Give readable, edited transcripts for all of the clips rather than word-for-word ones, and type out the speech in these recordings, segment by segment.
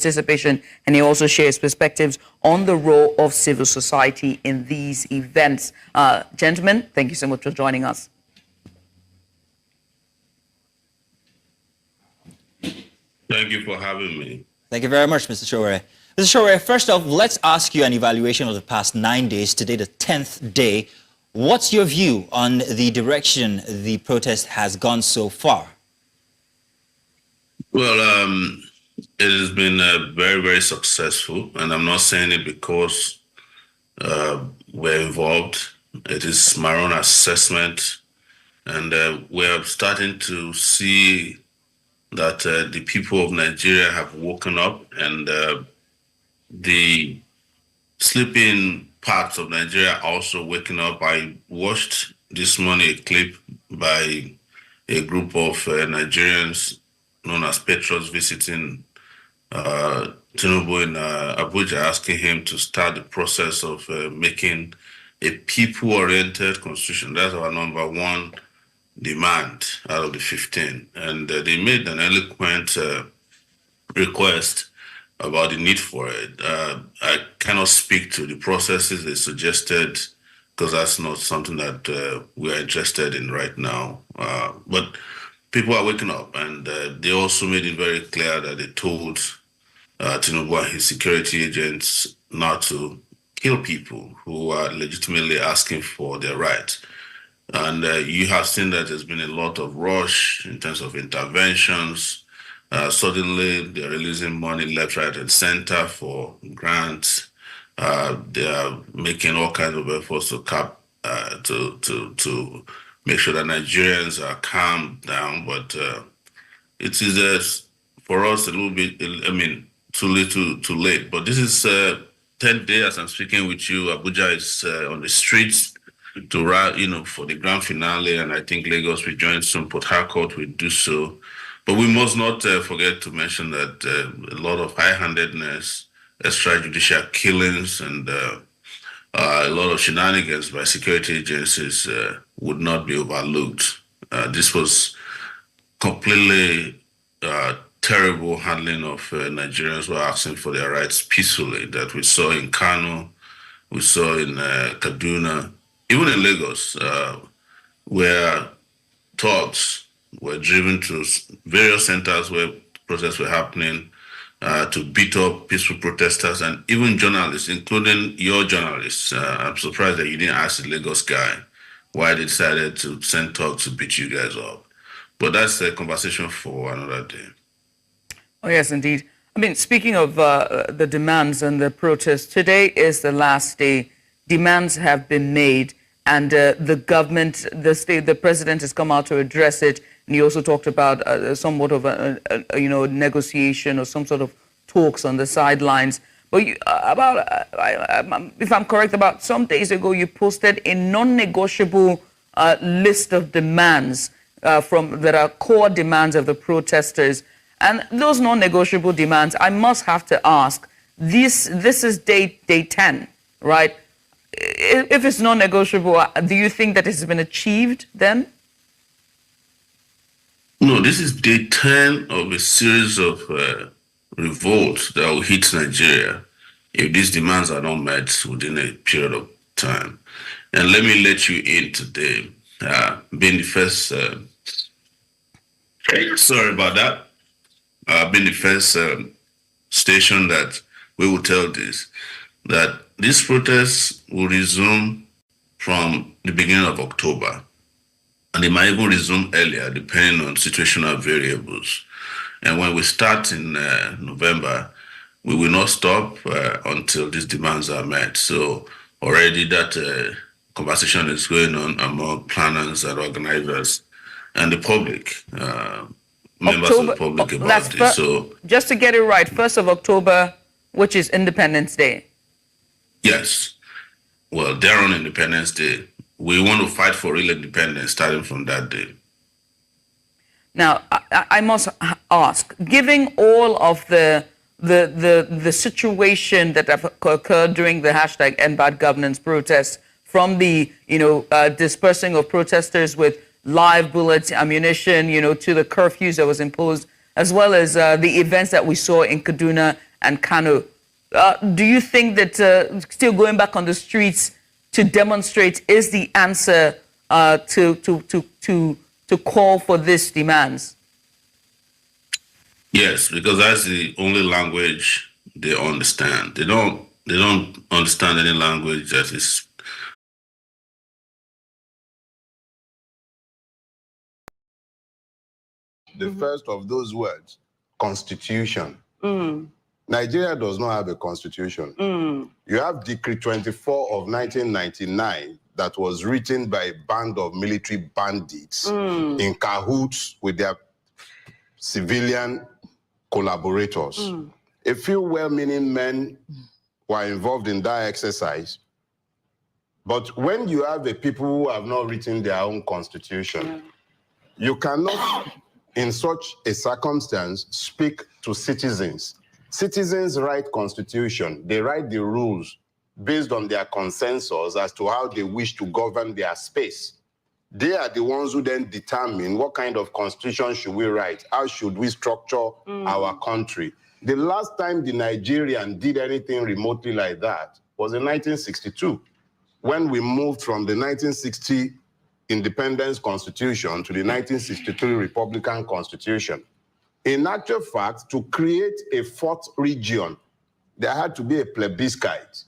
participation, and he also shares perspectives on the role of civil society in these events. Gentlemen, thank you so much for joining us. Thank you for having me. Thank you very much, Mr. Sowore. Mr. Sowore, first off, let's ask you an evaluation of the past 9 days, today the 10th day. What's your view on the direction the protest has gone so far? Well, it has been very, very successful, and I'm not saying it because we're involved. It is my own assessment, and we're starting to see that the people of Nigeria have woken up, and the sleeping parts of Nigeria also waking up. I watched this morning a clip by a group of Nigerians known as Patriots visiting Tinubu in Abuja, asking him to start the process of making a people-oriented constitution. That's our number one demand out of the 15. And they made an eloquent request about the need for it. I cannot speak to the processes they suggested because that's not something that we are interested in right now. But people are waking up, and they also made it very clear that they told Tinubu and his security agents not to kill people who are legitimately asking for their rights. And you have seen that there's been a lot of rush in terms of interventions. Suddenly, they're releasing money left, right, and center for grants. They are making all kinds of efforts to to make sure that Nigerians are calmed down. But it is for us a little bit, too little, too late. But this is 10th day as I'm speaking with you. Abuja is on the streets to for the grand finale, and I think Lagos will join soon. Port Harcourt will do so. But we must not forget to mention that a lot of high-handedness, extrajudicial killings, and a lot of shenanigans by security agencies would not be overlooked. This was completely terrible handling of Nigerians who are asking for their rights peacefully that we saw in Kano, we saw in Kaduna, even in Lagos, where thugs were driven to various centers where protests were happening to beat up peaceful protesters and even journalists, including your journalists. I'm surprised that you didn't ask the Lagos guy why they decided to send thugs to beat you guys up. But that's a conversation for another day. Oh, yes, indeed. Speaking of the demands and the protests, today is the last day. Demands have been made, and the government, the president has come out to address it. And he also talked about somewhat of a negotiation or some sort of talks on the sidelines. But if I'm correct, about some days ago, you posted a non-negotiable list of demands that are core demands of the protesters. And those non-negotiable demands, I must have to ask, this is day 10, right? If it's non-negotiable, do you think that it's been achieved then? No, this is day 10 of a series of revolts that will hit Nigeria if these demands are not met within a period of time. And let me let you in today, being the first, sorry about that, being the first station that we will tell this, that these protests will resume from the beginning of October. And they might even resume earlier, depending on situational variables. And when we start in November, we will not stop until these demands are met. So already that conversation is going on among planners and organizers and the public, members of the public about this. So just to get it right, 1st of October, which is Independence Day. Yes. Well, they're on Independence Day. We want to fight for real independence starting from that day. Now, I must ask, given all of the situation that have occurred during the hashtag End Bad Governance protests, from the dispersing of protesters with live bullets, ammunition, to the curfews that was imposed, as well as the events that we saw in Kaduna and Kano. Do you think that still going back on the streets to demonstrate is the answer to call for these demands? Yes, because that's the only language they understand. They don't understand any language that is the first of those words, constitution. Nigeria does not have a constitution. You have Decree 24 of 1999 that was written by a band of military bandits in cahoots with their civilian collaborators. A few well-meaning men were involved in that exercise. But when you have the people who have not written their own constitution, you cannot, in such a circumstance, speak to citizens. Citizens write constitution. They write the rules based on their consensus as to how they wish to govern their space. They are the ones who then determine what kind of constitution should we write, how should we structure our country. The last time the Nigerian did anything remotely like that was in 1962, when we moved from the 1960 Independence Constitution to the 1963 Republican Constitution. In actual fact, to create a fourth region, there had to be a plebiscite.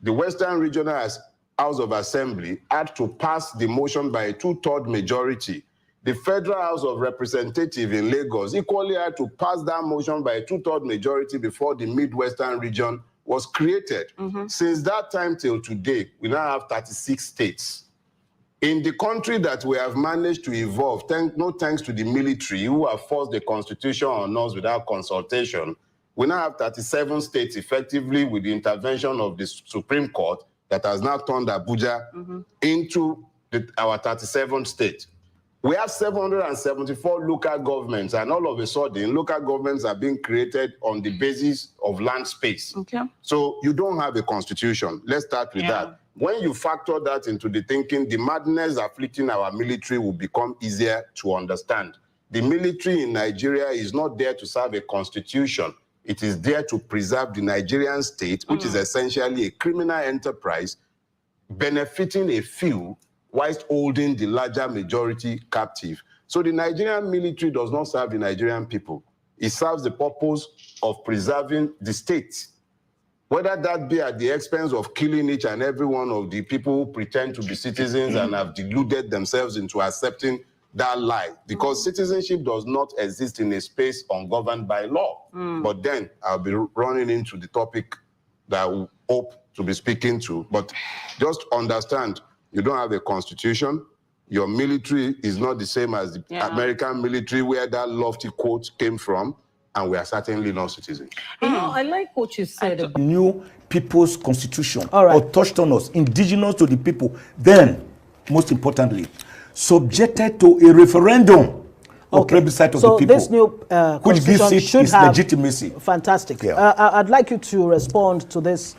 The Western Regional House of Assembly had to pass the motion by a 2/3 majority. The Federal House of Representatives in Lagos equally had to pass that motion by a 2/3 majority before the Midwestern region was created. Since that time till today, we now have 36 states. In the country that we have managed to evolve, no thanks to the military who have forced the constitution on us without consultation, we now have 37 states effectively with the intervention of the Supreme Court that has now turned Abuja into our 37th state. We have 774 local governments, and all of a sudden, local governments are being created on the basis of land space. So you don't have a constitution. Let's start with that. When you factor that into the thinking, the madness afflicting our military will become easier to understand. The military in Nigeria is not there to serve a constitution. It is there to preserve the Nigerian state, which is essentially a criminal enterprise benefiting a few whilst holding the larger majority captive. So the Nigerian military does not serve the Nigerian people. It serves the purpose of preserving the state, whether that be at the expense of killing each and every one of the people who pretend to be citizens and have deluded themselves into accepting that lie. Because citizenship does not exist in a space ungoverned by law. But then I'll be running into the topic that I hope to be speaking to. But just understand, you don't have a constitution. Your military is not the same as the American military, where that lofty quote came from. And we are certainly not citizens. You know, I like what you said about new people's constitution or touched on us, indigenous to the people, then, most importantly, subjected to a referendum or plebiscite of the people, this new which gives it its legitimacy. Fantastic. I'd like you to respond to this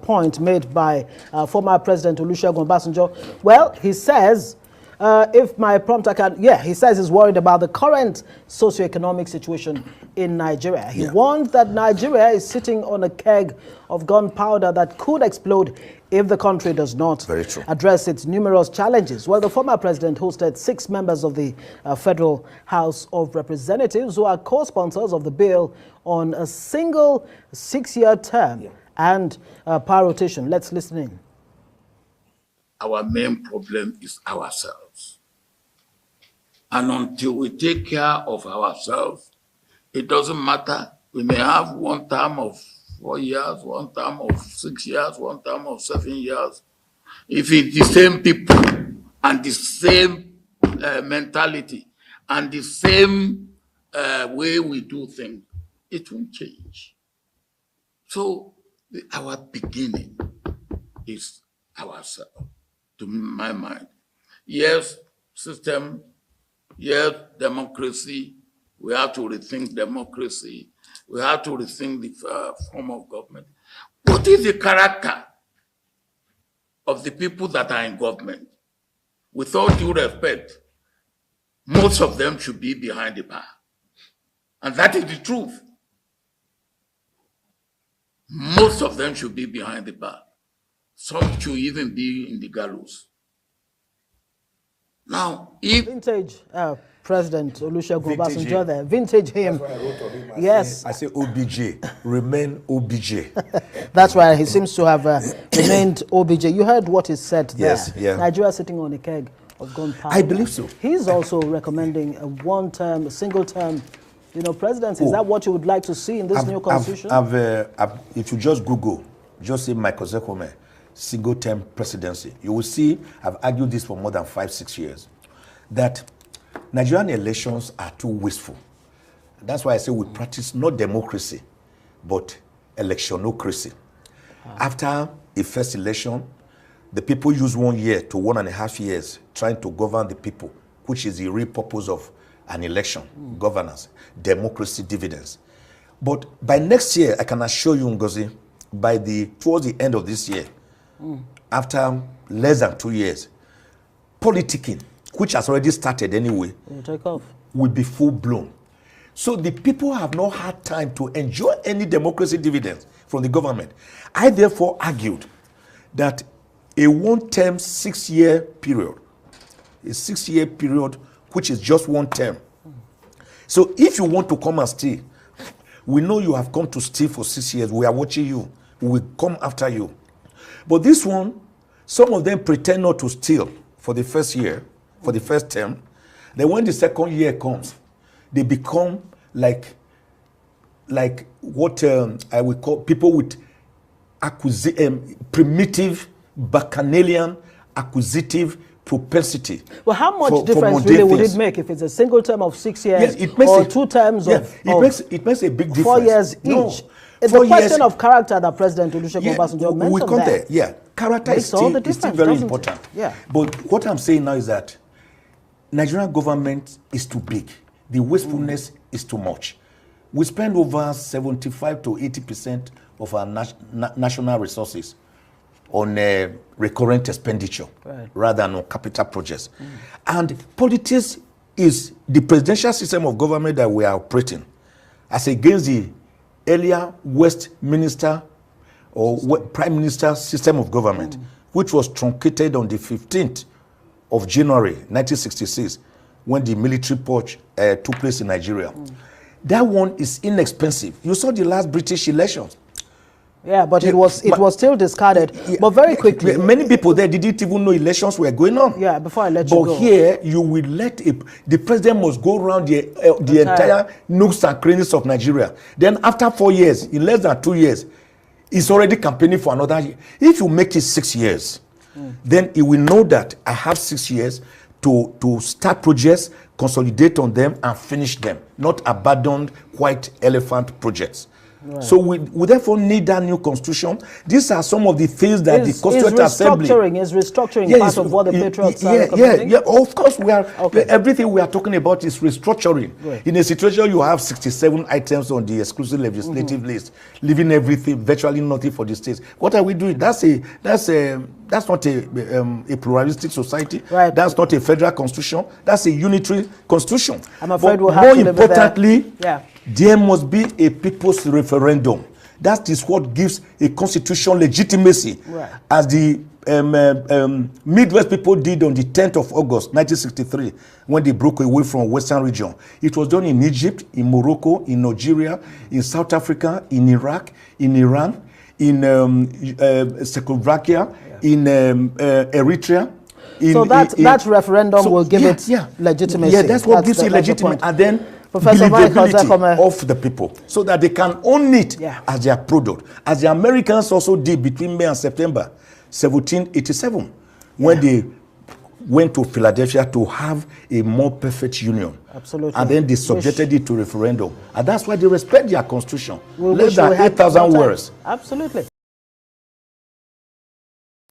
point made by former President Olusegun Obasanjo. Well, he says, if my prompter can, he says he's worried about the current socioeconomic situation in Nigeria. He warned that Nigeria is sitting on a keg of gunpowder that could explode if the country does not address its numerous challenges. Well, the former president hosted 6 members of the Federal House of Representatives who are co-sponsors of the bill on a single 6-year term and power rotation. Let's listen in. Our main problem is ourselves. And until we take care of ourselves, it doesn't matter. We may have one term of 4 years, one term of 6 years, one term of 7 years. If it's the same people and the same mentality and the same way we do things, it won't change. So our beginning is ourselves. To my mind, yes, system, yes, democracy. We have to rethink democracy. We have to rethink the form of government. What is the character of the people that are in government? With all due respect, most of them should be behind the bar. And that is the truth. most of them should be behind the bar. Some should even be in the gallows. Now, if vintage President Olusegun Obasanjo there, vintage him. That's why I wrote on him. Yes. I say OBJ, remain OBJ. That's why he seems to have remained OBJ. You heard what he said there. Yes, yeah. Nigeria sitting on a keg of gunpowder. I believe so. He's also recommending a one-term, a single-term, presidency. Is that what you would like to see in this new constitution? If you just Google, just say Michael Ozekhome, single-term presidency, you will see, I've argued this for more than 5-6 years, that Nigerian elections are too wasteful. That's why I say we practice not democracy, but electionocracy. After a first election, the people use 1 year to 1.5 years trying to govern the people, which is the real purpose of an election, governance, democracy dividends. But by next year, I can assure you, Ngozi, towards the end of this year, after less than 2 years, politicking, which has already started anyway, will be full-blown. So the people have not had time to enjoy any democracy dividends from the government. I therefore argued that a one-term 6-year period, a 6-year period, which is just one term. So if you want to come and stay, we know you have come to stay for 6 years. We are watching you. We will come after you. But this one, some of them pretend not to steal for the first year, for the first term. Then when the second year comes, they become like what I would call people with primitive, bacchanalian, acquisitive propensity. Well, how much difference really would it make if it's a single term of 6 years, yes, it makes or 2 terms of it makes a big difference. 4 years each? No, it's a question of character that President Olusegun Obasanjo mentioned. We come there. Yeah, character is still very important. Yeah. But what I'm saying now is that Nigerian government is too big. The wastefulness is too much. We spend over 75 to 80% of our national resources on recurrent expenditure rather than on capital projects. And politics is the presidential system of government that we are operating as against the earlier Westminster or Prime Minister system of government, which was truncated on the 15th of January 1966 when the military purge took place in Nigeria. That one is inexpensive. You saw the last British elections. Yeah, but it was still discarded. But very quickly, many people there didn't even know elections were going on. Yeah, before I let you go. But here, you will the president must go around the entire nooks and crannies of Nigeria. Then after 4 years, in less than 2 years, he's already campaigning for another year. If you make it 6 years, then he will know that I have 6 years to start projects, consolidate on them, and finish them, not abandoned white elephant projects. Right. So we therefore need that new constitution. These are some of the things that the Constituent Assembly... Is restructuring part of what the Patriots are recommending? Yeah, of course we are. Okay. Everything we are talking about is restructuring. Right. In a situation you have 67 items on the exclusive legislative list, leaving everything, virtually nothing for the states. What are we doing? That's not a pluralistic society. Right. That's not a federal constitution. That's a unitary constitution. I'm afraid we'll have more to importantly, there must be a people's referendum. That is what gives a constitutional legitimacy, as the Midwest people did on the 10th of August 1963 when they broke away from Western region. It was done in Egypt, in Morocco, in Nigeria, in South Africa, in Iraq, in Iran, in Czechoslovakia, in Eritrea. So that referendum will give it legitimacy. Yeah, that's what gives it legitimacy. And then Professor believability of the people, so that they can own it as their product, as the Americans also did between May and September 1787, when they went to Philadelphia to have a more perfect union. Absolutely. And then they subjected it to referendum. And that's why they respect their constitution. Less than 8,000 words. Absolutely.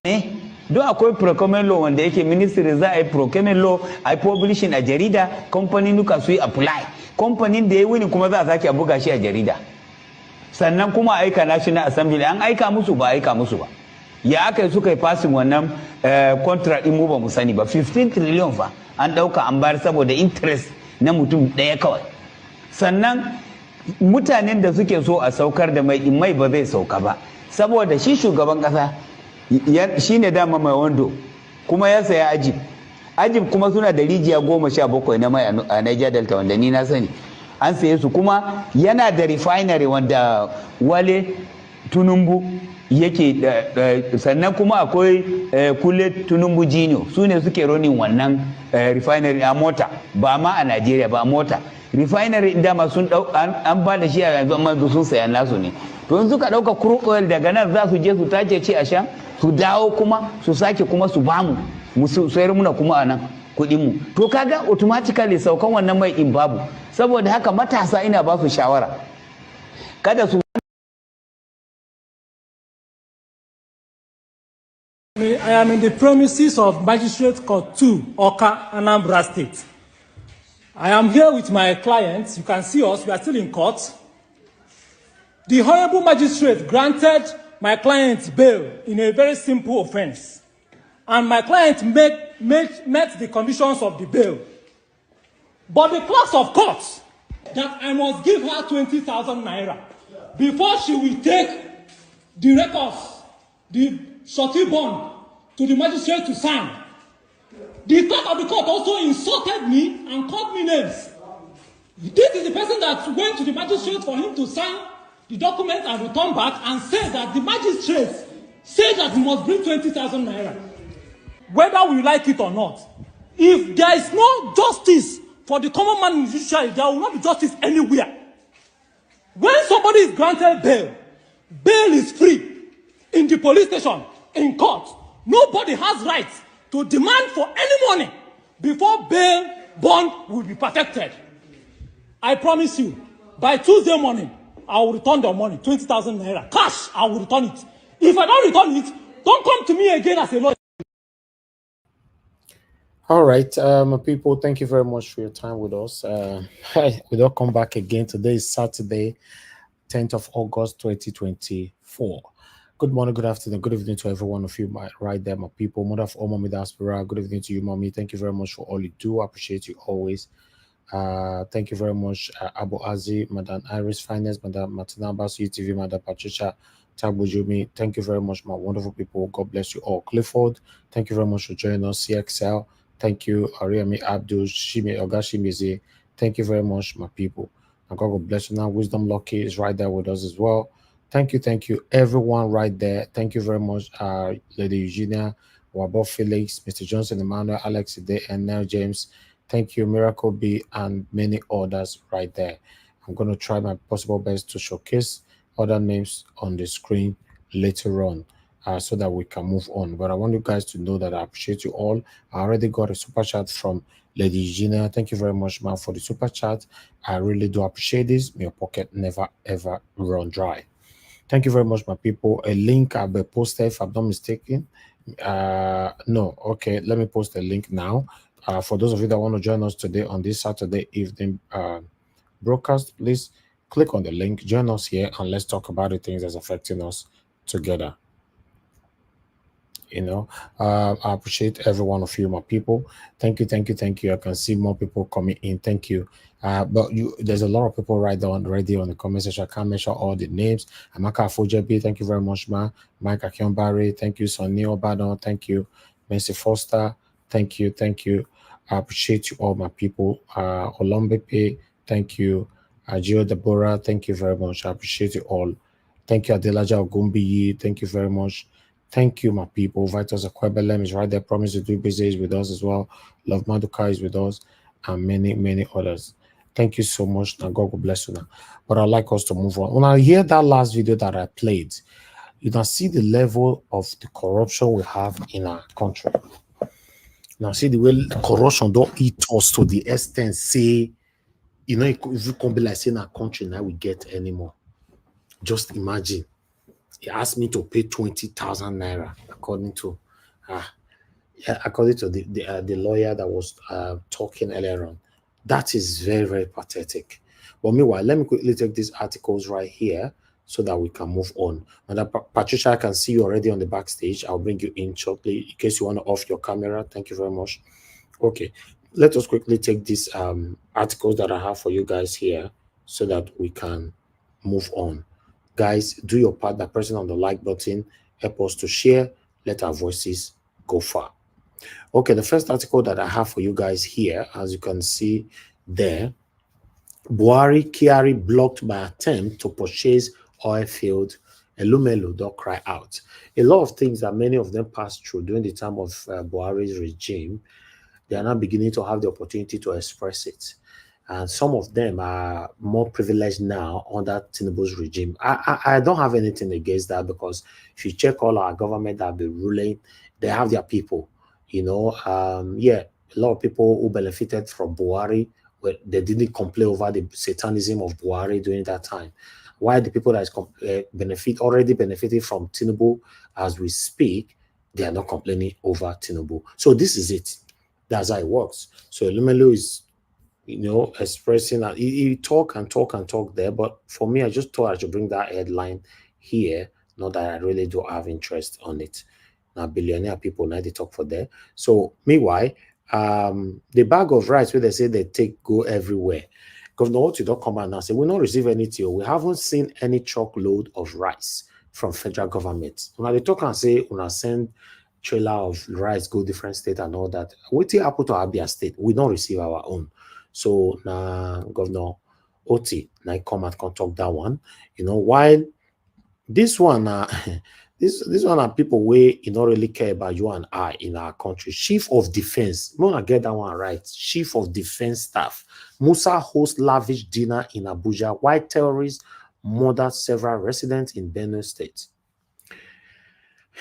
Do akwai procurement law wanda yake ministry za a yi procurement law a yi publishing a jarida, kamfanin duka su yi apply, kamfanin da ya wuni kuma za a sake a buga shi a jarida, sannan kuma aika national assembly, an aika musu ba aika musu ba, ya aka yi suka yi passing wannan contract din mu ba mu sani ba, 15 trillion fa an dauka an bayar saboda interest na mutum daya kawai. Sannan mutanen da suke so a saukar da mai ba zai sauka ba saboda shi shugaban kasa shine dama mai wando kuma ya saya ajib kuma suna da rijiya 17 na mai a Niger Delta wanda ni na sani an saye su kuma yana da refinery wanda Wale Tunumbu yake sannan kuma akwai Kule Tunumbu Jino su ne suke ronin wannan refinery a mota ba ma a Najeriya ba a mota refinery dama sun an ba da shi a yanzu amma sun saya nasu ne to in suka dauka crude oil daga nan za su je su tace ce a sha su dawo kuma su sake kuma su bamu mu sayar muna kuma a nan kuɗin mu to kaga automatically saukan wannan mai in babu saboda haka matasa ina ba su shawara kada su I am in the premises of Magistrate Court 2, Oka, Anambra State. I am here with my clients. You can see us. We are still in court. The Honorable Magistrate granted my client bail in a very simple offense. And my client met the conditions of the bail. But the class of court that I must give her 20,000 naira before she will take the records, the surety bond to the magistrate to sign. The clerk of the court also insulted me and called me names. This is the person that went to the magistrate for him to sign the document and return back and said that the magistrate said that he must bring 20,000 naira. Whether we like it or not, if there is no justice for the common man in judiciary, there will not be justice anywhere. When somebody is granted bail, bail is free. In the police station, in court, nobody has rights to demand for any money before bail bond will be protected. I promise you, by Tuesday morning, I will return the money, 20,000 naira. Cash, I will return it. If I don't return it, don't come to me again as a lawyer. All right, people, thank you very much for your time with us. We don't come back again. Today is Saturday, 10th of August, 2024. Good morning, good afternoon, good evening to every one of you, right there, my people. Mother of all, Mommy Diaspora, good evening to you, Mommy. Thank you very much for all you do. I appreciate you always. Thank you very much, Abu Azi, Madam Iris Finance, Madam Martina Basu, TV, Madam Patricia Tabujumi. Thank you very much, my wonderful people. God bless you all. Clifford, thank you very much for joining us. CXL, thank you. Ariami Abdul, Shimi Ogashimizi, thank you very much, my people. And God bless you now. Wisdom Lucky is right there with us as well. Thank you, everyone right there. Thank you very much, Lady Eugenia, Wabo Felix, Mr. Johnson, Emmanuel, Alex Ide, and now James. Thank you, Miracle B, and many others right there. I'm going to try my possible best to showcase other names on the screen later on so that we can move on. But I want you guys to know that I appreciate you all. I already got a super chat from Lady Eugenia. Thank you very much, ma'am, for the super chat. I really do appreciate this. Your pocket never, ever run dry. Thank you very much, my people. A link I'll be posted if I'm not mistaken. No, okay, let me post a link now. For those of you that want to join us today on this Saturday evening broadcast, please click on the link, join us here, and let's talk about the things that's affecting us together. I appreciate every one of you, my people. Thank you. I can see more people coming in. Thank you. But there's a lot of people right there already on the comment section. I can't mention all the names. Amaka Afojebi, thank you very much, ma. Mike Akionbari, thank you. Sonny Obadon, thank you. Mercy Foster, thank you. I appreciate you all, my people. Olombepe, thank you. Gio Deborah, thank you very much. I appreciate you all. Thank you, Adelaja Ogumbiyi, thank you very much. Thank you, my people. Vitus Akwebelem is right there. Promise to do business with us as well. Love Maduka is with us, and many others. Thank you so much. Now God will bless you now. But I'd like us to move on. When I hear that last video that I played, you can see the level of the corruption we have in our country. Now see the way the corruption don't eat us to the extent, say, if you come be like saying our country now we get anymore. Just imagine. He asked me to pay 20,000 naira, according to the lawyer that was talking earlier on. That is very pathetic. But meanwhile, let me quickly take these articles right here so that we can move on. Madam Patricia, I can see you already on the backstage. I'll bring you in shortly in case you want to off your camera. Thank you very much. Okay, let us quickly take these articles that I have for you guys here so that we can move on. Guys, do your part by pressing on the like button. Help us to share. Let our voices go far. Okay, the first article that I have for you guys here, as you can see there, Buhari Kyari blocked by attempt to purchase oil field. Elumelu don't cry out. A lot of things that many of them passed through during the time of Buhari's regime, they are now beginning to have the opportunity to express it. And some of them are more privileged now under Tinubu's regime. I don't have anything against that, because if you check all our government that have been ruling, they have their people. You know, yeah, a lot of people who benefited from Buhari, they didn't complain over the satanism of Buhari during that time. Why the people that is already benefited from Tinubu as we speak, they are not complaining over Tinubu. So this is it. That's how it works. So Elumelu is, you know, expressing that he talk and talk and talk there. But for me, I just thought I should bring that headline here. Not that I really do have interest on it. Now, billionaire people, now they talk for there. So meanwhile, the bag of rice where they say they take go everywhere. Governor Oti don't come out now say we don't receive anything. We haven't seen any truckload of rice from federal government. When they talk and say when I send trailer of rice go different state and all that, what happen to Abia State? We don't receive our own. So now Governor Oti now come and talk that one. You know, while this one this one are people where you don't really care about you and I in our country. Chief of Defense, I'm gonna get that one right. Chief of Defense Staff Musa hosts lavish dinner in Abuja while terrorists murdered several residents in Benue State.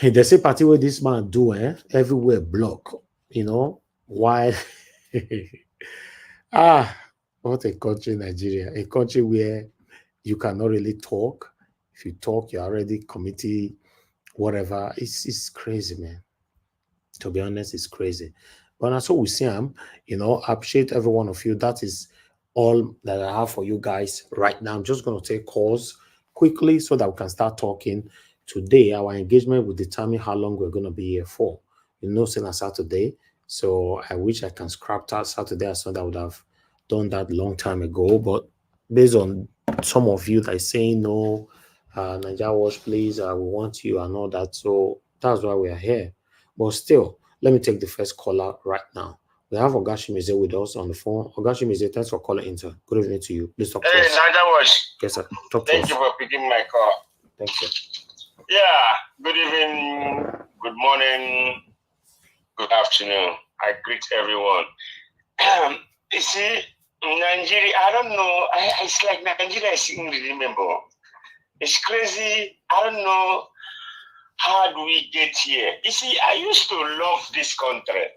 They say party where this man do, everywhere block, you know, why? What a country, Nigeria, a country where you cannot really talk. If you talk, you're already committing whatever. It's crazy, man. To be honest, it's crazy. But that's what we see. You know, I appreciate every one of you. That is all that I have for you guys right now. I'm just going to take calls quickly so that we can start talking. Today, our engagement will determine how long we're going to be here for. You know, since on Saturday, so I wish I can scrap that Saturday. I thought I would have done that long time ago. But based on some of you that are saying no, Nigeria Watch, please, we want you and all that. So that's why we are here. But still, let me take the first caller right now. We have Ogashimize with us on the phone. Ogashimize, thanks for calling in, sir. Good evening to you. Please talk to us. Hey, Nigeria Watch. Yes, sir. Talk to us. Thank you for picking my call. Thank you. Yeah, good evening, good morning, good afternoon. I greet everyone. You see, Nigeria, I don't know. It's like Nigeria, I still remember. It's crazy. I don't know how do we get here. You see, I used to love this country.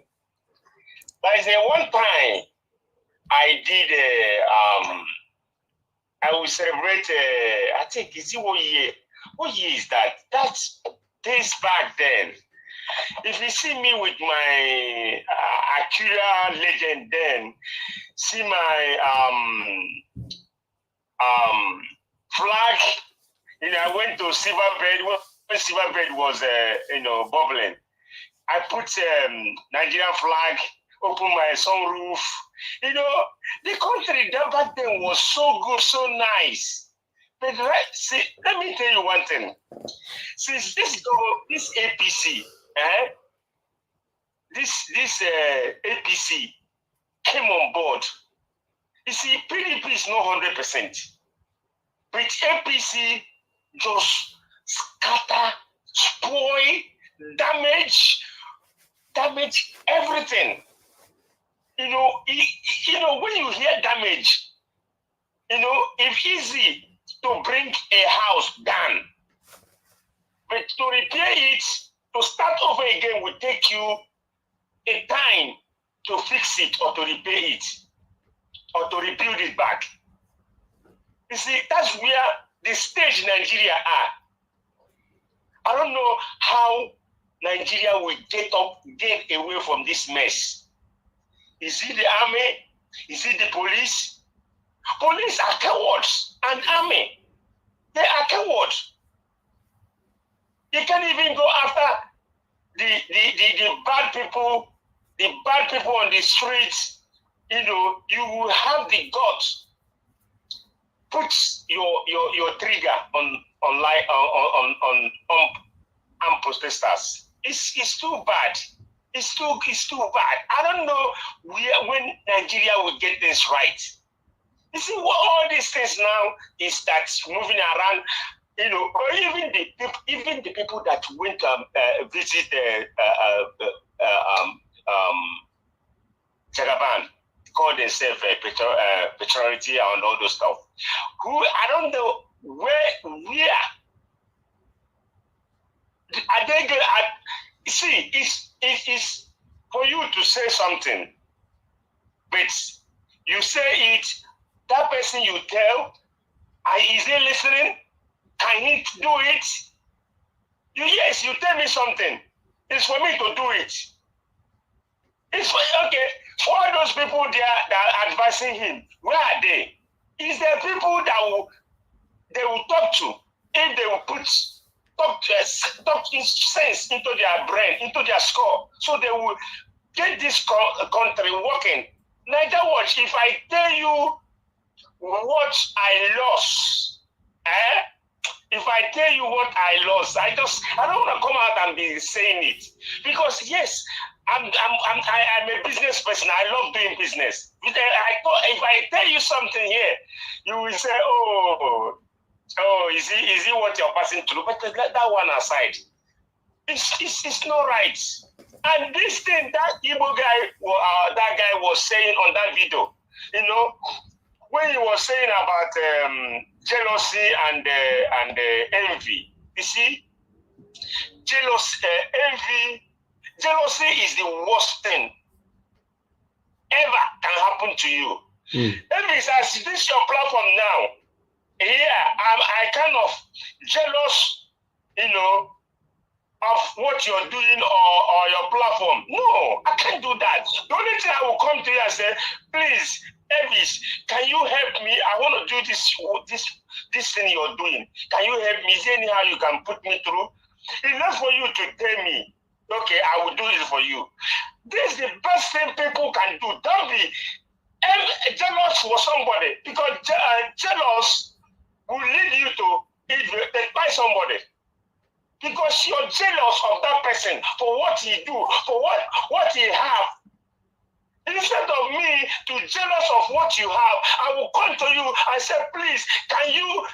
There is one time I did I will celebrate. I think is it what year? What year is that? That's days back then. If you see me with my Akira legend, then see my flag. You know, I went to Silverbird when Silverbird was bubbling. I put Nigerian flag, open my sunroof. You know, the country back then was so good, so nice. But see, let me tell you one thing. Since this APC, this APC came on board, you see, PDP is not 100%. But APC just scatter, spoil, damage everything. You know, when you hear damage, you know, it's easy to bring a house down. But to repair it, to start over again will take you a time to fix it or to repair it or to rebuild it back. You see, that's where the stage Nigeria are. I don't know how Nigeria will get away from this mess. Is it the army? Is it the police? Police are cowards, and army, they are cowards. You can't even go after the bad people, on the streets. You know, you will have the guts put your trigger on armed protesters. It's too bad. It's too bad. I don't know when Nigeria will get this right. You see, what all these things now is that moving around, you know, or even the people that went to visit Jagaban, call themselves patriotic and all those stuff. Who I don't know where are they going? See, it's for you to say something, but you say it. That person you tell, is he listening? Can he do it? Yes, you tell me something. It's for me to do it. It's for, okay. All those people there that are advising him, where are they? Is there people that they will talk to if they will talk sense into their brain, into their skull, so they will get this country working. Niger Watch, if I tell you what I lost, if I tell you what I lost, I don't want to come out and be saying it, because yes, I'm a business person. I love doing business. If I tell you something here, you will say, oh, is he what you're passing through? But let that one aside. It's not right. And this thing that Igbo guy, that guy was saying on that video, you know, when he was saying about jealousy and envy, you see, jealousy is the worst thing ever can happen to you. Envy is as this is your platform now. I kind of jealous, you know, of what you're doing or your platform. No, I can't do that. The only thing I will come to you and say, please, Elvis, can you help me? I want to do this thing you're doing. Can you help me? Is there anyhow you can put me through? It's not for you to tell me, okay, I will do it for you. This is the best thing people can do. Don't be jealous for somebody, because jealous will lead you to buy somebody. Because you're jealous of that person for what he do, for what he have. Instead of me to jealous of what you have, I will come to you and say, please, can you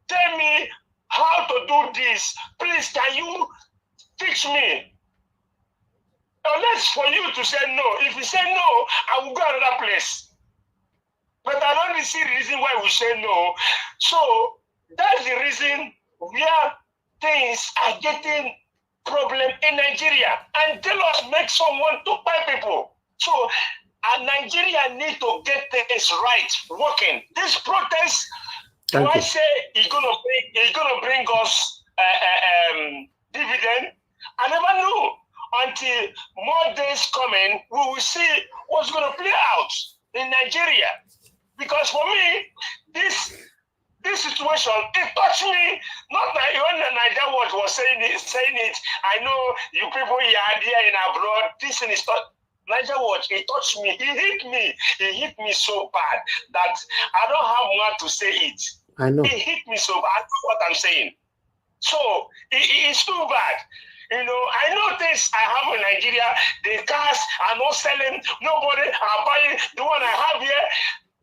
tell me how to do this? Please, can you teach me? Unless for you to say no. If you say no, I will go another place. But I don't see the reason why we say no. So that's the reason where things are getting problem in Nigeria. And jealous makes someone to buy people. So Nigeria need to get things right, working. This protest, I say it's gonna bring us dividend. I never knew until more days coming. We will see what's gonna play out in Nigeria. Because for me, this situation, it touched me. Not like when the Niger Watch was saying it. I know you people here in abroad. This thing is not. Niger Watch, it touched me. It hit me. It hit me so bad that I don't have one to say it. I know. It hit me so bad. I know what I'm saying. So it's too bad. You know, I know this I have in Nigeria. The cars are not selling. Nobody are buying the one I have here.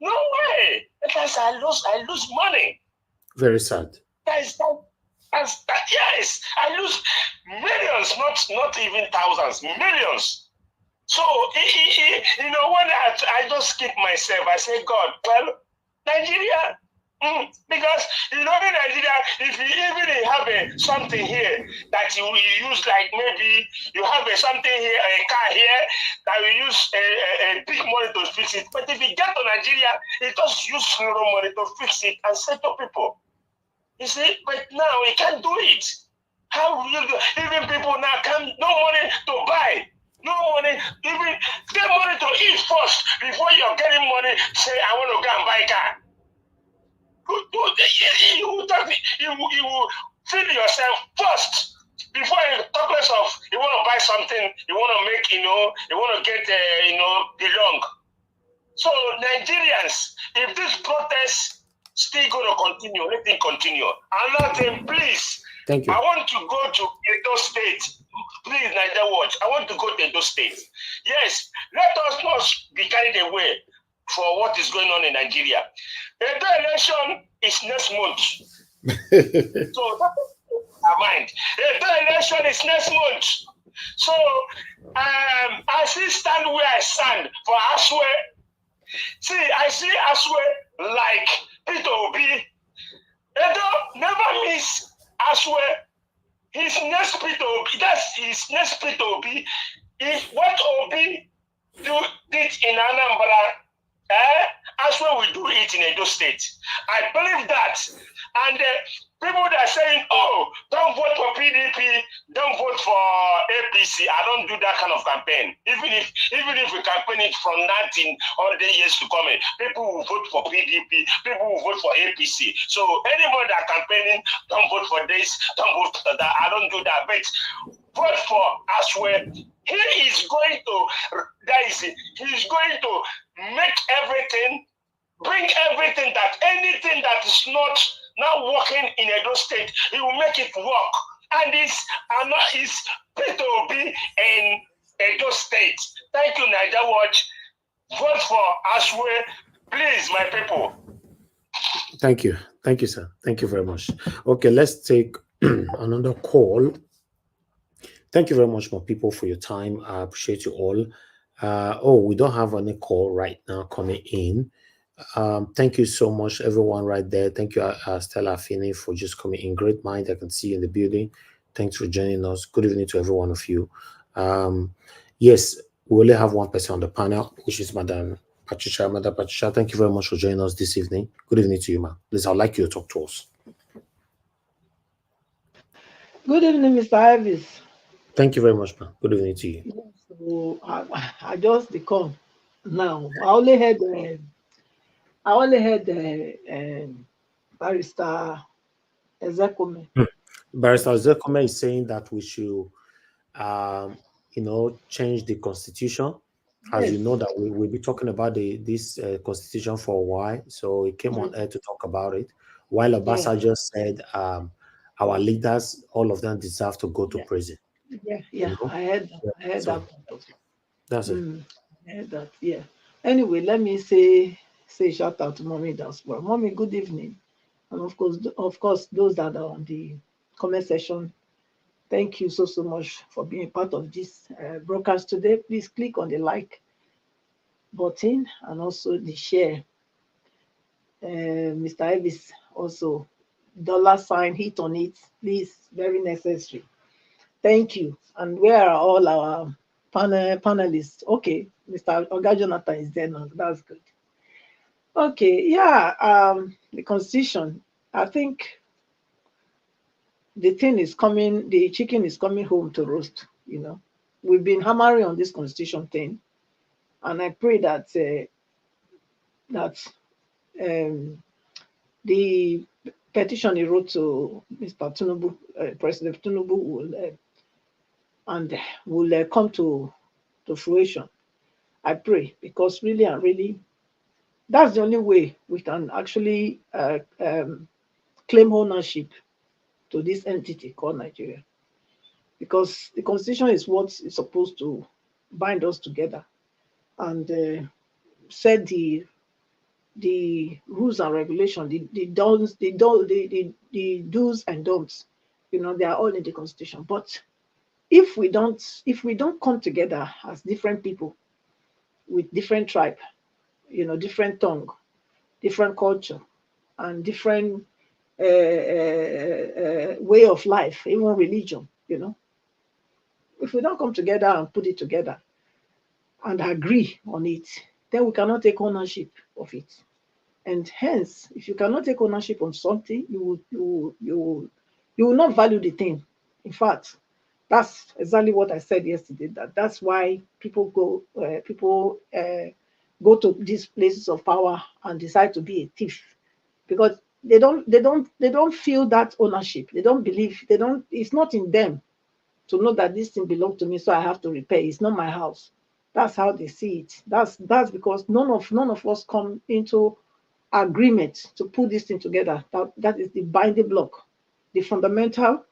No way. Because I lose money. Very sad. Yes, I lose millions, not even thousands, millions. So, you know, when I just keep myself, I say, God, well, Nigeria, because, you know, in Nigeria, if you even have something here that you use, like maybe you have something here, a car here, that you use a big money to fix it. But if you get to Nigeria, it just use little money to fix it and settle people. You see, but now you can't do it. How will you do? Even people now no money to buy. No money, even get money to eat first before you're getting money. Say, I want to go and buy a car. You will feed yourself first before you talk less of you want to buy something, you want to make, you want to get, belong. So Nigerians, if this protest still going to continue. Let him continue. Another thing, please. Thank you. I want to go to Edo State. Please, Niger Watch. I want to go to Edo State. Yes, let us not be carried away for what is going on in Nigeria. Edo election is next month. So that is our mind. Edo election is next month. So I still stand where I stand for Aswe. See, I see Aswe like Peter Obi. Edo never miss Aswe. His next Peter Obi, that's his next Peter Obi. Is what Obi did in Anambra, Aswe will do it in Edo State. I believe that. And people that are saying, oh, don't vote for PDP, don't vote for APC. I don't do that kind of campaign. Even if we campaign it from 1900 years to come, people will vote for PDP, people will vote for APC. So anybody that campaigning, don't vote for this, don't vote for that. I don't do that. But vote for Aswe. He is going to, he's going to make everything, bring everything that anything that is not working in Edo State, he will make it work. And it's Peter Obi in Edo State. Thank you, Niger Watch. Vote for Aswe, please, my people. Thank you. Thank you, sir. Thank you very much. Okay, let's take another call. Thank you very much, my people, for your time. I appreciate you all. We don't have any call right now coming in. Thank you so much, everyone right there. Thank you, Stella Affini, for just coming in. Great mind. I can see you in the building. Thanks for joining us. Good evening to every one of you. Yes, we only have one person on the panel, which is Madam Patricia. Madam Patricia, thank you very much for joining us this evening. Good evening to you, ma'am. Please, I'd like you to talk to us. Good evening, Mr. Ivis. Thank you very much, ma'am. Good evening to you. So I just come now. I only heard Barrister Ozekhome. Barrister Ozekhome is saying that we should, change the constitution. As Yes. you know, that we will be talking about this constitution for a while. So he came on air to talk about it. While Obasanjo said our leaders, all of them deserve to go to prison. Yeah, You know? I heard that. That's it. I heard that, yeah. Anyway, let me say shout out to Mommy as well. Mommy, good evening. And of course, those that are on the comment section, thank you so much for being part of this broadcast today. Please click on the like button and also the share. Mr. Ivis also, $ hit on it, please, very necessary. Thank you. And where are all our panelists? Okay, Mr. Oga Jonathan is there now. That's good. Okay, yeah, the constitution, I think the chicken is coming home to roast, We've been hammering on this constitution thing, and I pray that the petition he wrote to Mr. Tinubu, President Tinubu, will come to fruition. I pray, because really and really, that's the only way we can actually claim ownership to this entity called Nigeria. Because the constitution is what is supposed to bind us together and set the rules and regulations, the do's and don'ts. They are all in the constitution. But if we don't come together as different people with different tribe, different tongue, different culture, and different way of life, even religion, if we don't come together and put it together and agree on it, then we cannot take ownership of it. And hence, if you cannot take ownership on something, you will not value the thing. In fact, that's exactly what I said yesterday. That's why people go to these places of power and decide to be a thief, because they don't feel that ownership. They don't believe. It's not in them to know that this thing belongs to me, so I have to repay. It's not my house. That's how they see it. That's because none of us come into agreement to put this thing together. That is the binding block, the fundamental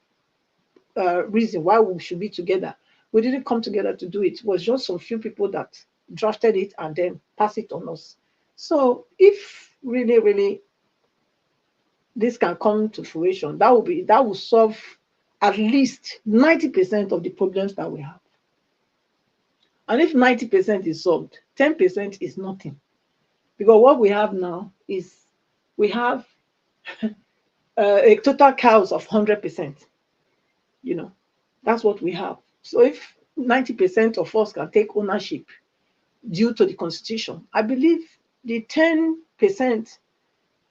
reason why we should be together. We didn't come together to do it. It was just some few people that drafted it and then pass it on us. So if really, really this can come to fruition, that will solve at least 90% of the problems that we have. And if 90% is solved, 10% is nothing. Because what we have now is we have a total chaos of 100%. You know, that's what we have. So if 90% of us can take ownership due to the Constitution, I believe the 10%,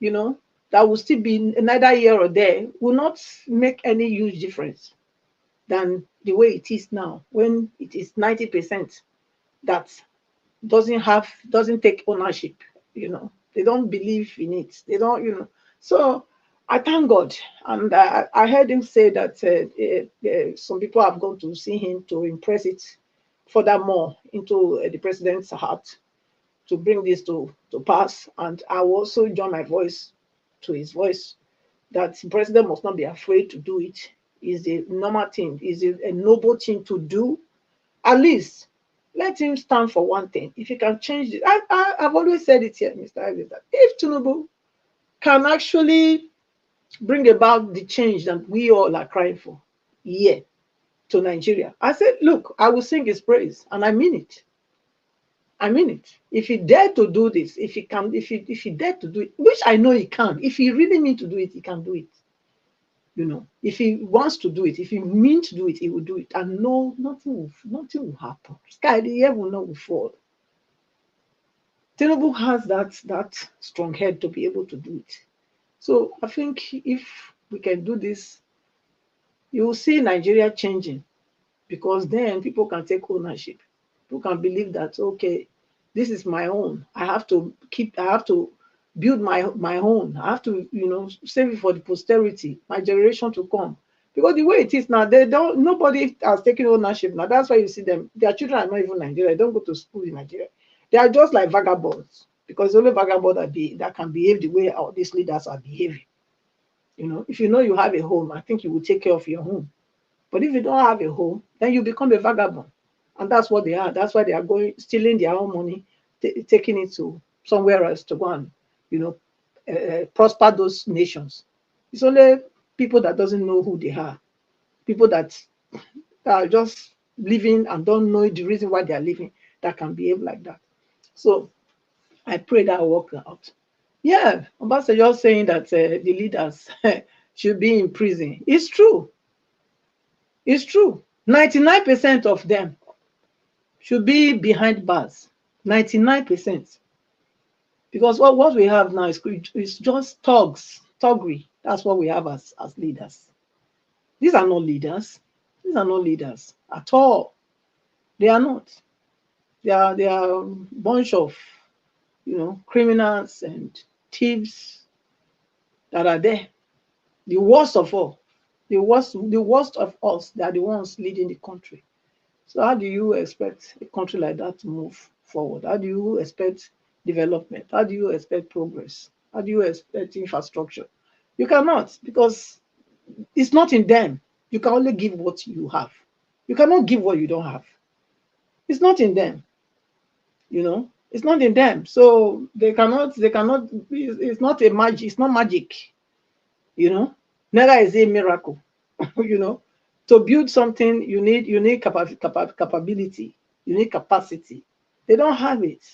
you know, that will still be neither here or there will not make any huge difference than the way it is now, when it is 90% that doesn't take ownership. You know, they don't believe in it. They don't, you know. So I thank God, and I heard him say that some people have gone to see him to impress it furthermore into the president's heart to bring this to pass. And I will also join my voice to his voice that the president must not be afraid to do it. Is a normal thing, is a noble thing to do. At least let him stand for one thing. If he can change it, I've always said it here, Mr. Evans, that if Tinubu can actually bring about the change that we all are crying for here to Nigeria, I said, look, I will sing his praise, and I mean it. I mean it. If he dare to do this, if he dare to do it, which I know he can, if he really means to do it, he can do it. You know, if he wants to do it, if he means to do it, he will do it, and no, nothing will happen. Sky the air will not fall. Tinubu has that strong head to be able to do it. So I think if we can do this, you will see Nigeria changing, because then people can take ownership. People can believe that, okay, this is my own. I have to build my own. I have to, you know, save it for the posterity, my generation to come. Because the way it is now, nobody has taken ownership now. That's why you see them. Their children are not even Nigeria. They don't go to school in Nigeria. They are just like vagabonds, because only vagabonds that can behave the way all these leaders are behaving. You know, if you know you have a home, I think you will take care of your home. But if you don't have a home, then you become a vagabond. And that's what they are. That's why they are stealing their own money, taking it to somewhere else to go and, you know, prosper those nations. It's only people that doesn't know who they are, people that are just living and don't know the reason why they are living, that can behave like that. So I pray that will work out. Yeah, Obasanjo saying that the leaders should be in prison. It's true. It's true. 99% of them should be behind bars. 99%. Because what we have now is just thuggery. That's what we have as leaders. These are not leaders. These are not leaders at all. They are not. They are a bunch of, you know, criminals and thieves that are there. The worst of all, the worst of us, they are the ones leading the country. So how do you expect a country like that to move forward? How do you expect development? How do you expect progress? How do you expect infrastructure? You cannot, because it's not in them. You can only give what you have. You cannot give what you don't have. It's not in them. You know, it's not in them. So they cannot, it's not a magic, it's not magic. You know, neither is it a miracle. You know, to build something, you need capability, you need capacity. They don't have it,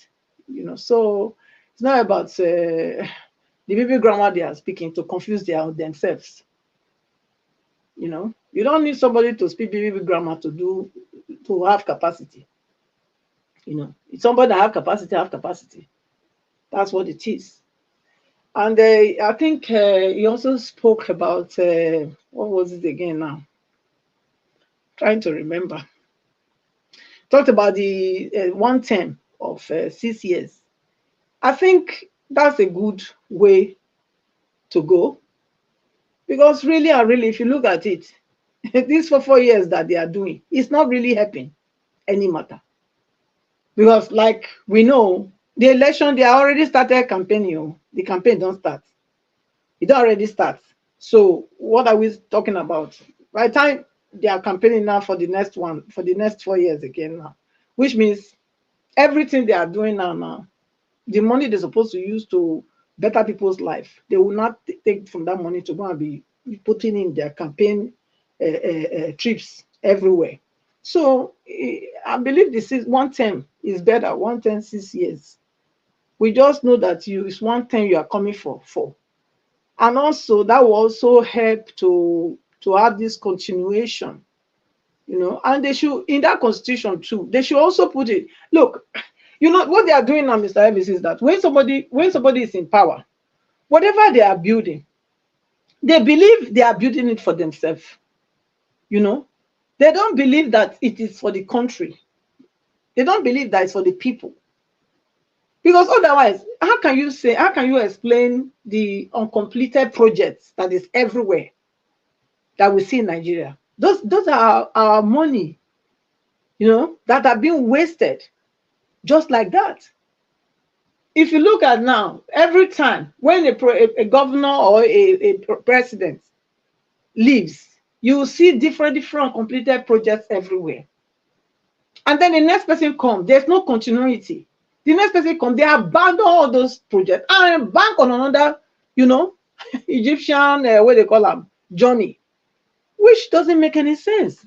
you know. So it's not about the baby grammar they are speaking to confuse themselves. You know, you don't need somebody to speak baby grammar to have capacity. You know, it's somebody that have capacity. That's what it is. And I think he also spoke about what was it again now? Trying to remember. Talked about the one term of 6 years. I think that's a good way to go, because really and really, if you look at it, these 4 years that they are doing, it's not really helping any matter. Because like we know, The election, they already started campaigning. The campaign don't start. It already starts. So what are we talking about? By the time they are campaigning now for the next one, for the next 4 years again now, which means everything they are doing now, the money they're supposed to use to better people's life, they will not take from that money to go and be putting in their campaign trips everywhere. So I believe this is 1 term is better, 1 term, 6 years. We just know that it's 1 term you are coming for. And also that will also help to have this continuation, and they should, in that constitution too, they should also put it, look, what they are doing now, Mr. Elvis, is that when somebody is in power, whatever they are building, they believe they are building it for themselves. They don't believe that it is for the country. They don't believe that it's for the people. Because otherwise, how can you explain the uncompleted projects that is everywhere that we see in Nigeria? Those are our money, that are being wasted just like that. If you look at now, every time when a governor or a president leaves, you will see different completed projects everywhere. And then the next person comes, there's no continuity. The next person comes, they abandon all those projects and bank on another, Egyptian, what they call them, Johnny, which doesn't make any sense.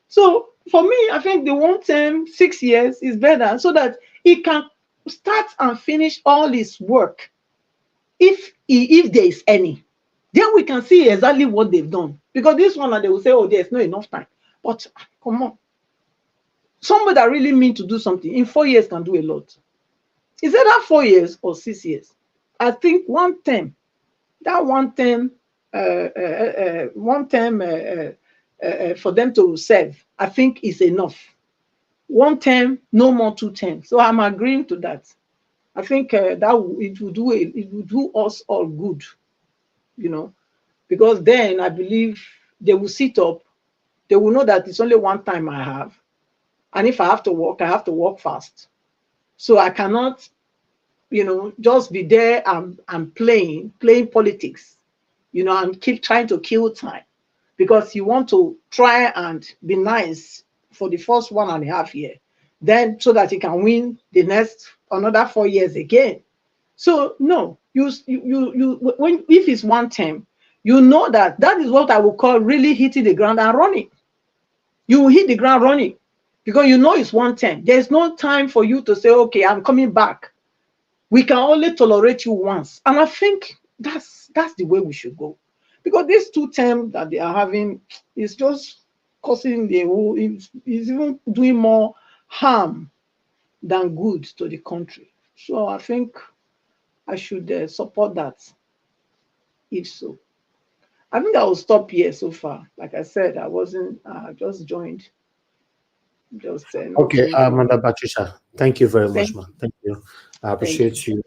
So for me, I think the 1 term, 6 years is better, so that he can start and finish all his work, if there is any. Then we can see exactly what they've done. Because this one, they will say, oh, there's not enough time. But come on. Somebody that really means to do something in 4 years can do a lot. Is it that 4 years or 6 years? I think 1 term, that 1 term, 1 term for them to serve, I think is enough. 1 term, no more 2 terms. So I'm agreeing to that. I think it will do us all good, because then I believe they will sit up. They will know that it's only 1 time I have. And if I have to work, I have to work fast. So I cannot, just be there and playing politics, and keep trying to kill time, because you want to try and be nice for the first 1.5 years, then so that you can win the next another 4 years again. So no, if it's 1 term, that is what I would call really hitting the ground and running. You will hit the ground running, because it's 1 term. There's no time for you to say, okay, I'm coming back. We can only tolerate you once. And I think that's the way we should go. Because these 2 terms that they are having is just causing is even doing more harm than good to the country. So I think I should support that, if so. I think I will stop here so far. Like I said, I just joined. Okay, Madam Patricia, thank you very much, man. Thank you. I appreciate you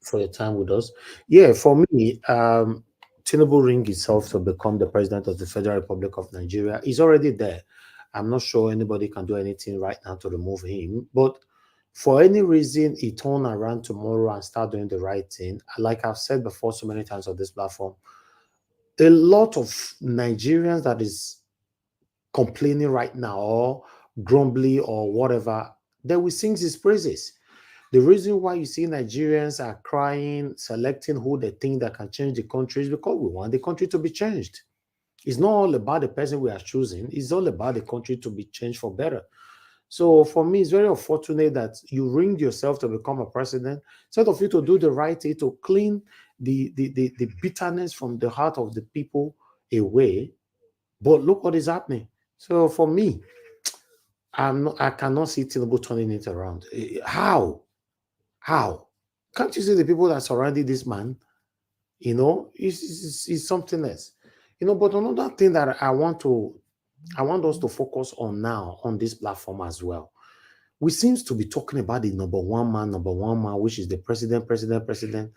for your time with us. Yeah, for me, Tinubu ring itself to become the president of the Federal Republic of Nigeria is already there. I'm not sure anybody can do anything right now to remove him, but for any reason he turn around tomorrow and start doing the right thing, like I've said before so many times on this platform, a lot of Nigerians that is complaining right now or grumbling or whatever, they will sing his praises. The reason why you see Nigerians are crying, selecting who they think that can change the country is because we want the country to be changed. It's not all about the person we are choosing. It's all about the country to be changed for better. So for me, it's very unfortunate that you ring yourself to become a president, instead of you to do the right thing, to clean the bitterness from the heart of the people away. But look what is happening. So for me, I cannot see Tinubu turning it around. How? Can't you see the people that surrounded this man? It's something else. But another thing that I want us to focus on now on this platform as well. We seems to be talking about the number one man, which is the president.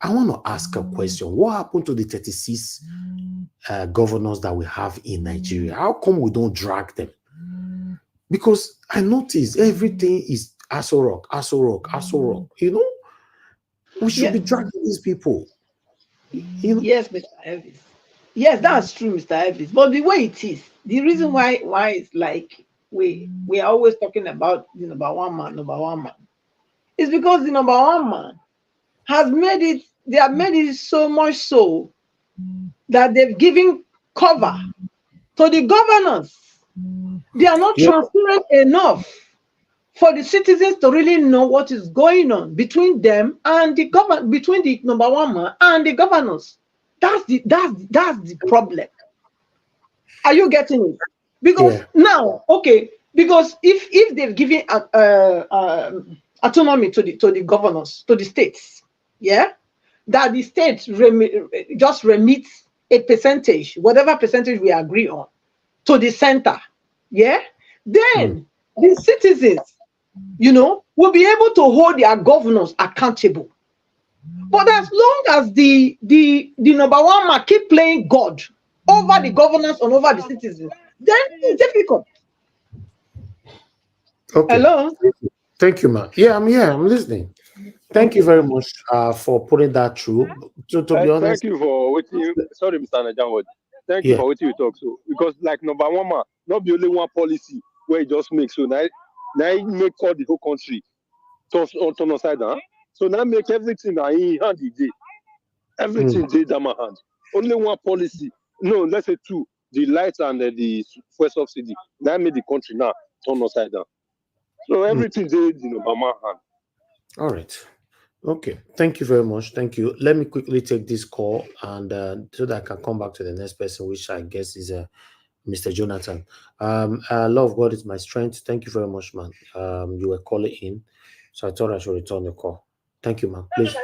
I want to ask a question. What happened to the 36 governors that we have in Nigeria? How come we don't drag them? Because I notice everything is Aso Rock. You know, we should be dragging these people. You know? Yes, Mr. Elvis. Yes, that's true, Mr. Elvis. But the way it is, the reason why it's like we are always talking about the number one man, is because the number one man has made it. They have made it so much so that they've given cover to the governors. They are not transparent enough for the citizens to really know what is going on between them and the government, between the number one man and the governors. That's the problem. Are you getting it? Because now, okay, because if they've given autonomy to the governors, to the states, yeah, that the states just remits a percentage, whatever percentage we agree on, to the center, yeah, then the citizens, you know, will be able to hold their governors accountable. But as long as the number one man keep playing God over the governors and over the citizens, then it's difficult. Okay. Hello? Thank you, man. Yeah, I'm listening. Thank you very much for putting that through. To be honest, thank you for what you. Sorry, Mr. Najanwod. Thank you for what you talk. So because like number one man, not be only one policy where it just makes so now make all the whole country turn upside down. So now make everything in hand day. Everything day down my hand. Only one policy. No, let's say two. The lights and the fuel subsidy. Now make the country now turn upside down. So everything day by my hand. All right. Okay. Thank you very much. Thank you. Let me quickly take this call and so that I can come back to the next person, which I guess is Mr. Jonathan. Love God is my strength. Thank you very much, man. You were calling in, so I thought I should return the call. Thank you, man. Please.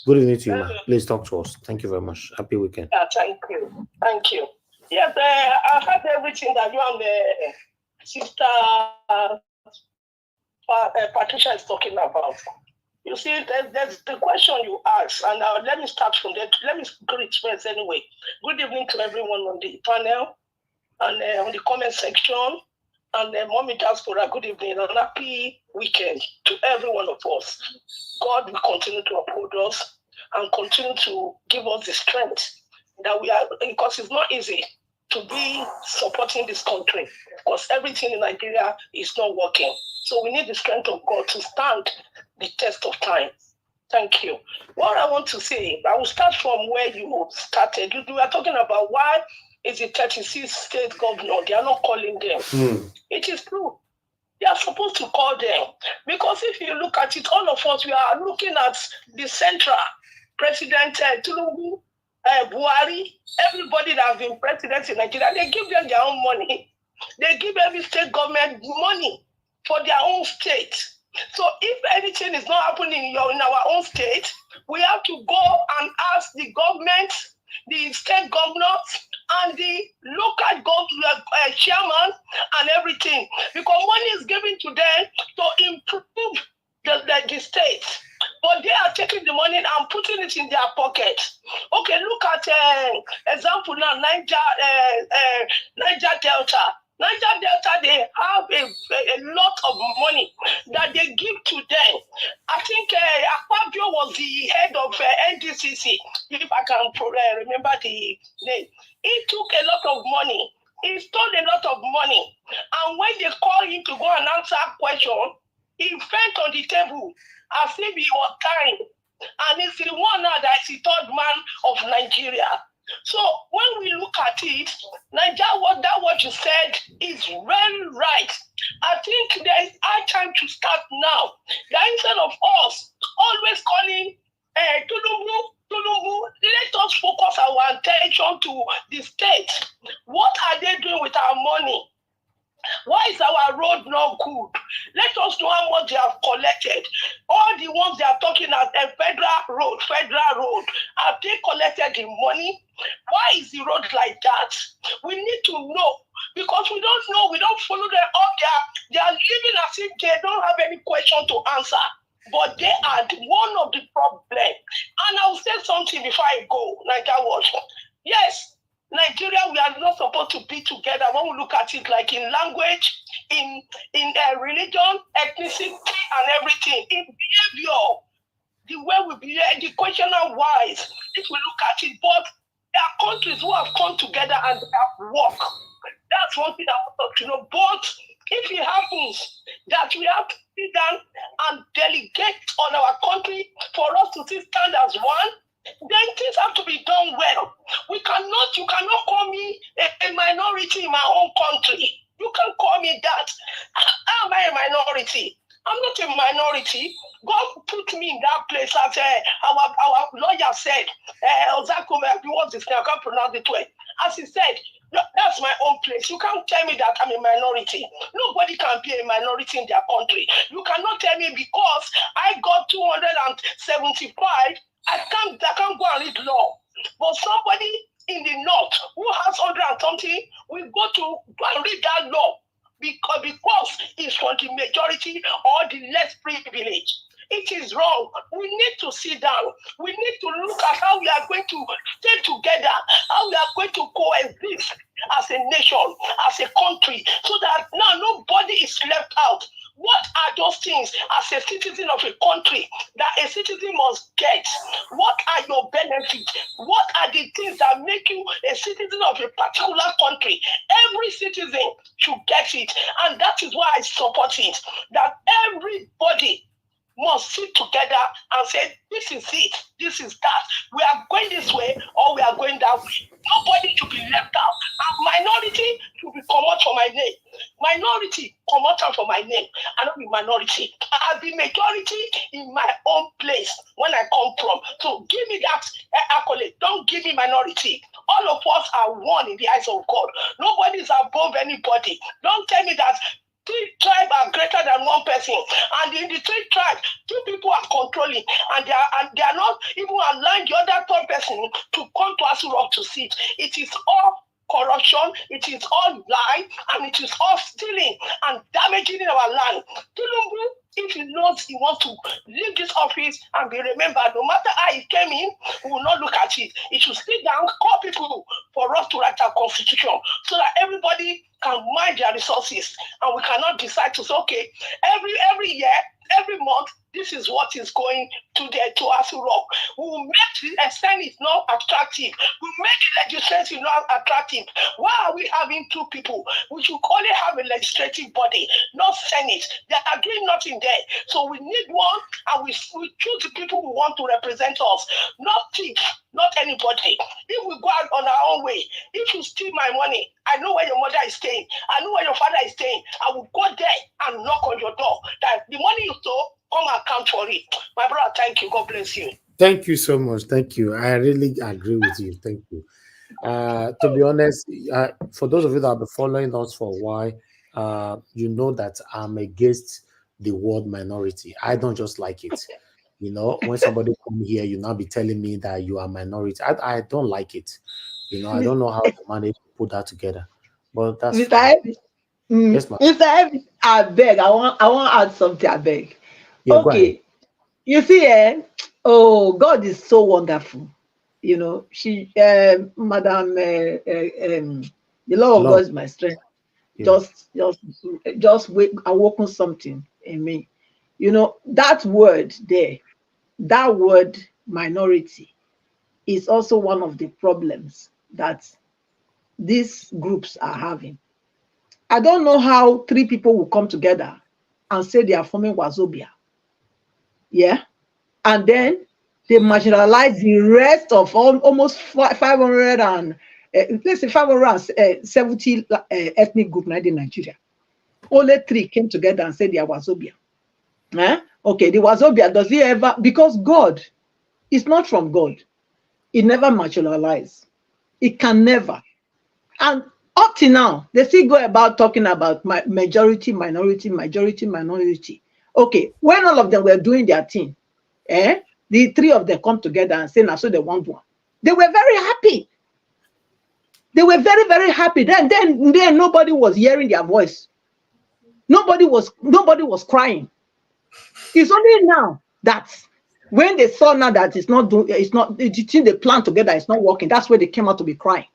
Good evening to you, man. Please talk to us. Thank you very much. Happy weekend. Yeah, thank you. Thank you. Yes, I heard everything that you and the sister Patricia is talking about. You see, there's the question you asked, and let me start from there. Let me greet first anyway. Good evening to everyone on the panel and on the comment section. And Mommy Diaspora, good evening and happy weekend to every one of us. God will continue to uphold us and continue to give us the strength that we are, because it's not easy to be supporting this country, because everything in Nigeria is not working. So we need the strength of God to stand the test of time. Thank you. What I want to say, I will start from where you started. You were talking about why is the 36 state governor, they are not calling them. It is true. They are supposed to call them. Because if you look at it, all of us, we are looking at the central President Tinubu, Buhari, everybody that has been president in Nigeria, they give them their own money. They give every state government money for their own state. So if anything is not happening in our own state, we have to go and ask the government, the state governors, and the local government chairman and everything, because money is given to them to improve the state. But they are taking the money and putting it in their pocket. Okay, look at example now, Niger Delta. Niger Delta, they have a lot of money that they give to them. I think Akpabio was the head of NDCC, if I can remember the name. He took a lot of money. He stole a lot of money. And when they called him to go and answer a question, he fell on the table as if he was dying. And he's the one now that is the third man of Nigeria. So when we look at it, Nigeria, what you said is very right. I think there is high time to start now. That instead of us always calling Tinubu, let us focus our attention to the state. What are they doing with our money? Why is our road not good? Let us know how much they have collected. All the ones they are talking about, federal road, have they collected the money? Why is the road like that? We need to know, because we don't know, we don't follow them up there. They are living as if they don't have any question to answer. But they are one of the problems. And I'll say something before I go, like I was. Yes, Nigeria, we are not supposed to be together when we look at it, like in language, in religion, ethnicity, and everything, in behavior, the way we behave, educational wise, if we look at it, but there are countries who have come together and they have worked. That's one thing I want to know. But if it happens that we have to sit down and delegate on our country for us to stand as one, then things have to be done well. You cannot call me a minority in my own country. You can call me that. Am I a minority? I'm not a minority. God put me in that place as our lawyer said, Ozekhome, what's his name? I can't pronounce it well. As he said, that's my own place. You can't tell me that I'm a minority. Nobody can be a minority in their country. You cannot tell me because I got 275, I can't go and read law. But somebody in the north who has 100 and something will go and read that law because it's for the majority or the less privileged. It is wrong. We need to sit down. We need to look at how we are going to stay together, how we are going to coexist as a nation, as a country, so that now nobody is left out. What are those things as a citizen of a country that a citizen must get? What are your benefits? What are the things that make you a citizen of a particular country? Every citizen should get it. And that is why I support it. That everybody must sit together and say, this is it, this is that. We are going this way or we are going that way. Nobody should be left out. And minority should be come out for my name. Minority come out for my name. I don't be minority. I'll be majority in my own place when I come from. So give me that accolade. Don't give me minority. All of us are one in the eyes of God. Nobody is above anybody. Don't tell me that 3 tribes are greater than one person, and in the 3 tribes, 2 people are controlling, and they are not even allowing the other 3rd person to come to Aso Rock to sit. It is all corruption, it is all lie, and it is all stealing and damaging in our land. Tinubu, if he knows he wants to leave this office and be remembered, no matter how he came in, we will not look at it. He should sit down, call people for us to write our constitution so that everybody can mind their resources, and we cannot decide to say, okay, every year, every month, this is what is going to Aso Rock. We will make the Senate not attractive. We will make the legislature not attractive. Why are we having 2 people? We should only have a legislative body, not Senate. They are doing nothing there. So we need one, and we choose the people who want to represent us, not thief, not anybody. If we go out on our own way, if you steal my money, I know where your mother is staying. I know where your father is staying. I will go there and knock on your door. That the money you stole, come and count for it. My brother, thank you. God bless you. Thank you so much. Thank you. I really agree with you. Thank you. To be honest, for those of you that have been following us for a while, you know that I'm against the word minority. I don't just like it. You know, when somebody come here, you now be telling me that you are minority. I don't like it. You know, I don't know how to manage to put that together. But that's Mr. Evie, yes, ma'am. Mr. Evie, I beg. I want to add something. I beg. Yeah, Okay. You see, oh, God is so wonderful. You know, Madam, the law of God is my strength. Yeah. Just awoken something in me. You know, that word there, that word minority is also one of the problems that these groups are having. I don't know how 3 people will come together and say they are forming Wazobia. Yeah. And then they marginalize the rest of almost 500 and let's say 570 ethnic groups in Nigeria. Only 3 came together and said they are Wazobia. Okay, the Wazobia, does he ever, because God is not from God, it never marginalized. It can never. And up to now, they still go about talking about majority, minority, majority, minority. Okay, when all of them were doing their thing, the 3 of them come together and say, now, so they want one. They were very happy. They were very, very happy. Then nobody was hearing their voice. Nobody was crying. It's only now that when they saw now that the thing they planned together is not working, that's where they came out to be crying.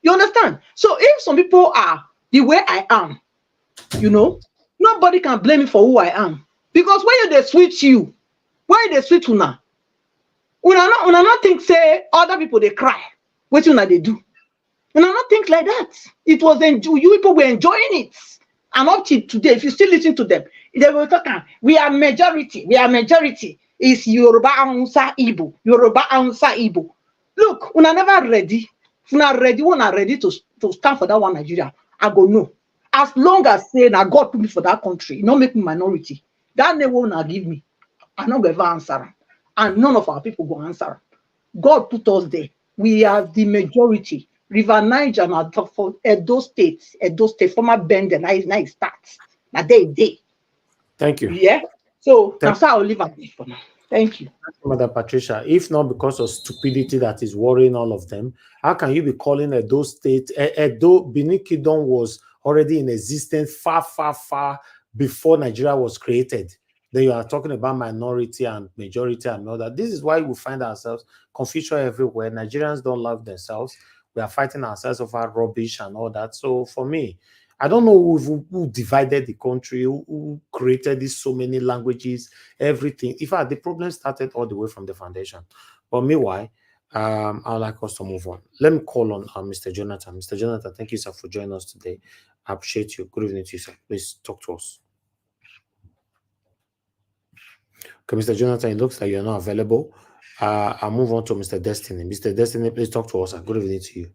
You understand? So if some people are the way I am, you know, nobody can blame me for who I am. Because when they switch you, when they switch una not think say other people they cry. What una they do? Una not think like that. It was you people were enjoying it. And up till today, if you still listen to them, they will talk, we are majority, It's Yoruba Hausa Igbo, Yoruba Hausa Igbo. Look, una never ready. Una ready to stand for that one Nigeria. I go no. As long as say na God put me for that country, not make me minority. That name will not give me. I not go ever answer am. And none of our people go answer am. God put us there. We are the majority. River Niger na for Edo State, former Bende, now starts. Now they. Thank you. Yeah. So that's how I'll leave it there for now. Thank you. Madam Patricia, if not because of stupidity that is worrying all of them, how can you be calling Edo State? Benin Kingdom was already in existence far before Nigeria was created. Then you are talking about minority and majority and all that. This is why we find ourselves confusion everywhere. Nigerians don't love themselves. We are fighting ourselves over rubbish and all that. So for me, I don't know who divided the country, who created these so many languages, everything. In fact, the problem started all the way from the foundation. But meanwhile, I'd like us to move on. Let me call on Mr. Jonathan. Mr. Jonathan, thank you, sir, for joining us today. I appreciate you. Good evening to you, sir. Please talk to us. Okay, Mr. Jonathan, it looks like you're not available. I'll move on to Mr. Destiny. Mr. Destiny, please talk to us, sir. Good evening to you.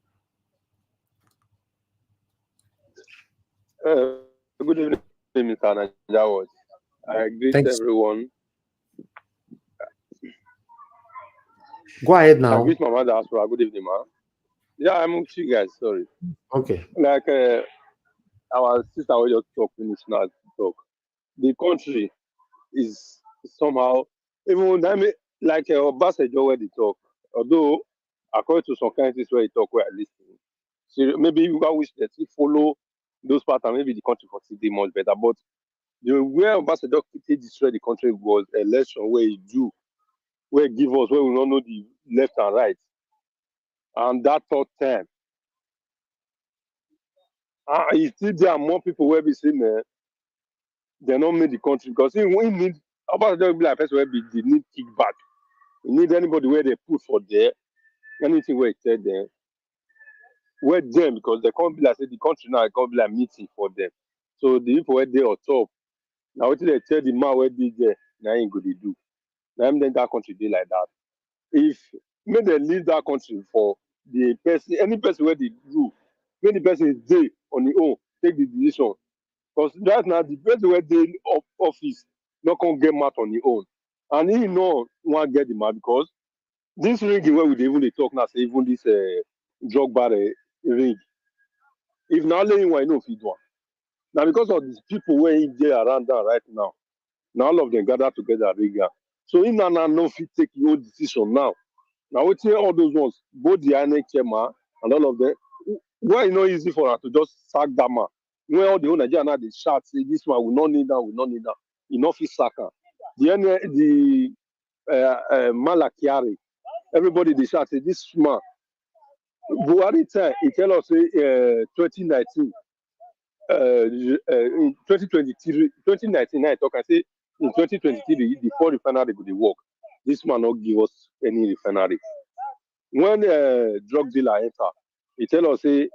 Good evening, Mr. Najawad. I greet everyone. Go ahead now. I greet my mother as well. Good evening, ma. Yeah, I'm with you guys. Sorry. Okay. Like our sister will just talk finish now. Talk. The country is somehow even like Obasanjo where they talk. Although according to some countries where he talk, where I listen, so maybe you wish that he follow those patterns, maybe the country for today much better. But the where Obasanjo destroy the country was election where he do, where he give us where we don't know the left and right, and that third time. You still there are more people where we say they don't make the country because we need Obasanjo be like person where they need kickback. We need anybody where they put for there, anything where it said there. Where them because they can't be like say the country now, it can't be like meeting for them. So the people where they on top. Now what they tell the man where they there, now ain't good to do. Now then that country be like that. If may they leave that country for the person, any person where they do, when the person is there on the own, take the decision. Because right now the person where they of office not gonna get mad on the own. And he know want get the mad because this ring where we even they talk now, say even this drug bar ring. If now letting why no feed one. Now because of these people where in there around that right now all of them gather together regular. So in now no fit take your own decision now. Now we say all those ones, both the INEC chairman and all of them, why it's not easy for us to just sack that man? When all the whole Nigeria now they shout, say this man will not need that, will not need that. Enough is sacker. The Malakiari, everybody they shout, say this man. Buhari time, he tell us say 2019. In 2023, 2019, I talk, I say in 2023, the 4 refinery go dey work. This man not give us any refinery. When drug dealer enter, he tell us say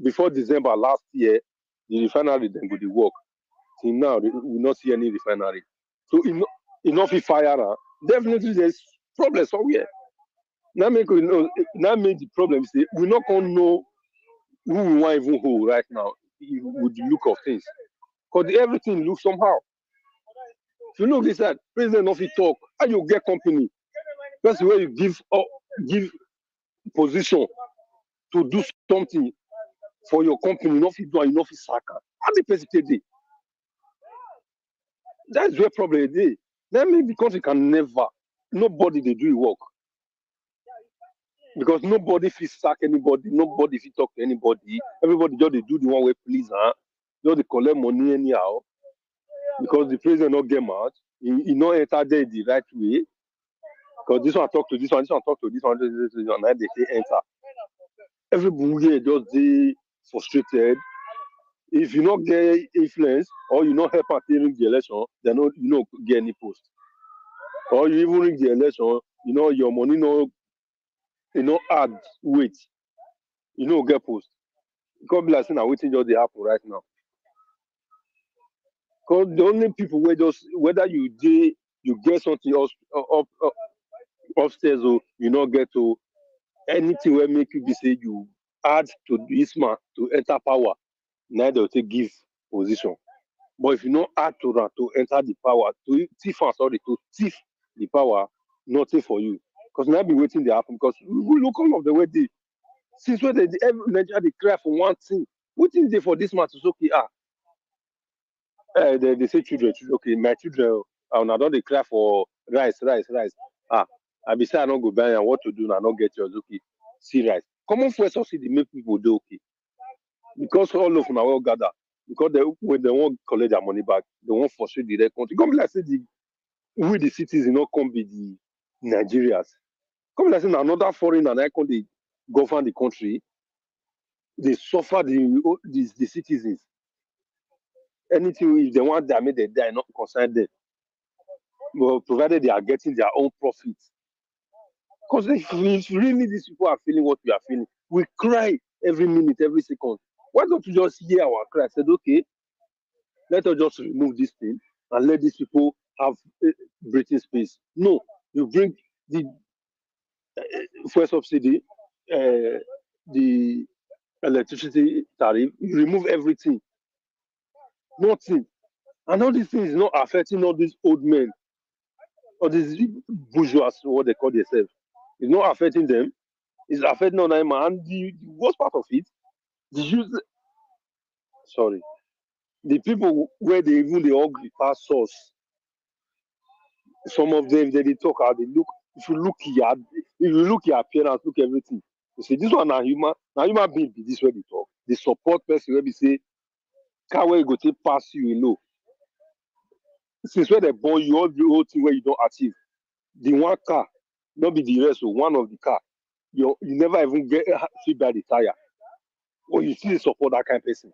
before December last year, the refinery then go dey work. Till now, we will not see any refinery. So enough fire, definitely there's problem somewhere. Now make the problem is we not gonna know who we want even hold right now with the look of things. Because everything looks somehow. If you look this side, president of it talk, how you get company? That's the way you give position to do something for your company, not fit do enough sack. How the president dey? That's where problem is. That means the country can never, nobody they do work. Because nobody fit sack anybody, nobody fit talk to anybody. Everybody just they do the one way please, just they collect money anyhow. Because the president not get mad, he not enter there the right way. Because this one talk to this one talk to this one, and then they say enter. Everybody just they frustrated. If you not get influence or you not help at ring the election, then you not get any post. Or you even ring the election, your money add weight, get post. God bless you now, waiting just they happen right now. Because the only people where just whether you get something upstairs or you not get to anything where make you be say you add to this man to enter power, neither will take give position. But if you not add to that to enter the power, to thief the power, nothing for you. Because now be waiting to happen. Because we look all of the way since when every Nigeria they cry for one thing. What is there for this man to say, they say children, okay, my children, I don't they cry for rice. I be say I don't go buy and what to do, and I don't get yours, okay. See rice. Common fuel subsidy make people do okay. Because all of them are well gathered. Because when they won't collect their money back, they won't frustrate the country. Come like say we the citizens not come be the Nigerians. Come like say another foreign and icon they govern the country. They suffer the citizens. Anything if they want damage, they die, not concerned them. But provided they are getting their own profits. Because if really these people are feeling what we are feeling, we cry every minute, every second. Why don't you just hear our cry? I said, okay, let us just remove this thing and let these people have breathing space. No, you bring the fuel subsidy, the electricity tariff, you remove everything. Nothing. And all these things is not affecting all these old men or these bourgeois, what they call themselves. It's not affecting them. It's affecting on them. And the worst part of it, the people where they even the ugly past source. Some of them they talk how they look. If you look your appearance, look everything. You say this one now human being be this way they talk. The support person where we say, car where you go take pass you, Since where they born you all the whole thing where you don't achieve. The one car, not be the rest of one of the car. You never even get fit by the tire. Or you still support that kind of person.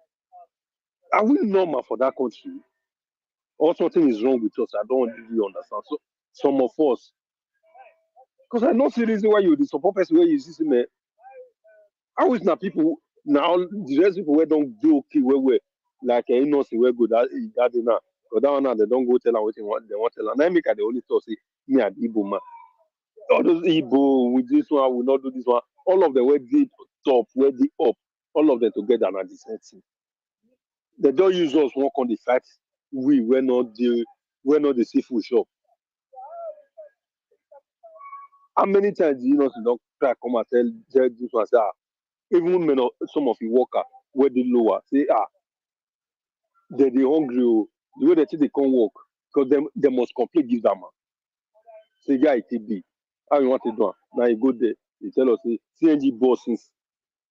Are we normal for that country? Or something is wrong with us? I don't really understand. So some of us, because I don't see reason why you the support person where you see me. How is now people now the rest people where don't do okay where like innocent where good that day now. But that one now they don't go tell them what they want tell. And I make the only thought say me and Igbo man. All those Igbo with this one will not do this one. All of them where they top, where they up, all of them together are the same thing. They don't use us work on the fact we're not the seafood shop. How many times do you know don't try come and tell this one say even men some of the worker where they lower say they hungry the way they say they can't work because they must complete give them man. Say guy it be how you want to do it? Now you go there they tell us say CNG bus since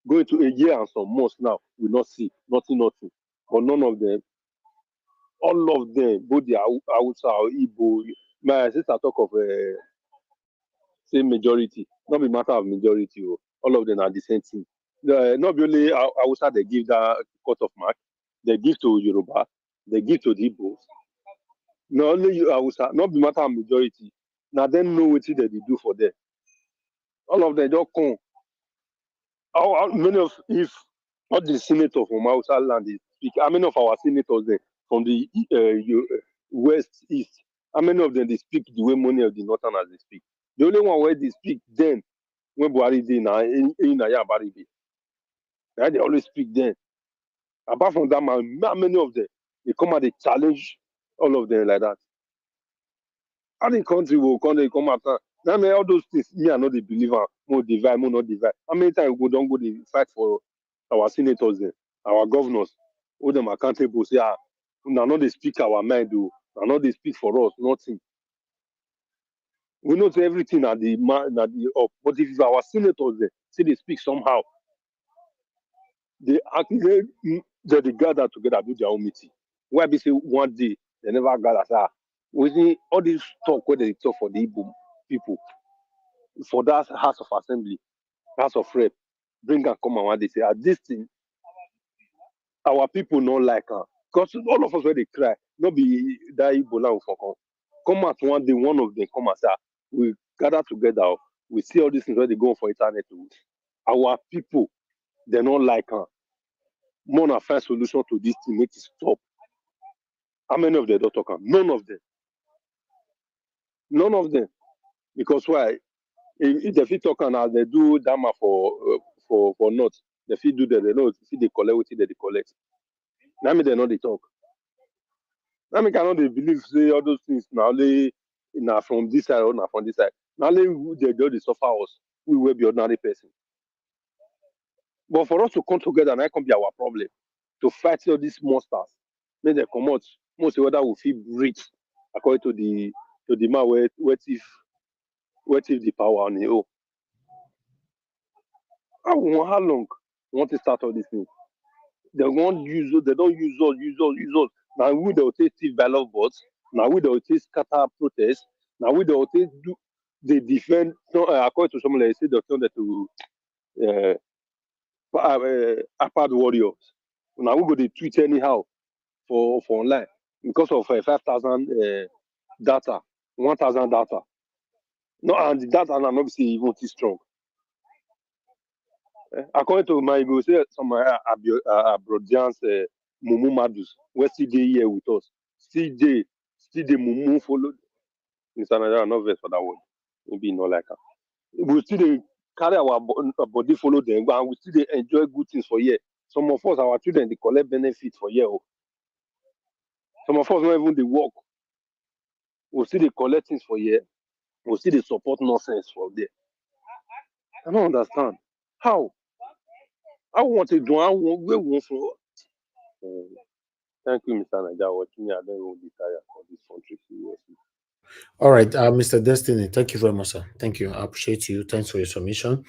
going to a year and some months now we not see nothing but none of them. All of them, both the Hausa or Igbo, my sister talk of same majority, not be matter of majority. All of them are the same thing. Not only Hausa they give that cut of mark, they give to Yoruba, they give to the Igbos. Not only Hausa, not be matter of majority. Now them know what they do for them. All of them don't come. How many of if all the senators from Hausa land they speak? How many of our senators there from the west east? How many of them they speak the way many of the northerners they speak? The only one where they speak then when Buhari dey na in Yabari dey. Now they always speak then. Apart from that, man, how many of them they come and they challenge all of them like that? How the country will come after? Now all those things me I know they believe more divide, more not divide. How many times we don't go they fight for our senators then, our governors, hold them accountable, say now not they speak our mind, now not they speak for us, nothing. We know everything at the up, but if our senators there say they speak somehow, they actually they gather together do their own meeting. Why be say one day they never gather say we see all this talk where they talk for the Igbo people for that House of Assembly, House of Rep, bring and come and one they say this thing our people not like her. Because all of us where they cry, not be that Ebola for come at one day, one of them come and say, we gather together, we see all these things where they go for internet. Our people, they not like her. More than find solution to this to make it stop. How many of them don't talk? None of them. None of them. Because why? If they fit talk as they do Dama for not, they fit do that. They know if they collect what they collect. Now me they know they talk. Now me cannot they believe say all those things now only now from this side or now from this side. Now only they do the suffer us. We will be ordinary person. But for us to come together, and that can be our problem. To fight all these monsters. Make they come out. Most whether we feel rich according to the man what if the power on the oh. How long want to start all these things? They won't use us, they don't use us. Now we they'll take Steve ballot votes, now we they'll take scatter protests, now we they'll take do they defend according to someone they say they'll turn that to apart warriors. Now we go to tweet anyhow for online because of 5,000 data, 1,000 data. No, and the data are not even too strong. According to my go say some Abroadians Mumu Madus, where still they here with us. Still they Mumu follow. Mr. Nigeria, not vex for that one. Maybe not like that. We still they carry our body follow them, and we still they enjoy good things for year. Some of us, our children, they collect benefits for year. Some of us not even they work. We still they collect things for year. We still they support nonsense for there. I don't understand. How? I want to do. I want for. Thank you, Mr. Nigeria. Watching me, I don't want to be tired for this country seriously. All right, Mr. Destiny, thank you very much, sir. Thank you. I appreciate you. Thanks for your submission.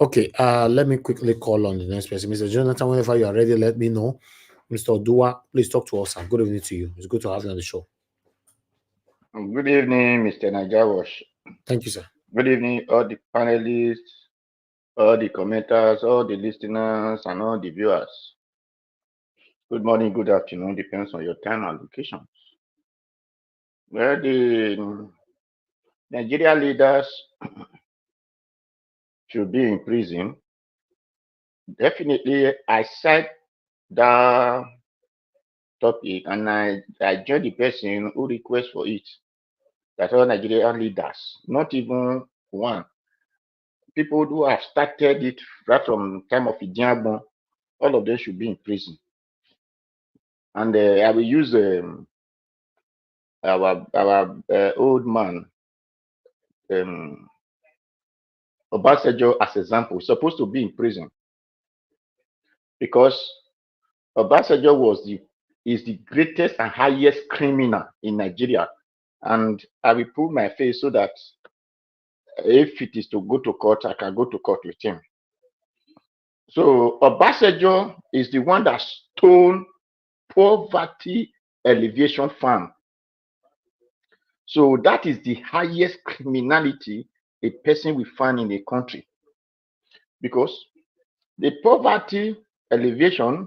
Okay, let me quickly call on the next person. Mr. Jonathan, whenever you are ready, let me know. Mr. Odua, please talk to us, sir. Good evening to you. It's good to have you on the show. Good evening, Mr. Nigeria. Thank you, sir. Good evening, all the panelists, all the commenters, all the listeners, and all the viewers. Good morning, good afternoon, depends on your time and location. Well, the Nigeria leaders should be in prison. Definitely, I said that topic and I joined the person who requests for it. That all Nigerian leaders, not even one, people who have started it right from time of Idiabon, all of them should be in prison. And I will use our old man, Obasanjo, as example. He's supposed to be in prison because Obasanjo is the greatest and highest criminal in Nigeria. And I will prove my face so that if it is to go to court, I can go to court with him. So Obasanjo is the one that stole poverty alleviation fund. So that is the highest criminality a person will find in a country. Because the poverty alleviation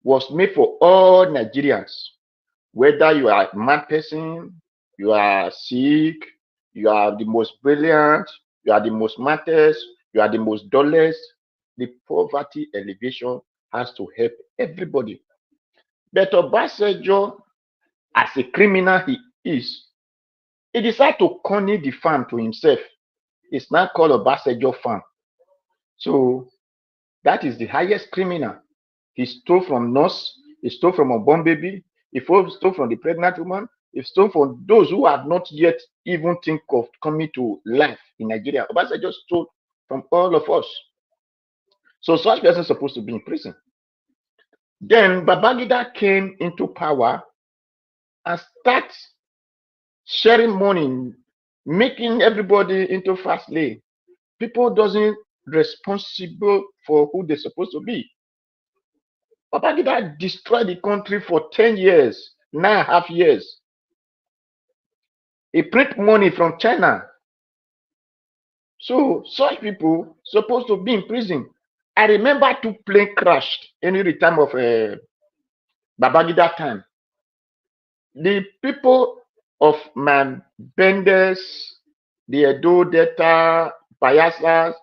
was made for all Nigerians, whether you are a mad person, you are sick, you are the most brilliant, you are the most smartest, you are the most dullest. The poverty alleviation has to help everybody. But Obasanjo, as a criminal he decided to corner the farm to himself. It's now called Obasanjo farm. So that is the highest criminal. He stole from nurse, he stole from a born baby, he stole from the pregnant woman, he stole from those who have not yet even think of coming to life in Nigeria. Obasanjo stole from all of us. So such person is supposed to be in prison. Then Babangida came into power and started sharing money, making everybody into fast lane. People doesn't responsible for who they're supposed to be. Babangida destroyed the country for 10 years, 9.5 years. He print money from China. So such people supposed to be in prison. I remember 2 planes crashed in the time of Babangida time, the people of Bendes, the Edo Delta, Bayelsa,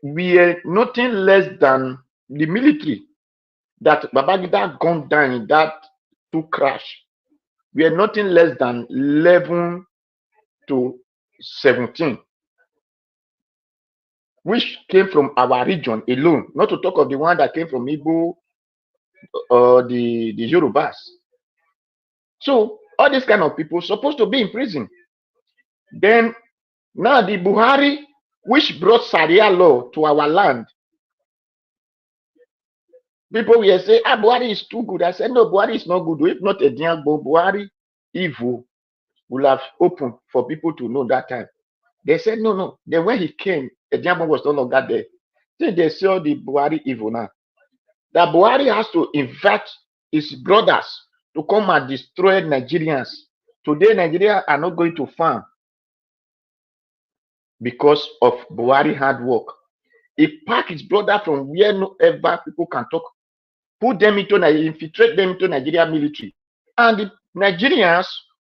were nothing less than the military that Babangida gunned down in that two crash. We are nothing less than 11 to 17, which came from our region alone, not to talk of the one that came from Igbo or the Yorubas. So all these kind of people supposed to be in prison. Then now the Buhari, which brought Sharia law to our land, people will say, Buhari is too good. I said, no, Buhari is not good. If not a Diagbo, Buhari evil will have opened for people to know that time. They said, no. Then when he came, a Diagbo was no longer there. Then they saw the Buhari evil now. That Buhari has to invite his brothers to come and destroy Nigerians. Today, Nigeria are not going to farm because of Buhari hard work. He packed his brother from wherever people can talk, put them into, infiltrate them into Nigeria military. And the Nigerians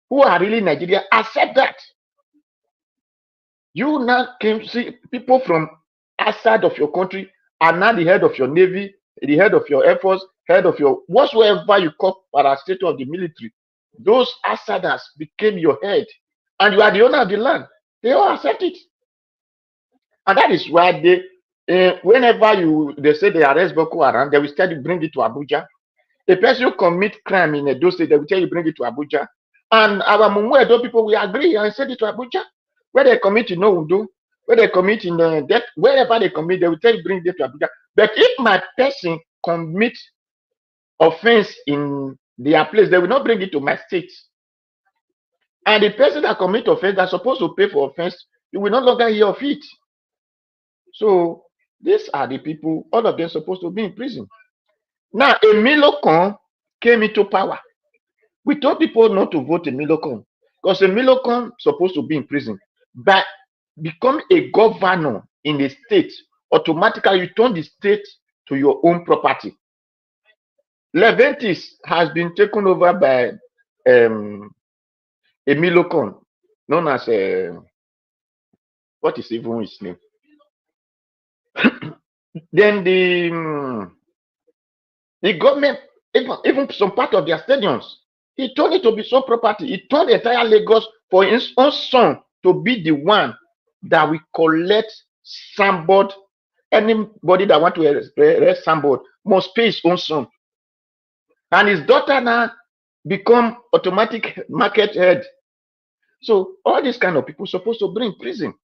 who are really Nigeria accept that. You now came see people from outside of your country are now the head of your navy, the head of your air force, head of your whatsoever you call parastatal of the military. Those outsiders became your head, and you are the owner of the land. They all accept it, and that is why they, whenever they say they arrest Boko Haram, they will tell you bring it to Abuja. A person who commit crime in Edo State, they will tell you bring it to Abuja, and our Mumu Edo people will agree and send it to Abuja. Where they commit in Noundo, where they commit in death, wherever they commit, they will tell you bring it to Abuja. But if my person commit offense in their place, they will not bring it to my state. And the person that commit offense that's supposed to pay for offense, you will no longer hear of it. So these are the people, all of them supposed to be in prison. Now, Emilokon came into power. We told people not to vote Emilokon because Emilokon supposed to be in prison. But become a governor in the state, automatically you turn the state to your own property. Leventis has been taken over by Emilokon, known as what is even his name? Then the government, even some part of their stadiums, he turned it to be some property. He turned the entire Lagos for his own son to be the one that will collect sandboard. Anybody that want to arrest sandboard must pay his own son. And his daughter now become automatic market head. So all these kind of people supposed to bring prison.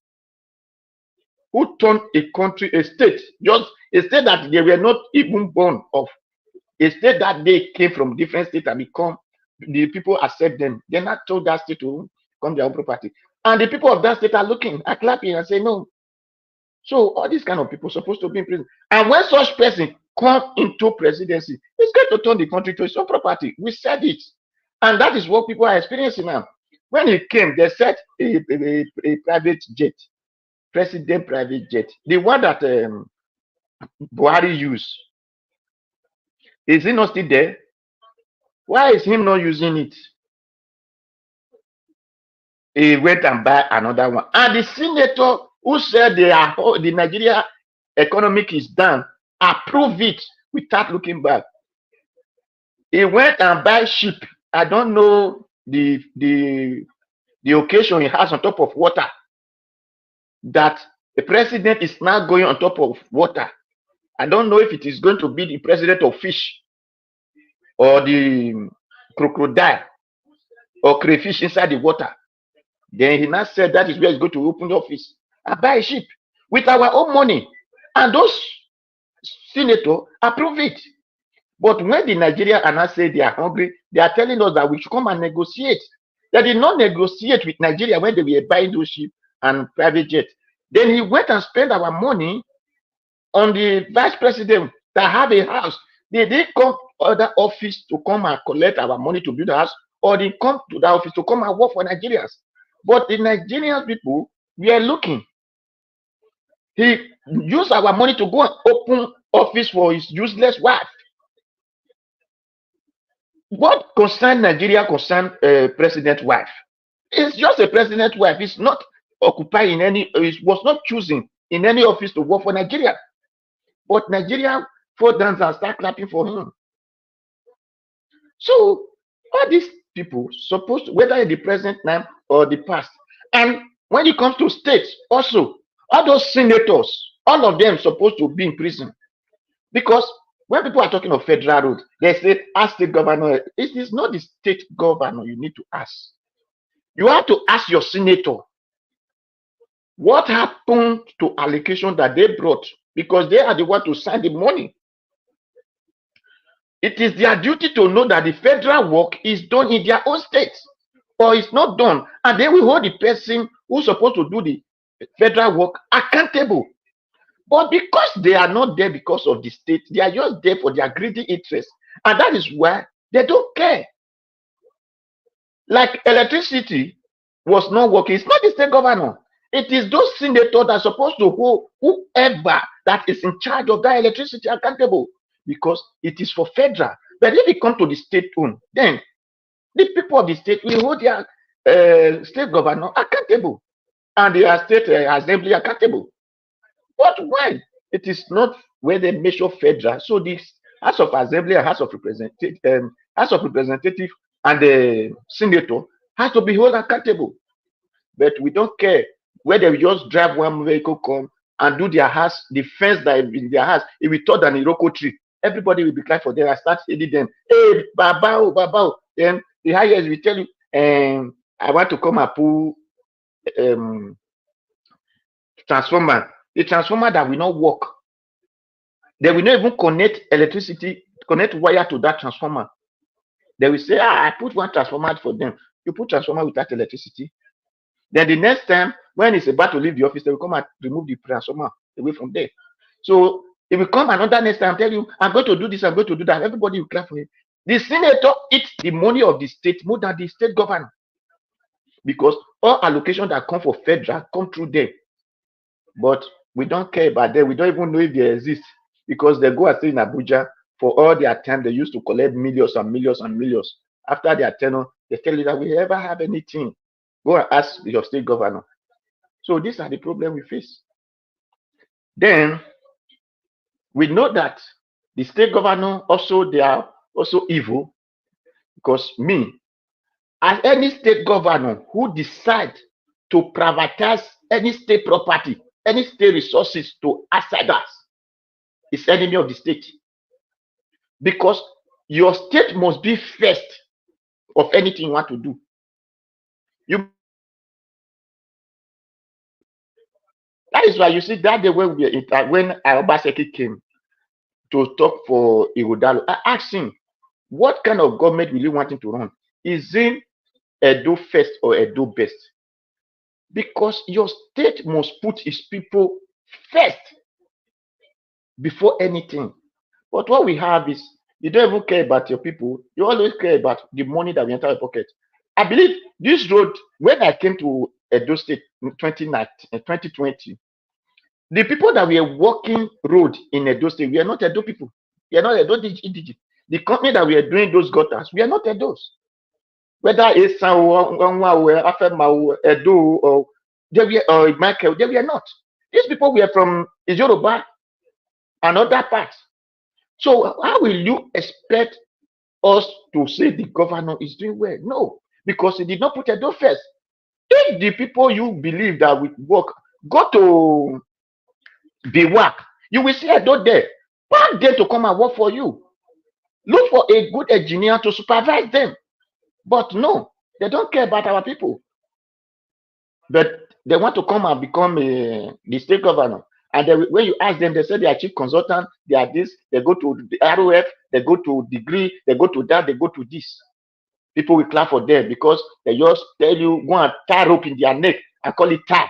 Who turned a country, a state, just a state that they were not even born of, a state that they came from different states and become, the people accept them. They're not told that state to become their own property. And the people of that state are looking, are clapping and say no. So all these kind of people supposed to be in prison. And when such person come into presidency, it's going to turn the country to its own property. We said it. And that is what people are experiencing now. When he came, they said a private jet, president private jet, the one that Buhari used. Is he not still there? Why is he not using it? He went and buy another one. And the senator who said the Nigeria economic is down, approve it without looking back. He went and buy ship. I don't know the occasion he has on top of water. That the president is now going on top of water. I don't know if it is going to be the president of fish or the crocodile or crayfish inside the water. Then he now said that is where he's going to open the office and buy a ship with our own money. And those senators approve it. But when the Nigerians are now saying they are hungry, they are telling us that we should come and negotiate. They did not negotiate with Nigeria when they were buying those ships and private jets. Then he went and spent our money on the vice president that have a house. They come to other office to come and collect our money to build a house, or they come to the office to come and work for Nigerians. But the Nigerian people, we are looking. He used our money to go and open office for his useless wife. What concern Nigeria concern president wife? It's just a president wife. It's not occupying any, it was not choosing in any office to work for Nigeria. But Nigeria fall down and start clapping for him. So all these people supposed to, whether in the present time or the past, and when it comes to states also, all those senators, all of them supposed to be in prison. Because when people are talking of federal road, they say ask the governor. It is not the state governor you need to ask. You have to ask your senator what happened to allocation that they brought, because they are the one to sign the money. It is their duty to know that the federal work is done in their own state or it's not done, and they will hold the person who's supposed to do the federal work accountable. But because they are not there because of the state, they are just there for their greedy interest, and that is why they don't care. Like electricity was not working. It's not the state governor. It is those senators that are supposed to hold whoever that is in charge of that electricity accountable, because it is for federal. But if it comes to the state own, then the people of the state will hold their state governor accountable and their state assembly accountable. But why? It is not where they measure federal. So this House of Assembly and House of Representative and the senator has to be held accountable. But we don't care whether we just drive one vehicle come and do their house, the fence that is in their house. If we thought an Iroko tree, everybody will be crying for them and start hitting them. Hey, babao, babao. Then the highest will tell you, I want to come and pull transformer. The transformer that will not work. They will not even connect electricity, connect wire to that transformer. They will say, I put one transformer for them. You put transformer without electricity. Then the next time, when it's about to leave the office, they will come and remove the transformer away from there. So it will come another next time, tell you, I'm going to do this, I'm going to do that. Everybody will clap for him. The senator eats the money of the state more than the state governor, because all allocations that come for federal come through them. But we don't care about them. We don't even know if they exist, because they go and stay in Abuja for all their time. They used to collect millions and millions and millions. After their tenure, they tell you that we never have anything. Go and ask your state governor. So these are the problems we face. Then we know that the state governor also, they are also evil, because as any state governor who decide to privatize any state property, any state resources to outsiders, is enemy of the state. Because your state must be first of anything you want to do. That is why you see that day when Obasanjo came to talk for Ighodalo, I asked him, what kind of government will you want him to run? Is it Edo first or Edo best? Because your state must put its people first before anything. But what we have is, you don't even care about your people. You always care about the money that will enter your pocket. I believe this road, when I came to Edo State in 2020, the people that were walking road in Edo State, we are not Edo people. We are not Edo indigenous. The company that we are doing those gutters, we are not Edos. Whether it's Edo or Michael, they were not. These people were from Yoruba and other parts. So how will you expect us to say the governor is doing well? No, because he did not put Edo first. If the people you believe that will work, go to the work, you will see Edo there. Pack them to come and work for you. Look for a good engineer to supervise them. But no, they don't care about our people. But they want to come and become the state governor. And when you ask them, they say they are chief consultant, they are this, they go to the ROF, they go to degree, they go to that, they go to this. People will clap for them because they just tell you, go and tie rope in their neck and call it tie.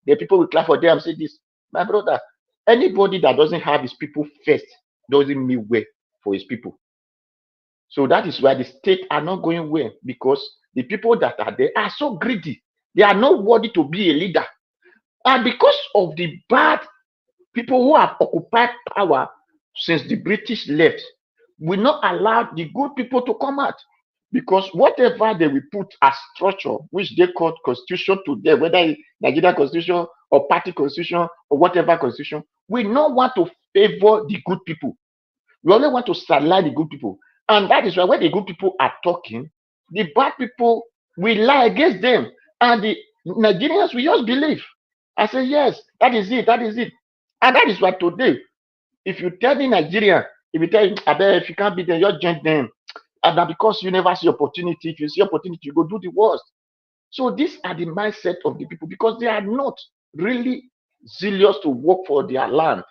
The people will clap for them and say this. My brother, anybody that doesn't have his people first doesn't mean well for his people. So that is why the state are not going well, because the people that are there are so greedy. They are not worthy to be a leader. And because of the bad people who have occupied power since the British left, will not allow the good people to come out. Because whatever they will put as structure, which they call constitution today, whether it's Nigerian constitution or party constitution or whatever constitution, we don't want to favor the good people. We only want to sideline the good people. And that is why when the good people are talking, the bad people will lie against them. And the Nigerians will just believe. I say, yes, that is it, that is it. And that is why today, if you tell the Nigerian, if you tell him, if you can't beat them, just join them. And that because you never see opportunity, if you see opportunity, you go do the worst. So these are the mindset of the people because they are not really zealous to work for their land.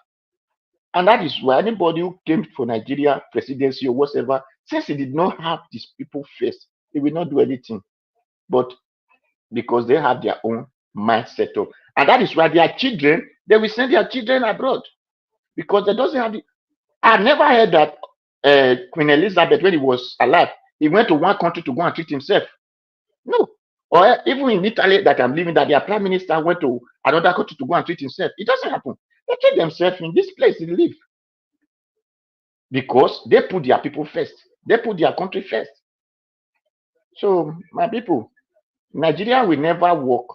And that is why anybody who came for Nigeria presidency or whatever, since he did not have these people first, he will not do anything. But because they have their own mindset up. And that is why their children, they will send their children abroad. Because they doesn't have the I've never heard that Queen Elizabeth, when he was alive, he went to one country to go and treat himself. No. Or even in Italy that I'm living, that their prime minister went to another country to go and treat himself. It doesn't happen. They treat themselves in this place they live. Because they put their people first. They put their country first. So, my people, Nigeria will never work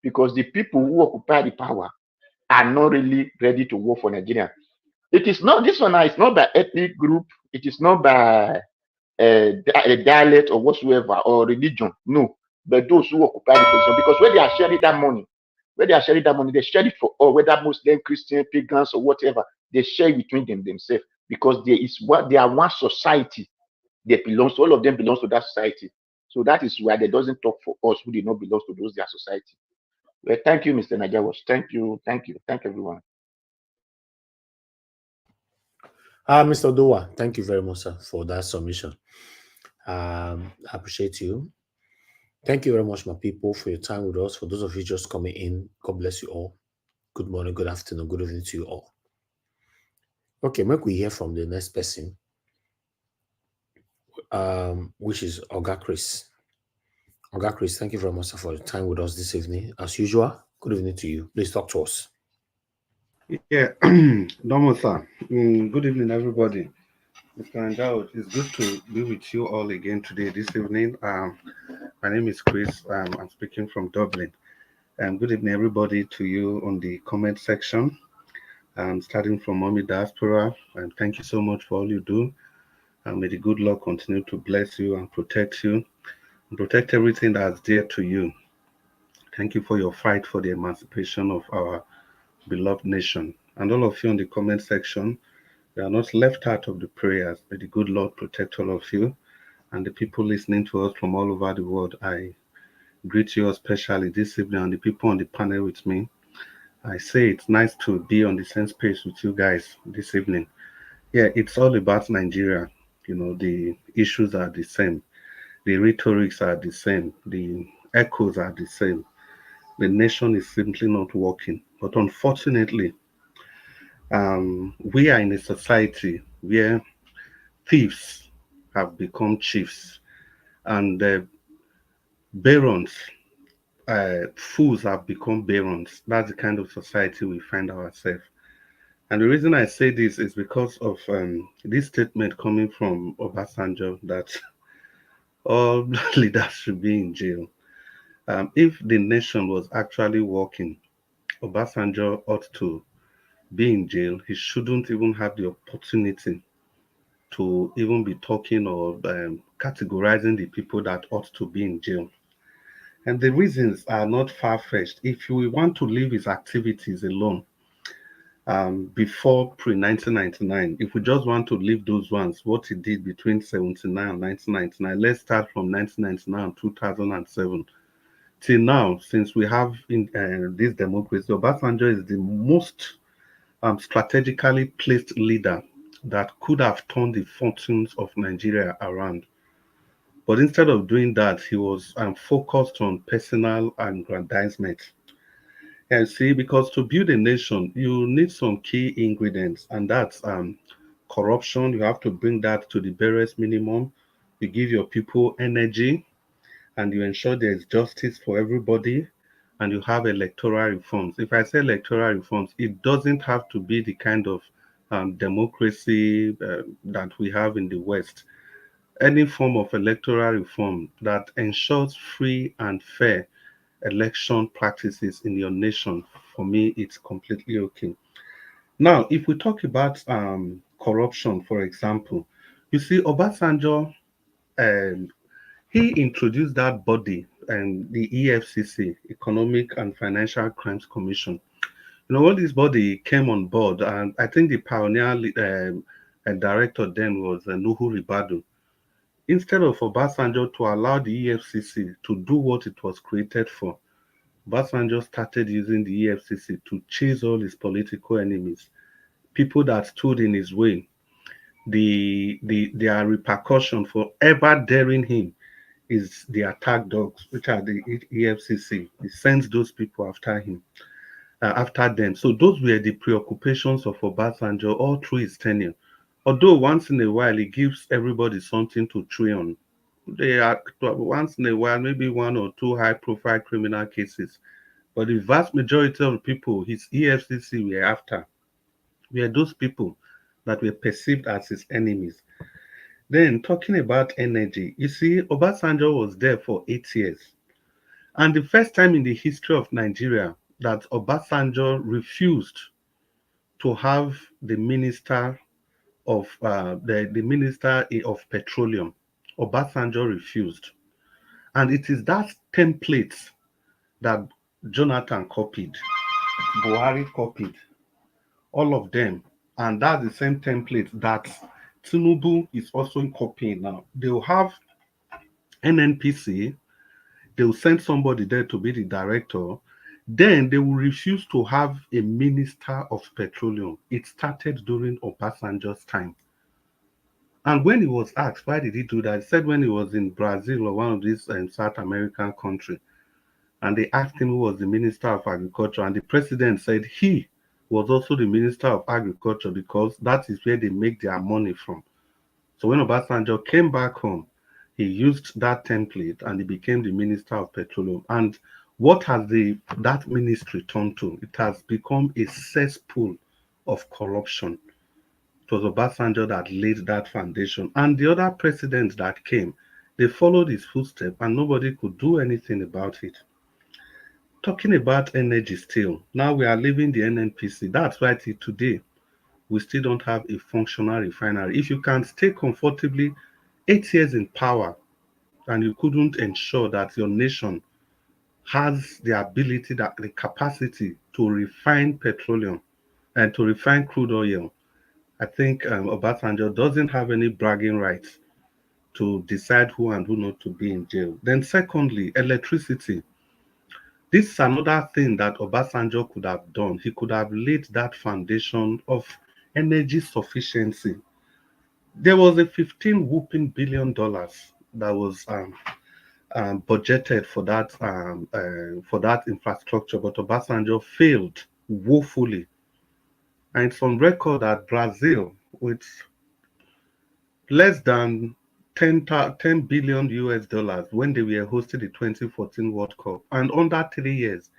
because the people who occupy the power are not really ready to work for Nigeria. It is not, this one is not by ethnic group, it is not by a dialect or whatsoever or religion, no, but those who occupy the position. Because when they are sharing that money, they share it for all, whether Muslim, Christian, pagans, or whatever, they share between themselves because they are one society. They belong, all of them belongs to that society. So that is why they doesn't talk for us who do not belong to their society. Well, thank you, Mr. Najawas. Thank you, everyone. Mr. Dowa, thank you very much, sir, for that submission. I appreciate you. Thank you very much, my people, for your time with us. For those of you just coming in, God bless you all. Good morning, good afternoon, good evening to you all. Okay, make we hear from the next person, which is Oga Chris. Oga Chris, thank you very much, sir, for your time with us this evening. As usual, good evening to you. Please talk to us. Yeah, normal, sir. Good evening, everybody. Mr. Anjao, it's good to be with you all again today, this evening. My name is Chris. I'm speaking from Dublin. Good evening, everybody, to you on the comment section. Starting from Mommy Diaspora, and thank you so much for all you do. May the good Lord continue to bless you and protect you, and protect everything that's dear to you. Thank you for your fight for the emancipation of our beloved nation. And all of you on the comment section, you are not left out of the prayers. May the good Lord protect all of you and the people listening to us from all over the world. I greet you especially this evening and the people on the panel with me. I say it's nice to be on the same space with you guys this evening. Yeah, it's all about Nigeria. You know, the issues are the same. The rhetorics are the same. The echoes are the same. The nation is simply not working. But unfortunately, we are in a society where thieves have become chiefs and barons, fools have become barons. That's the kind of society we find ourselves. And the reason I say this is because of this statement coming from Obasanjo that all leaders should be in jail. If the nation was actually working, Obasanjo ought to be in jail. He shouldn't even have the opportunity to even be talking or categorizing the people that ought to be in jail. And the reasons are not far-fetched. If we want to leave his activities alone, before pre-1999, if we just want to leave those ones, what he did between 79 and 1999, let's start from 1999 and 2007. Till now, since we have in this democracy, Obasanjo is the most strategically placed leader that could have turned the fortunes of Nigeria around. But instead of doing that, he was focused on personal aggrandizement. And see, because to build a nation, you need some key ingredients, and that's corruption. You have to bring that to the barest minimum. You give your people energy, and you ensure there's justice for everybody, and you have electoral reforms. If I say electoral reforms, it doesn't have to be the kind of democracy that we have in the West. Any form of electoral reform that ensures free and fair election practices in your nation, for me, it's completely okay. Now, if we talk about corruption, for example, you see, Obasanjo, um, he introduced that body and the EFCC, Economic and Financial Crimes Commission. You know, all this body came on board, and I think the pioneer director then was Nuhu Ribadu. Instead of Obasanjo to allow the EFCC to do what it was created for, Obasanjo started using the EFCC to chase all his political enemies, people that stood in his way. Their repercussion for ever daring him is the attack dogs, which are the EFCC. He sends those people after him, after them. So those were the preoccupations of Obasanjo all through his tenure. Although once in a while he gives everybody something to chew on, they are once in a while maybe one or two high-profile criminal cases, but the vast majority of the people his EFCC were after were those people that were perceived as his enemies. Then talking about energy, you see, Obasanjo was there for 8 years. And the first time in the history of Nigeria that Obasanjo refused to have the minister of the minister of petroleum, Obasanjo refused. And it is that template that Jonathan copied, Buhari copied, all of them. And that's the same template that Tinubu is also copying now. They'll have NNPC, they'll send somebody there to be the director. Then they will refuse to have a minister of petroleum. It started during Obasanjo's time. And when he was asked why did he do that, he said when he was in Brazil or one of these South American countries, and they asked him who was the Minister of Agriculture, and the president said he was also the Minister of Agriculture because that is where they make their money from. So when Obasanjo came back home, he used that template and he became the Minister of Petroleum. And what has that ministry turned to? It has become a cesspool of corruption. It was Obasanjo that laid that foundation. And the other presidents that came, they followed his footsteps and nobody could do anything about it. Talking about energy still, now we are leaving the NNPC. That's why till today, we still don't have a functional refinery. If you can stay comfortably 8 years in power and you couldn't ensure that your nation has the ability, that the capacity to refine petroleum and to refine crude oil, I think Obasanjo doesn't have any bragging rights to decide who and who not to be in jail. Then secondly, electricity. This is another thing that Obasanjo could have done. He could have laid that foundation of energy sufficiency. There was a 15 whooping billion dollars that was budgeted for that infrastructure, but Obasanjo failed woefully. And it's on record that Brazil, with less than 10 billion US dollars when they were hosting the 2014 World Cup, and under 3 years,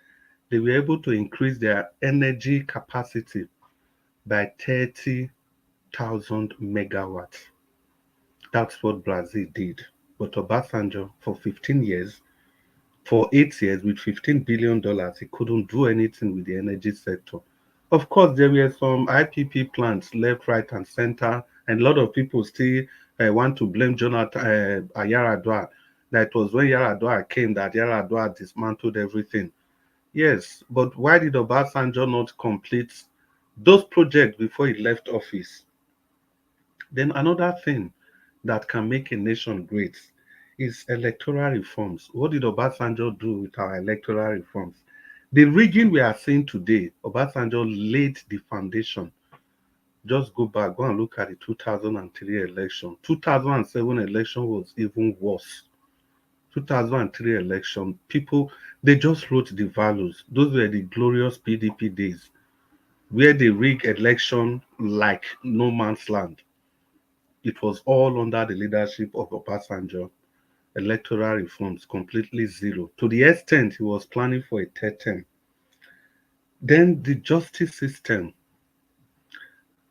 they were able to increase their energy capacity by 30,000 megawatts. That's what Brazil did. But Obasanjo, for 15 years, for 8 years, with $15 billion, he couldn't do anything with the energy sector. Of course, there were some IPP plants left, right, and center, and a lot of people still want to blame Jonathan Yaradua. That was when Yaradua came that Yaradua dismantled everything. Yes, but why did Obasanjo not complete those projects before he left office? Then another thing that can make a nation great is electoral reforms. What did Obasanjo do with our electoral reforms? The rigging we are seeing today, Obasanjo laid the foundation. Just go back, go and look at the 2003 election. 2007 election was even worse. 2003 election, people, they just wrote the values. Those were the glorious PDP days where they rig election like no man's land. It was all under the leadership of Obasanjo. Electoral reforms completely zero. To the extent he was planning for a third term. Then the justice system.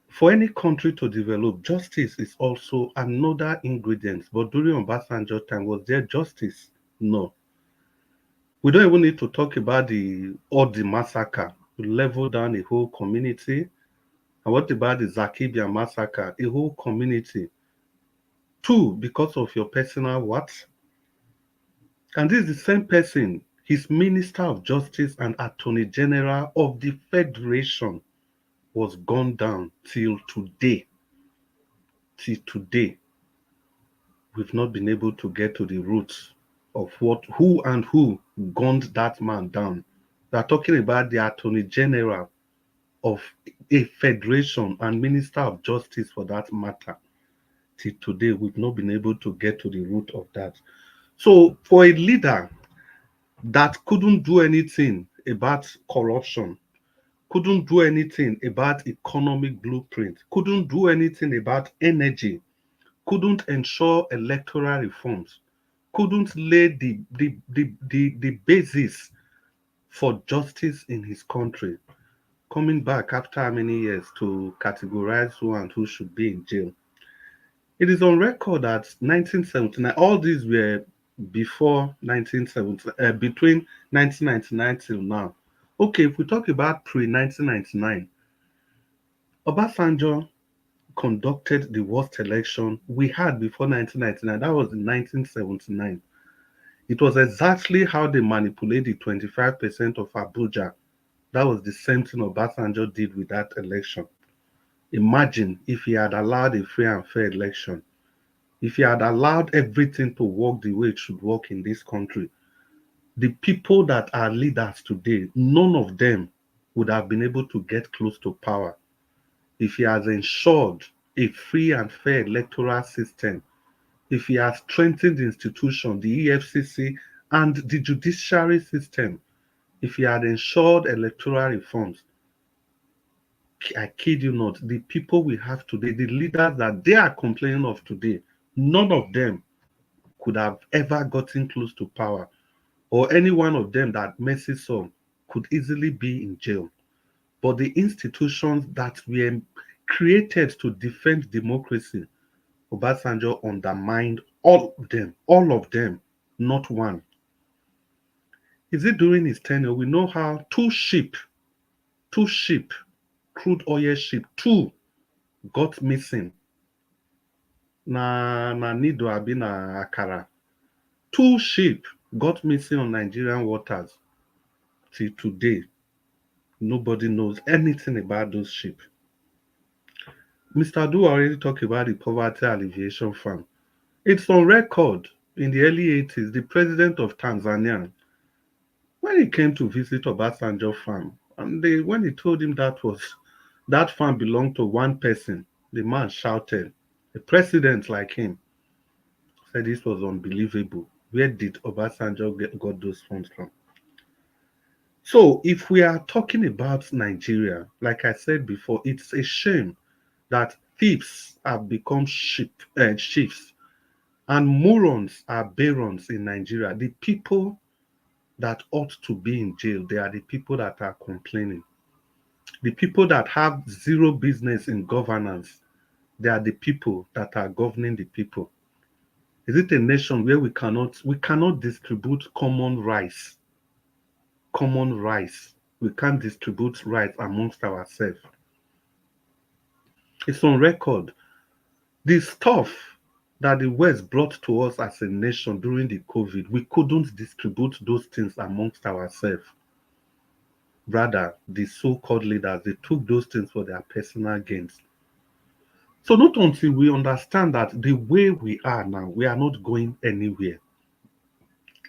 For any country to develop, justice is also another ingredient. But during Obasanjo time, was there justice? No. We don't even need to talk about the Odi massacre, to level down a whole community. And what about the Zakibia massacre, a whole community? Two, because of your personal what? And this is the same person, his Minister of Justice and Attorney General of the Federation was gunned down till today. Till today, we've not been able to get to the roots of who gunned that man down. We are talking about the Attorney General of a federation and Minister of Justice for that matter. Till today, we've not been able to get to the root of that. So, for a leader that couldn't do anything about corruption, couldn't do anything about economic blueprint, couldn't do anything about energy, couldn't ensure electoral reforms, couldn't lay the basis for justice in his country. Coming back after how many years to categorize who and who should be in jail. It is on record that 1979, all these were before 1970, between 1999 till now. Okay, if we talk about pre-1999, Obasanjo conducted the worst election we had before 1999. That was in 1979. It was exactly how they manipulated 25% of Abuja. That was the same thing Obasanjo did with that election. Imagine if he had allowed a free and fair election, if he had allowed everything to work the way it should work in this country, the people that are leaders today, none of them would have been able to get close to power. If he has ensured a free and fair electoral system, if he has strengthened the institution, the EFCC, and the judiciary system, if he had ensured electoral reforms, I kid you not, the people we have today, the leaders that they are complaining of today, none of them could have ever gotten close to power, or any one of them that messes up could easily be in jail. But the institutions that were created to defend democracy, Obasanjo undermined all of them, not one. Is it during his tenure? We know how two ship, crude oil ship, two got missing. Na Nido abi na Akara. Two ship got missing on Nigerian waters. Till today, nobody knows anything about those ships. Mr. Du already talked about the Poverty Alleviation Fund. It's on record in the early 80s, the president of Tanzania, when he came to visit Obasanjo farm, and when he told him that farm belonged to one person, the man shouted. A president like him said this was unbelievable. Where did Obasanjo got those funds from? So if we are talking about Nigeria, like I said before, it's a shame that thieves have become chiefs and morons are barons in Nigeria. The people that ought to be in jail, they are the people that are complaining. The people that have zero business in governance, they are the people that are governing the people. Is it a nation where we cannot distribute common rice? Common rice. We can't distribute rice amongst ourselves. It's on record. The stuff that the West brought to us as a nation during the COVID, we couldn't distribute those things amongst ourselves. Rather, the so-called leaders, they took those things for their personal gains. So not until we understand that the way we are now, we are not going anywhere.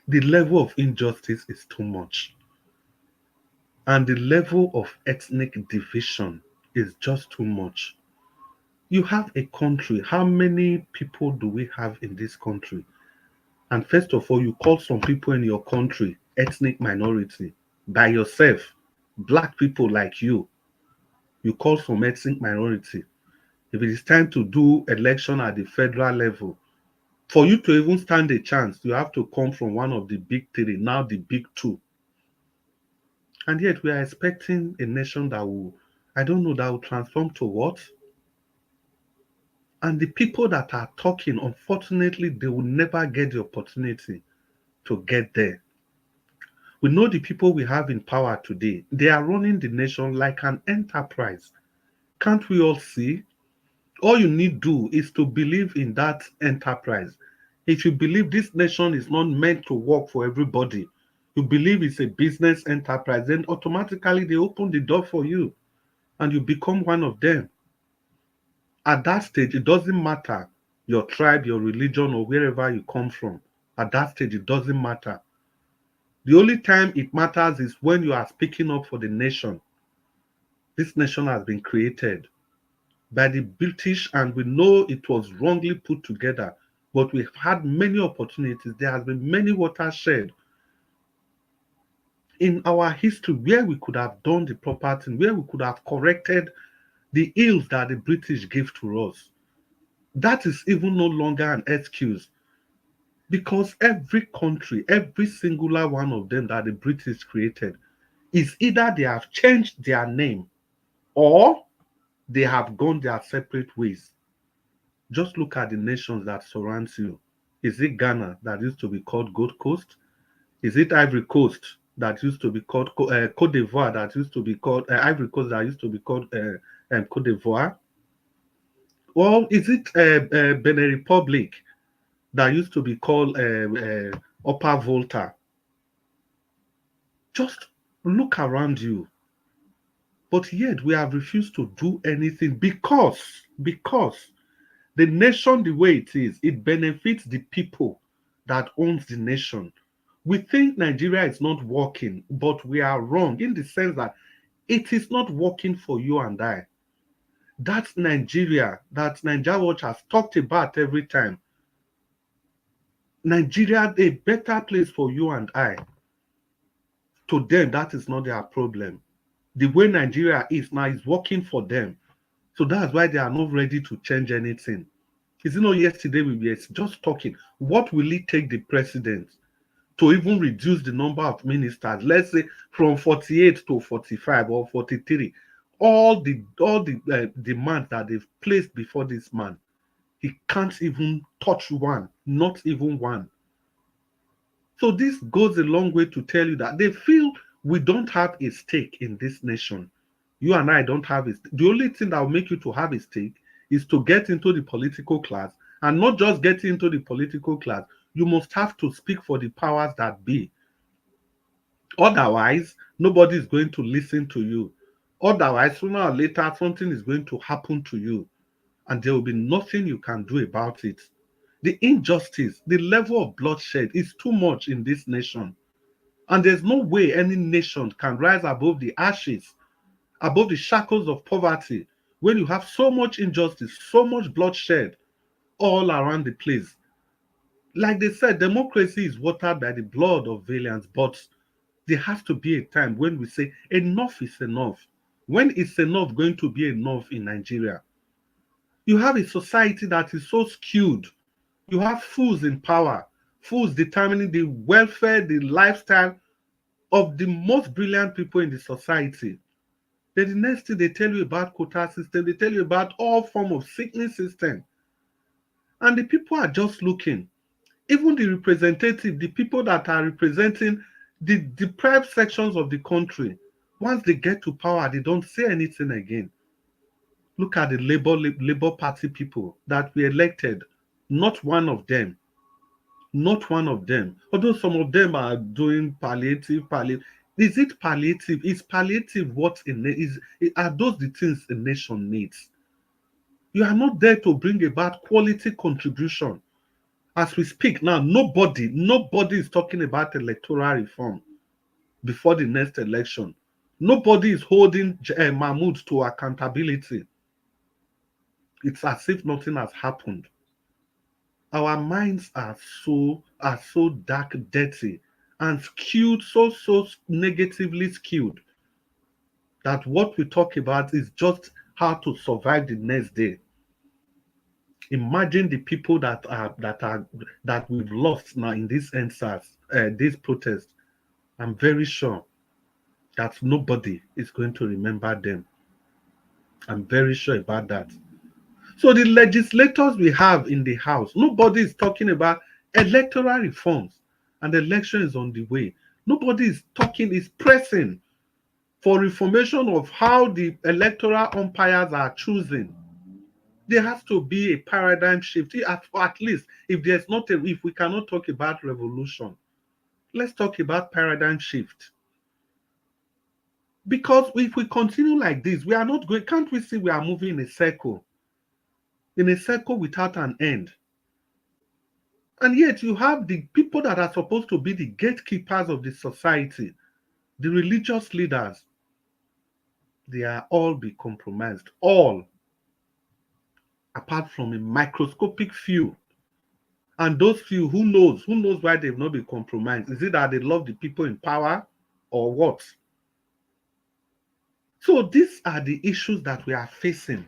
The level of injustice is too much. And the level of ethnic division is just too much. You have a country. How many people do we have in this country? And first of all, you call some people in your country ethnic minority by yourself. Black people like you call some ethnic minority. If it is time to do election at the federal level, for you to even stand a chance, you have to come from one of the big three, now the big two. And yet we are expecting a nation that will, I don't know, that will transform to what? And the people that are talking, unfortunately, they will never get the opportunity to get there. We know the people we have in power today, they are running the nation like an enterprise. Can't we all see? All you need to do is to believe in that enterprise. If you believe this nation is not meant to work for everybody, you believe it's a business enterprise, then automatically they open the door for you and you become one of them. At that stage, it doesn't matter your tribe, your religion, or wherever you come from. At that stage, it doesn't matter. The only time it matters is when you are speaking up for the nation. This nation has been created by the British, and we know it was wrongly put together, but we've had many opportunities. There has been many watershed in our history where we could have done the proper thing, where we could have corrected the ills that the British gave to us. That is even no longer an excuse, because every country, every singular one of them that the British created, is either they have changed their name or they have gone their separate ways. Just look at the nations that surrounds you. Is it Ghana that used to be called Gold Coast? Is it Ivory Coast that used to be called Cote d'Ivoire, that used to be called Ivory Coast, that used to be called Cote d'Ivoire? Or is it Benin Republic that used to be called Upper Volta? Just look around you. But yet we have refused to do anything because the nation, the way it is, it benefits the people that owns the nation. We think Nigeria is not working, but we are wrong in the sense that it is not working for you and I. That's Nigeria, that Nigeria Watch has talked about every time. Nigeria, a better place for you and I. To them, that is not their problem. The way Nigeria is now is working for them. So that's why they are not ready to change anything. Is it not yesterday we were just talking? What will it take the president to even reduce the number of ministers? Let's say from 48 to 45 or 43. All the demands that they've placed before this man, he can't even touch one, not even one. So this goes a long way to tell you that they feel we don't have a stake in this nation. You and I don't have it. The only thing that will make you to have a stake is to get into the political class, and not just get into the political class. You must have to speak for the powers that be. Otherwise, nobody is going to listen to you. Otherwise, sooner or later, something is going to happen to you, and there will be nothing you can do about it. The injustice, the level of bloodshed is too much in this nation. And there's no way any nation can rise above the ashes, above the shackles of poverty, when you have so much injustice, so much bloodshed all around the place. Like they said, democracy is watered by the blood of valiants, but there has to be a time when we say enough is enough. When is enough going to be enough in Nigeria? You have a society that is so skewed. You have fools in power, fools determining the welfare, the lifestyle of the most brilliant people in the society. Then the next thing they tell you about quota system, they tell you about all form of sickness system. And the people are just looking. Even the representative, the people that are representing the deprived sections of the country, once they get to power, they don't say anything again. Look at the Labour Party people that we elected. Not one of them. Not one of them. Although some of them are doing palliative. Is it palliative? Is palliative what are those the things a nation needs? You are not there to bring about quality contribution. As we speak now, nobody is talking about electoral reform before the next election. Nobody is holding Mahmoud to accountability. It's as if nothing has happened. Our minds are so dark, dirty, and skewed, so negatively skewed, that what we talk about is just how to survive the next day. Imagine the people that we've lost now in this EndSARS, this protest. I'm very sure that nobody is going to remember them. I'm very sure about that. So the legislators we have in the House, nobody is talking about electoral reforms, and the election is on the way. Nobody is talking, is pressing for reformation of how the electoral umpires are choosing. There has to be a paradigm shift. At least, if there's not if we cannot talk about revolution, let's talk about paradigm shift. Because if we continue like this, we are not going, can't we see we are moving in a circle without an end? And yet you have the people that are supposed to be the gatekeepers of the society, the religious leaders, they are all be compromised, all, apart from a microscopic few. And those few, who knows why they've not been compromised? Is it that they love the people in power or what? So these are the issues that we are facing.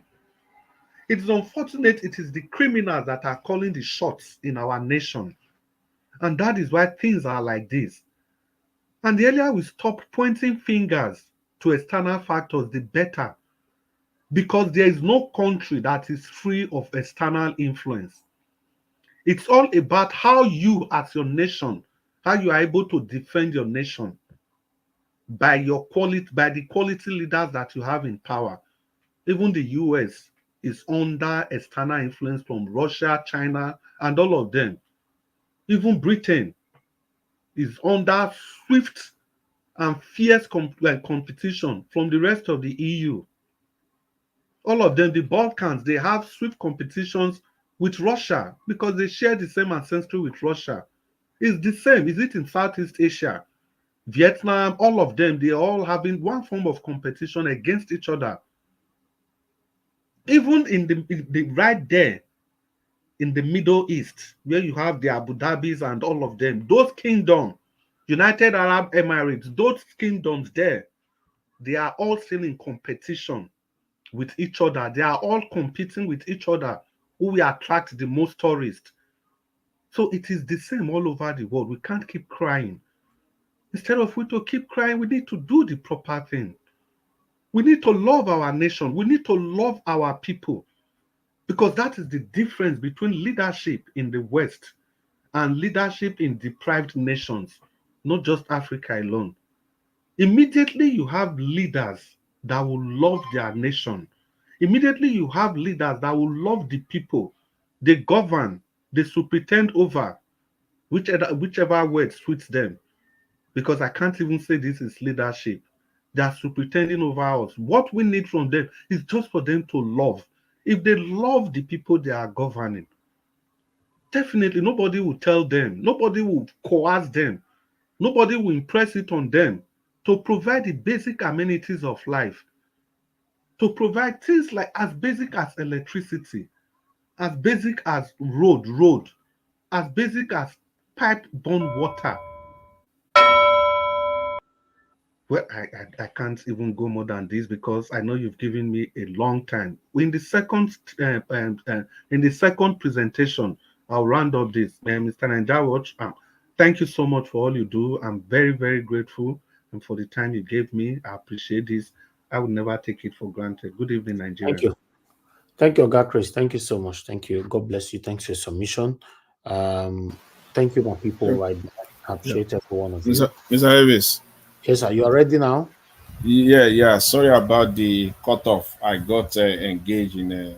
It is unfortunate it is the criminals that are calling the shots in our nation. And that is why things are like this. And the earlier we stop pointing fingers to external factors, the better. Because there is no country that is free of external influence. It's all about how you, as your nation, how you are able to defend your nation by your quality, by the quality leaders that you have in power. Even the US is under external influence from Russia, China, and all of them. Even Britain is under swift and fierce competition from the rest of the EU. All of them, the Balkans, they have swift competitions with Russia because they share the same ancestry with Russia. It's the same. Is it in Southeast Asia? Vietnam, all of them, they are all having one form of competition against each other. Even in the right there in the Middle East, where you have the Abu Dhabis and all of them, those kingdoms, United Arab Emirates, those kingdoms there, they are all still in competition with each other. They are all competing with each other who will attract the most tourists. So it is the same all over the world. We can't keep crying. Instead of we to keep crying, we need to do the proper thing. We need to love our nation. We need to love our people. Because that is the difference between leadership in the West and leadership in deprived nations, not just Africa alone. Immediately you have leaders that will love their nation. Immediately you have leaders that will love the people. They govern, they superintend over whichever word suits them. Because I can't even say this is leadership. They are superintending over us. What we need from them is just for them to love. If they love the people they are governing, definitely nobody will tell them, nobody will coerce them, nobody will impress it on them to provide the basic amenities of life, to provide things like as basic as electricity, as basic as road, as basic as pipe-borne water. Well, I can't even go more than this because I know you've given me a long time. In the second presentation, I'll round up this. Mr. Nanjawatch, thank you so much for all you do. I'm very, very grateful, and for the time you gave me. I appreciate this. I would never take it for granted. Good evening, Nigeria. Thank you. Thank you, Oga Chris. Thank you so much. Thank you. God bless you. Thanks for your submission. Thank you, my people. I appreciate every one of you. Mr. Davis. Yes, sir. You are ready now? Yeah. Sorry about the cutoff. I got engaged in a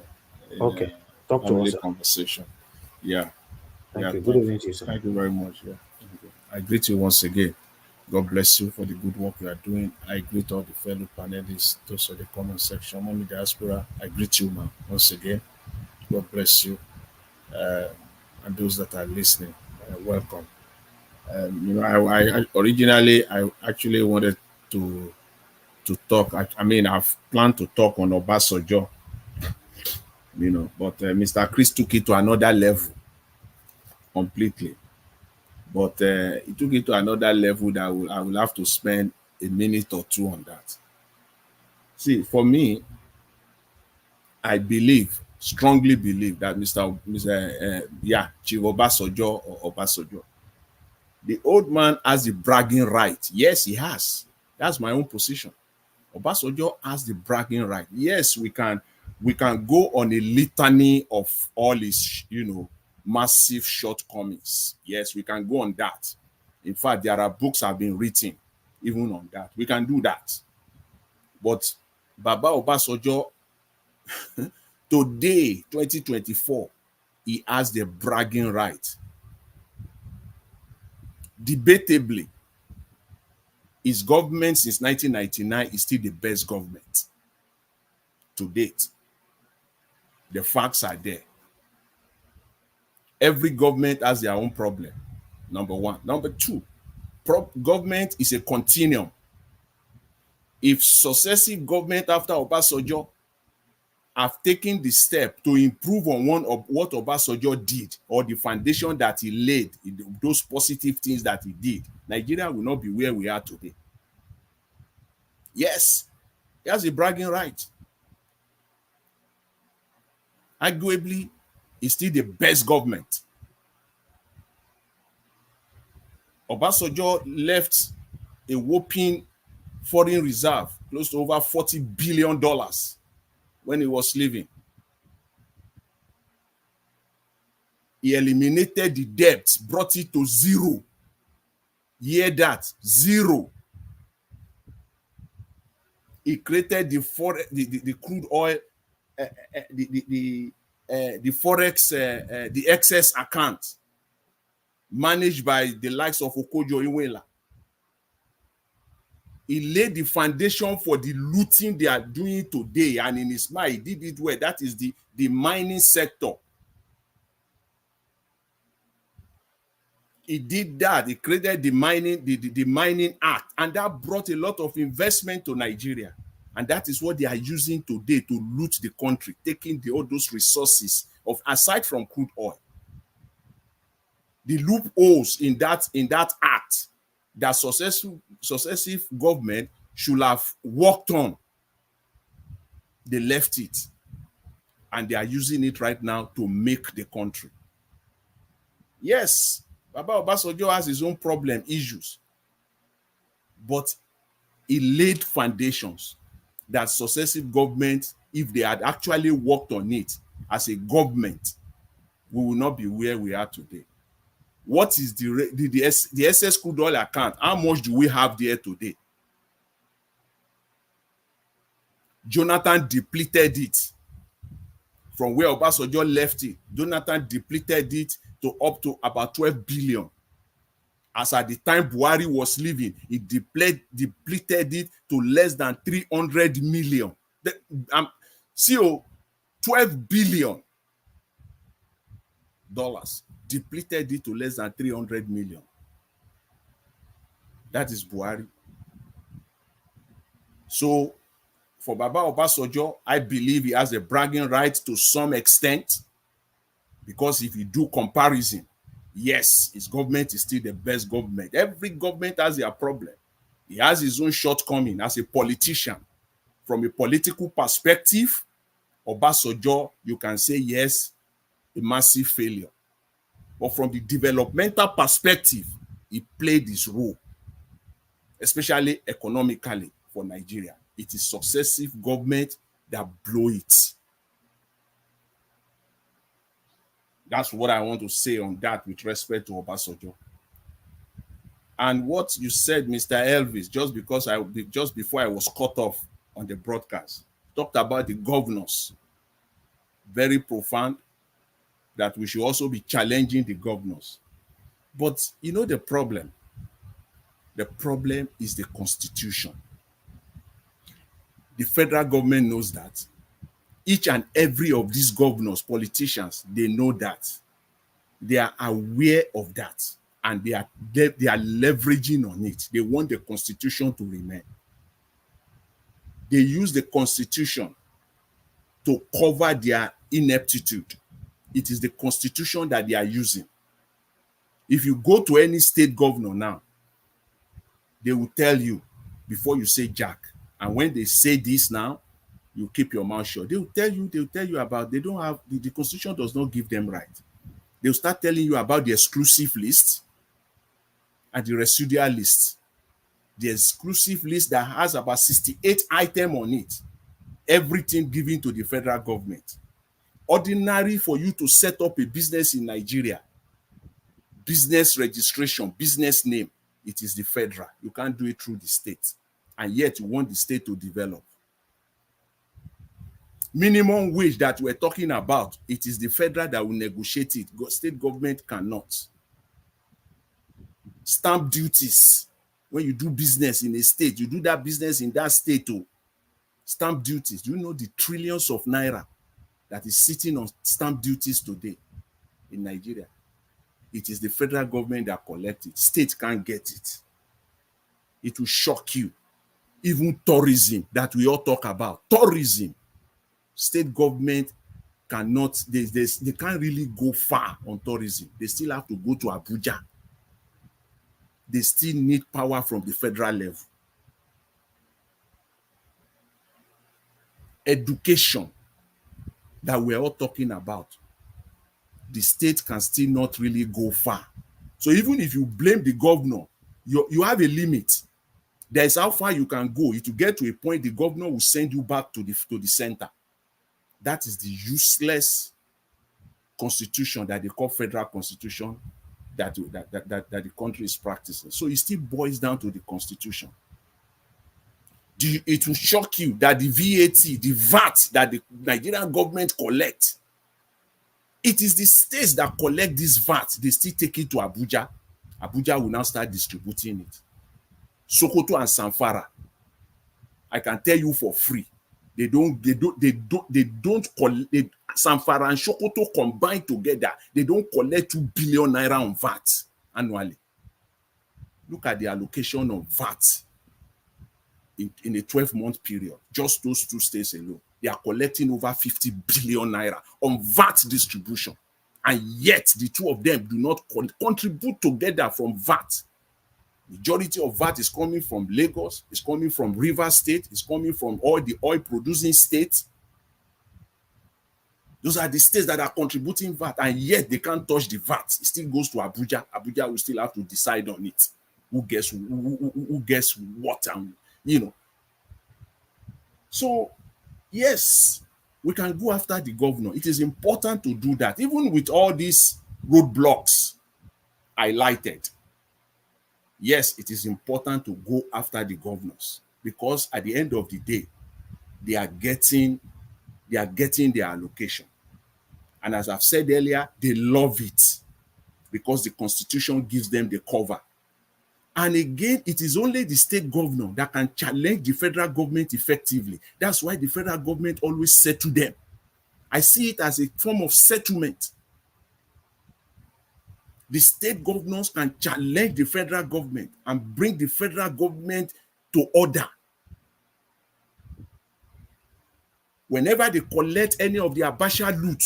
Talk to us. Conversation. Yeah. Thank you. Good evening to you, sir. Thank you very much. Yeah. I greet you once again. God bless you for the good work you are doing. I greet all the fellow panelists, those of the comment section, Mommy Diaspora. I greet you, man, once again. God bless you. And those that are listening, welcome. I originally actually wanted to talk. I've planned to talk on Obasanjo, but Mr. Chris took it to another level completely. But he took it to another level that I will have to spend a minute or two on that. See, for me, I strongly believe that Chief Obasanjo or Obasanjo, the old man has the bragging right. Yes, he has. That's my own position. Obasanjo has the bragging right. Yes, we can we can go on a litany of all his, massive shortcomings. Yes, we can go on that. In fact, there are books have been written even on that. We can do that. But Baba Obasanjo, today, 2024, he has the bragging right. Debatably, his government since 1999 is still the best government to date. The facts are there. Every government has their own problem, number one. Number two, government is a continuum. If successive government after Obasanjo have taken the step to improve on one of what Obasanjo did, or the foundation that he laid, those positive things that he did, Nigeria will not be where we are today. Yes, he has a bragging right. Arguably, he's still the best government. Obasanjo left a whopping foreign reserve close to over $40 billion when he was leaving. He eliminated the debt, brought it to zero. Hear that, zero. He created the crude oil, the forex, the excess account managed by the likes of Okojo-Iweala. He laid the foundation for the looting they are doing today, and in his mind, he did it well. That is the mining sector. He did that. He created the mining act, and that brought a lot of investment to Nigeria. And that is what they are using today to loot the country, taking all those resources of, aside from crude oil. The loopholes in that act that successive government should have worked on, they left it, and they are using it right now to make the country. Yes, Baba Obasanjo has his own issues, but he laid foundations that successive governments, if they had actually worked on it as a government, we will not be where we are today. What is the excess crude oil account? How much do we have there today? Jonathan depleted it. From where Obasanjo left it, Jonathan depleted it to up to about 12 billion. As at the time Buhari was leaving, he depleted it to less than 300 million. CO, $12 billion depleted it to less than 300 million. That is Buhari. So for Baba Obasanjo, I believe he has a bragging right to some extent, because if you do comparison, yes, his government is still the best government. Every government has their problem. He has his own shortcoming as a politician. From a political perspective, Obasanjo, you can say yes, a massive failure. But from the developmental perspective, he played his role, especially economically for Nigeria. It is successive government that blow it. That's what I want to say on that with respect to Obasanjo. And what you said, Mr. Elvis, just before I was cut off on the broadcast, talked about the governors. Very profound, that we should also be challenging the governors. But you know the problem? The problem is the Constitution. The federal government knows that. Each and every of these governors, politicians, they know that. They are aware of that, and they are leveraging on it. They want the Constitution to remain. They use the Constitution to cover their ineptitude. It is the Constitution that they are using. If you go to any state governor now, they will tell you before you say jack. And when they say this now, you keep your mouth shut. They will tell you about, they don't have, the Constitution does not give them right. They'll start telling you about the exclusive list and the residual list. The exclusive list that has about 68 items on it. everything given to the federal government. Ordinary for you to set up a business in Nigeria, business registration, business name, it is the federal. You can't do it through the state. And yet you want the state to develop. Minimum wage that we're talking about, it is the federal that will negotiate it. State government cannot. Stamp duties. When you do business in a state, you do that business in that state too. Stamp duties. Do you know the trillions of naira that is sitting on stamp duties today in Nigeria? It is the federal government that collects it. State can't get it. It will shock you. Even tourism that we all talk about. Tourism. State government cannot, they can't really go far on tourism. They still have to go to Abuja. They still need power from the federal level. Education that we're all talking about, the state can still not really go far. So even if you blame the governor, you have a limit. There's how far you can go. If you get to a point, the governor will send you back to the center. That is the useless constitution that they call federal constitution that the country is practicing. So it still boils down to the constitution. It will shock you that the VAT, the VAT that the Nigerian government collects, it is the states that collect this VAT. They still take it to Abuja. Abuja will now start distributing it. Sokoto and Zamfara, I can tell you for free, they don't collect. Zamfara and Sokoto combined together, they don't collect 2 billion naira on VAT annually. Look at the allocation of VAT in a 12-month period. Just those two states alone, they are collecting over 50 billion naira on VAT distribution. And yet, the two of them do not contribute together from VAT. Majority of VAT is coming from Lagos, it's coming from Rivers State, it's coming from all the oil-producing states. Those are the states that are contributing VAT, and yet they can't touch the VAT. It still goes to Abuja. Abuja will still have to decide on it. Who gets what, and you know. So, yes, we can go after the governor. It is important to do that, even with all these roadblocks highlighted. Yes, it is important to go after the governors, because at the end of the day, they are getting their allocation. And as I've said earlier, they love it because the constitution gives them the cover. And again, it is only the state governor that can challenge the federal government effectively. That's why the federal government always settle them. I see it as a form of settlement. The state governors can challenge the federal government and bring the federal government to order. Whenever they collect any of the Abacha loot,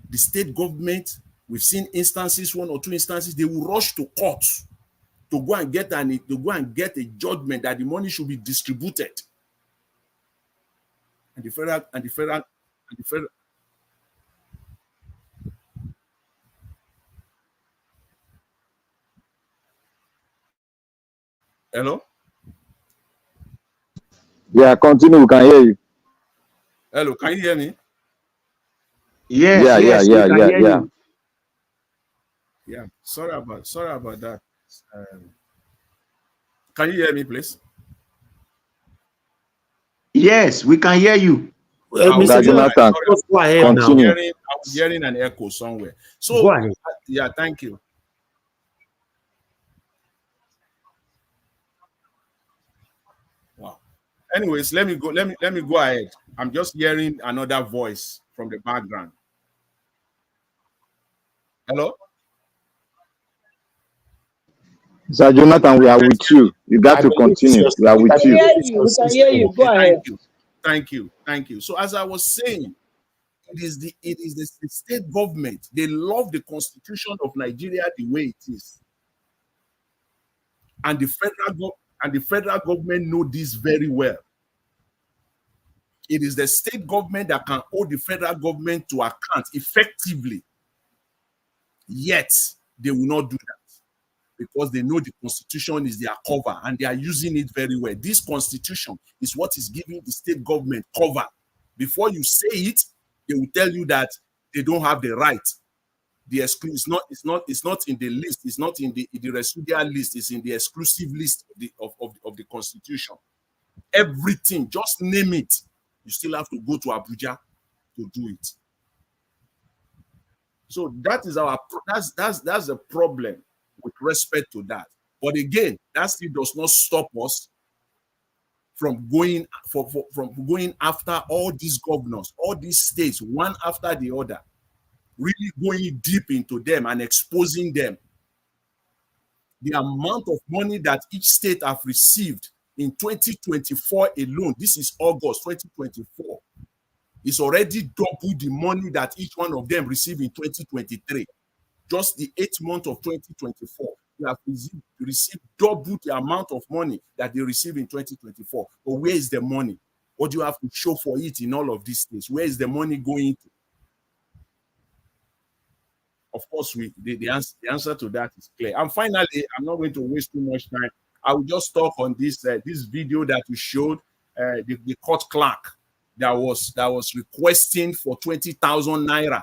the state government, we've seen instances, 1 or 2 instances, they will rush to court to go and get a judgment that the money should be distributed. And the federal. Hello? Yeah, continue. We can hear you. Hello, can you hear me? Yes, yeah. Yeah, sorry about that. Can you hear me, please? Yes, we can hear you. Mr. Jonathan, go ahead. continue. I'm hearing an echo somewhere. So, Go ahead. Yeah, thank you. Wow. Anyways, let me go ahead. I'm just hearing another voice from the background. Hello? Sir Jonathan, we are with you. You got to continue. We are with you. We can hear you. Go ahead. Thank you. So as I was saying, it is the state government. They love the constitution of Nigeria the way it is. And the federal government know this very well. It is the state government that can hold the federal government to account effectively. Yet, they will not do that because they know the constitution is their cover and they are using it very well. This constitution is what is giving the state government cover Before you say it, they will tell you that they don't have the right. The it's not in the list. It's not in the residual list. It's in the exclusive list of the Constitution. Everything, just name it. You still have to go to Abuja to do it. So that is that's the problem with respect to that. But again, that still does not stop us from going from going after all these governors, all these states, one after the other, really going deep into them and exposing them. The amount of money that each state have received in 2024 alone, this is August 2024, is already double the money that each one of them received in 2023. Just the 8th month of 2024, they have received double the amount of money that they received in 2024. But where is the money? What do you have to show for it in all of these things? Where is the money going to? Of course, the answer to that is clear. And finally, I'm not going to waste too much time. I will just talk on this this video that we showed, the court clerk that was requesting for 20,000 naira.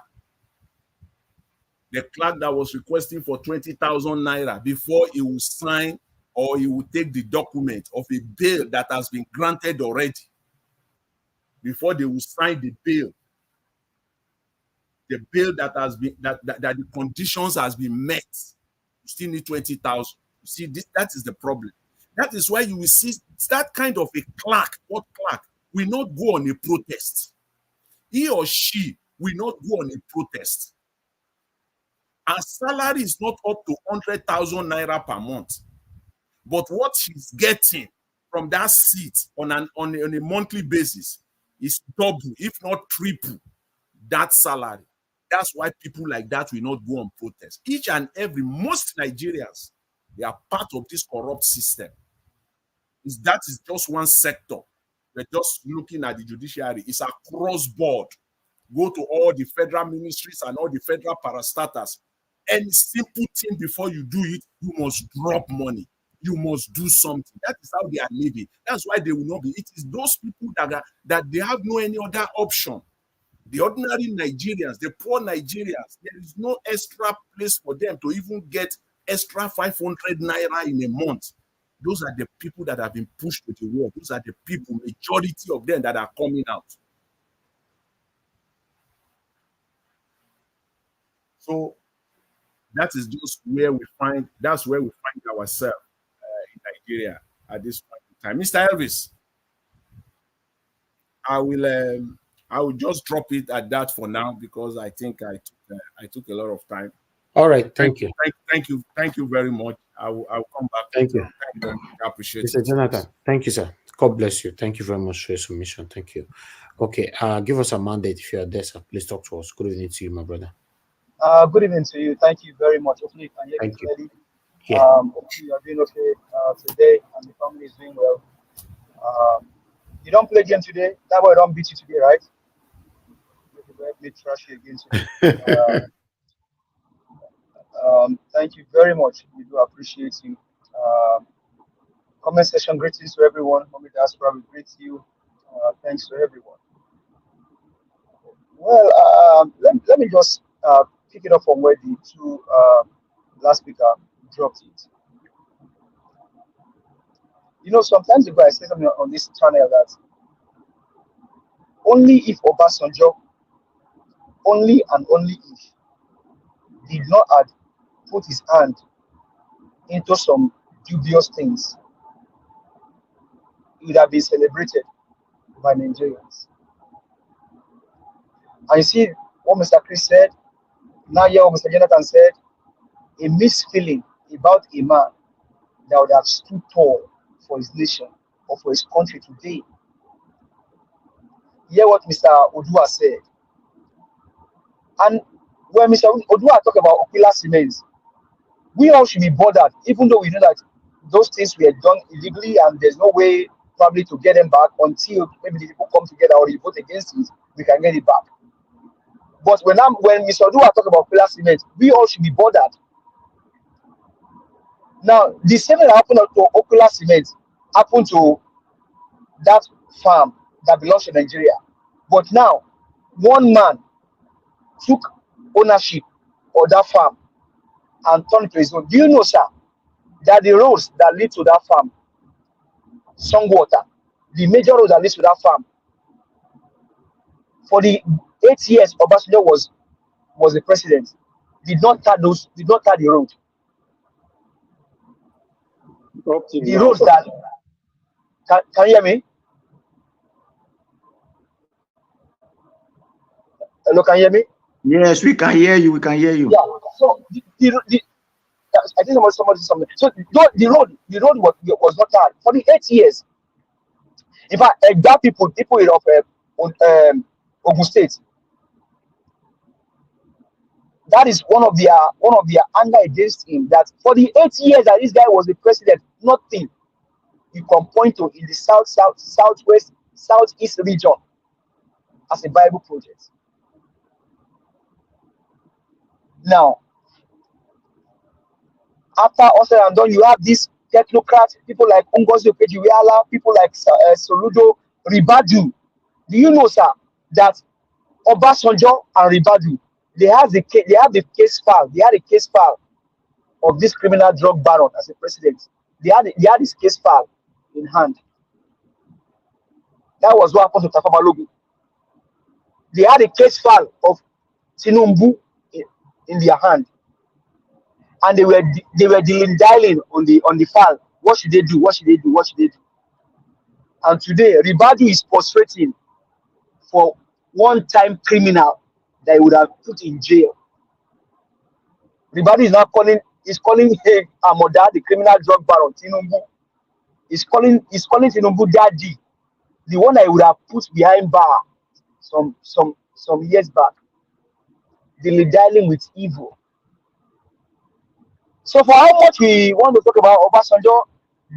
The clerk that was requesting for 20,000 naira before he will sign or he will take the document of a bail that has been granted already. Before they will sign the bill that has been that the conditions has been met, you still need 20,000. You see, that is the problem. That is why you will see that kind of a clerk, court clerk, will not go on a protest. He or she will not go on a protest. Our salary is not up to 100,000 naira per month, but what she's getting from that seat on a monthly basis is double, if not triple, that salary. That's why people like that will not go on protest. Each and every, most Nigerians, they are part of this corrupt system. That is just one sector. We're just looking at the judiciary. It's across board. Go to all the federal ministries and all the federal parastatals. Any simple thing before you do it, you must drop money. You must do something. That is how they are living. That's why they will not be. It is those people that they have no any other option. The ordinary Nigerians, the poor Nigerians, there is no extra place for them to even get extra 500 naira in a month. Those are the people that have been pushed to the wall. Those are the people, majority of them, that are coming out. So that is just where we find ourselves in Nigeria at this point in time. Mr. Elvis, I will just drop it at that for now because I think I took a lot of time. All right, thank you. Thank you very much. I will come back. Thank you. I appreciate Mr. it. Jonathan, thank you, sir. God bless you. Thank you very much for your submission. Thank you. Okay, give us a mandate if you are there, sir. Please talk to us. Good evening to you, my brother. Good evening to you. Thank you very much. Hopefully you can hear me clearly. Yeah. Hopefully you are doing okay today and the family is doing well. You don't play game today. That boy don't beat you today, right? Maybe trash you again today. Thank you very much. We do appreciate you. Comment section greetings to everyone. Mommy Diaspora, we greet you. Thanks to everyone. Well, let me just pick it up from where the two last speaker dropped it. You know, sometimes ago I said something on this channel that only if Obasanjo, only and only if, did not have put his hand into some dubious things, it would have been celebrated by Nigerians. And you see what Mr. Chris said, now hear what Mr. Jonathan said, a mixed feeling about a man that would have stood tall for his nation or for his country today. Hear what Mr. Odua said. And when Mr. Odua talked about Okila Cement, we all should be bothered, even though we know that those things were done illegally and there's no way probably to get them back until maybe the people come together or you vote against it, we can get it back. But when Mr. Odua talk about Okila Cement, we all should be bothered. Now, the same thing that happened to Okila Cement happened to that farm that belongs to Nigeria. But now, one man took ownership of that farm and turned it to his own. Do you know, sir, that the roads that lead to that farm, Songwater, the major roads that lead to that farm, for the 8 years Obasanjo was the president, did not tar the road. The roads that can you hear me? Hello, can you hear me? Yes, we can hear you. We can hear you. Yeah. So I think somebody said something. So the road was not tarred for the 8 years. In fact, that people of Ogun State, that is one of their anger against him, that for the 8 years that this guy was the president, nothing you can point to in the southwest, southeast region as a Bible project. Now, after all said and done, you have these technocrats, people like Ngozi Okejiwala, people like Soludo, Ribadu. Do you know, sir, that Obasanjo and Ribadu, they had the case file of this criminal drug baron as a president. They had this case file in hand. That was what happened to Tafa Balogun. They had a case file of Tinubu in their hand, and they were dialing on the file. What should they do? What should they do? What should they do? And today, Ribadu is frustrating for one-time criminal that he would have put in jail. Ribadu is now calling Amoda, the criminal drug baron, Tinubu. He's calling Tinubu daddy, the one that he would have put behind bar some years back. They're dealing with evil. So for how much we want to talk about Obasanjo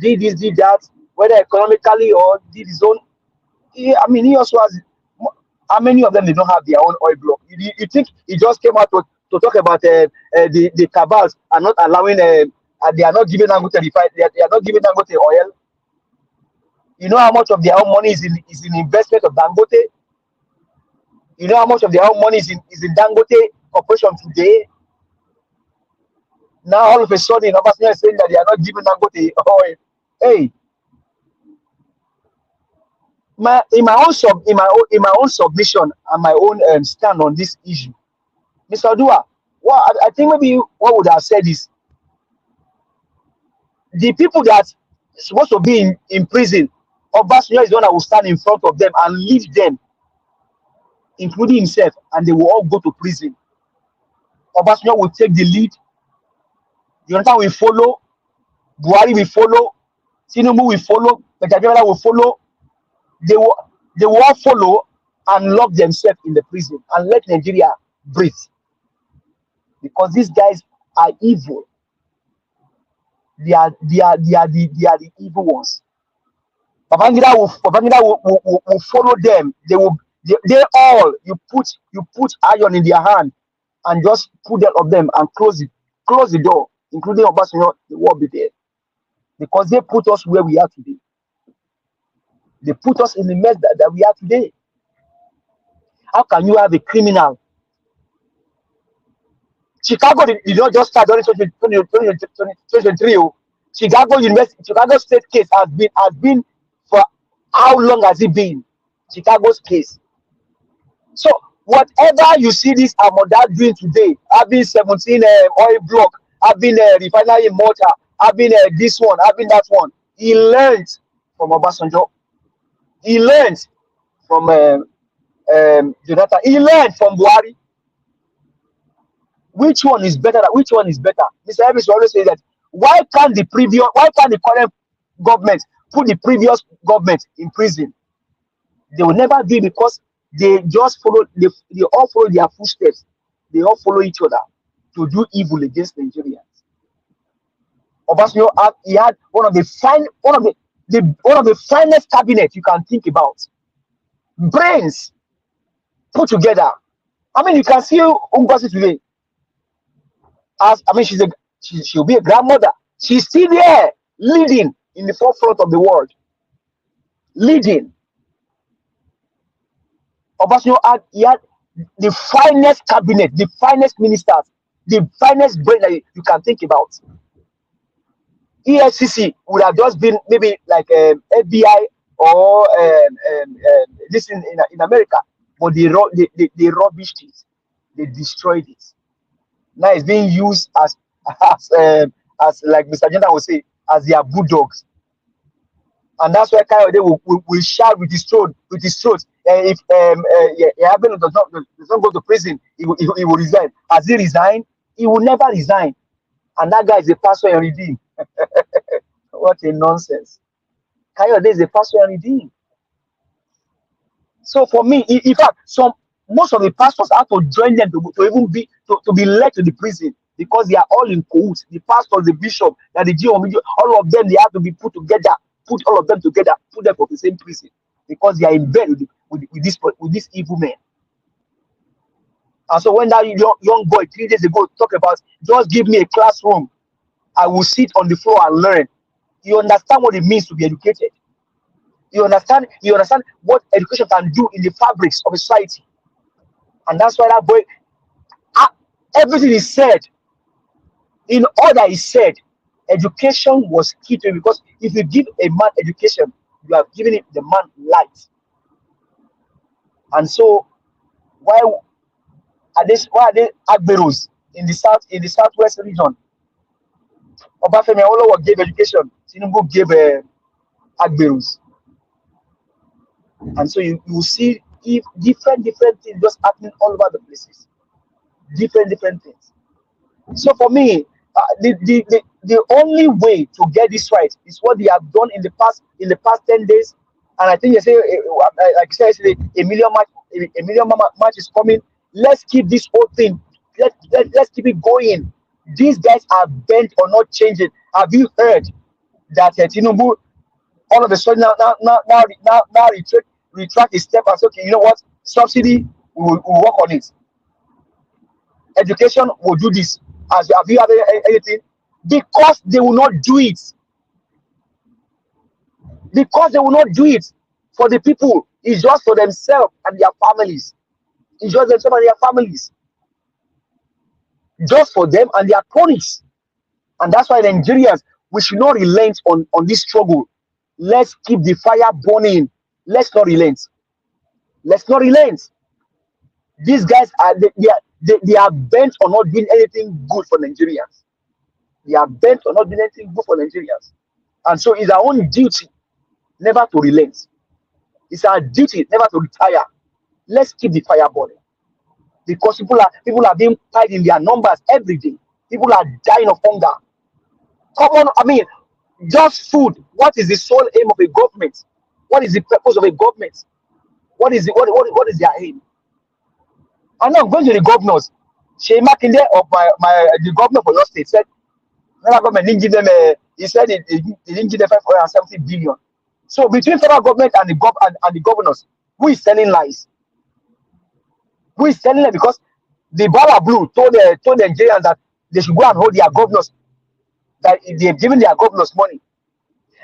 did this, did that, whether economically or did his own, he also has. How many of them they don't have their own oil block? You think he just came out to talk about the cabals are not allowing they are not giving Dangote they are not giving Dangote oil? You know how much of their own money is in investment of Dangote? You know how much of their own money is in Dangote Corporation today? Now all of a sudden, Obasanjo is saying that they are not giving Dangote oil. Hey, in my own submission and my own stand on this issue, Mr. Odua, I think maybe what would have said is the people that are supposed to be in prison, Obasanjo is the one that will stand in front of them and lead them, including himself, and they will all go to prison. Obasanjo will take the lead. Jonathan will follow. Buhari will follow. Tinubu will follow. Petajawala will follow. They will all follow and lock themselves in the prison and let Nigeria breathe. Because these guys are evil. They are the evil ones. Babangida will follow them. They all you put iron in their hand and just put that of them and close the door, including Obasanjo. The war be there because they put us where we are today. They put us in the mess that we are today. How can you have a criminal? Chicago did not just start during 2023. Chicago State case has been for how long has it been? Chicago's case. So whatever you see this Amoda doing today, having 17 oil block, having a refinery in Malta, having this one, having that one, he learned from Obasanjo. He learned from Jonathan. He learned from Buhari. Which one is better? Which one is better? Mr. Evans always says that why can't the current government put the previous government in prison? They will never do it because they just follow. They all follow their footsteps. They all follow each other to do evil against Nigerians. Obasanjo, he had one of the finest cabinet you can think about. Brains put together. You can see Ngozi today. She'll be a grandmother. She's still there, leading in the forefront of the world. Leading. Obasanjo had the finest cabinet, the finest ministers, the finest brain that you can think about. EFCC would have just been maybe like FBI or this in America, but they rubbished it, they destroyed it. Now it's being used as like Mr. Jenda would say, as their bulldogs. And that's why Kayode will shout with his throat. If Yabelo does not go to prison, he will resign. Has he resigned? He will never resign. And that guy is a pastor and redeemed. What a nonsense. Kayode is a pastor and redeemed. So for me, in fact, most of the pastors have to join them to be led to the prison, because they are all in cahoots. The pastors, the bishop, and the GOM, all of them, they have to be put together, put all of them together, put them for the same prison, because they are in bed with this evil man. And so when that young boy 3 days ago talked about, just give me a classroom, I will sit on the floor and learn. You understand what it means to be educated. You understand what education can do in the fabrics of a society. And that's why that boy, everything is said. In all that is said, education was key to it, because if you give a man education, you have given the man light. And so why are they Agberos in the southwest region? Obafemi Awolowo gave education, Tinubu gave Agberos. And so you see if different things just happening all over the places. Different things. So for me, the only way to get this right is what they have done in the past 10 days. And I think they say, like I said, a million march is coming. Let's keep this whole thing. Let's keep it going. These guys are bent on not changing. Have you heard that Tinubu all of a sudden now retract his step and say, okay, you know what? Subsidy, we'll work on it. Education will do this. Have you had anything? Because they will not do it. Because they will not do it for the people. It's just for themselves and their families. It's just themselves and their families. Just for them and their cronies. And that's why Nigerians, we should not relent on this struggle. Let's keep the fire burning. Let's not relent. Let's not relent. These guys they are bent on not doing anything good for Nigerians. They are bent on not doing anything good for Nigerians. And so it's our own duty never to relent. It's our duty never to retire. Let's keep the fire burning. Because people are being tied in their numbers every day. People are dying of hunger. Come on, I mean, just food. What is the sole aim of a government? What is the purpose of a government? What is their aim? I'm not going to the governors. Shey Makinde of the governor for your state said, federal government didn't give them he said they didn't give them 570 billion. So between federal government and the governors, who is telling lies? Who is telling them? Because the Bala Blue told the Nigerians that they should go and hold their governors, that they've given their governors money.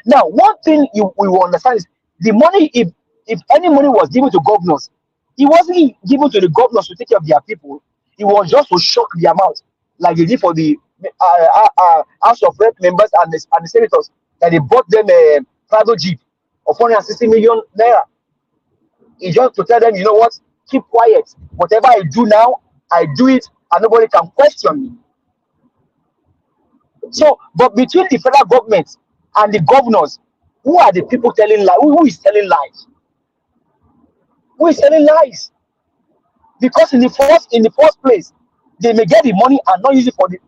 Now, one thing we will understand is the money, if any money was given to governors, it wasn't given to the governors to take care of their people. It was just to shock their mouth, like they did for the House of Rep members and the senators, that they bought them a private jeep of 460 million naira. It's just to tell them, you know what, keep quiet. Whatever I do now, I do it, and nobody can question me. So, but between the federal government and the governors, who are the people telling lies? Who is telling lies? Who is telling lies? Because in the first place, they may get the money and not use it for the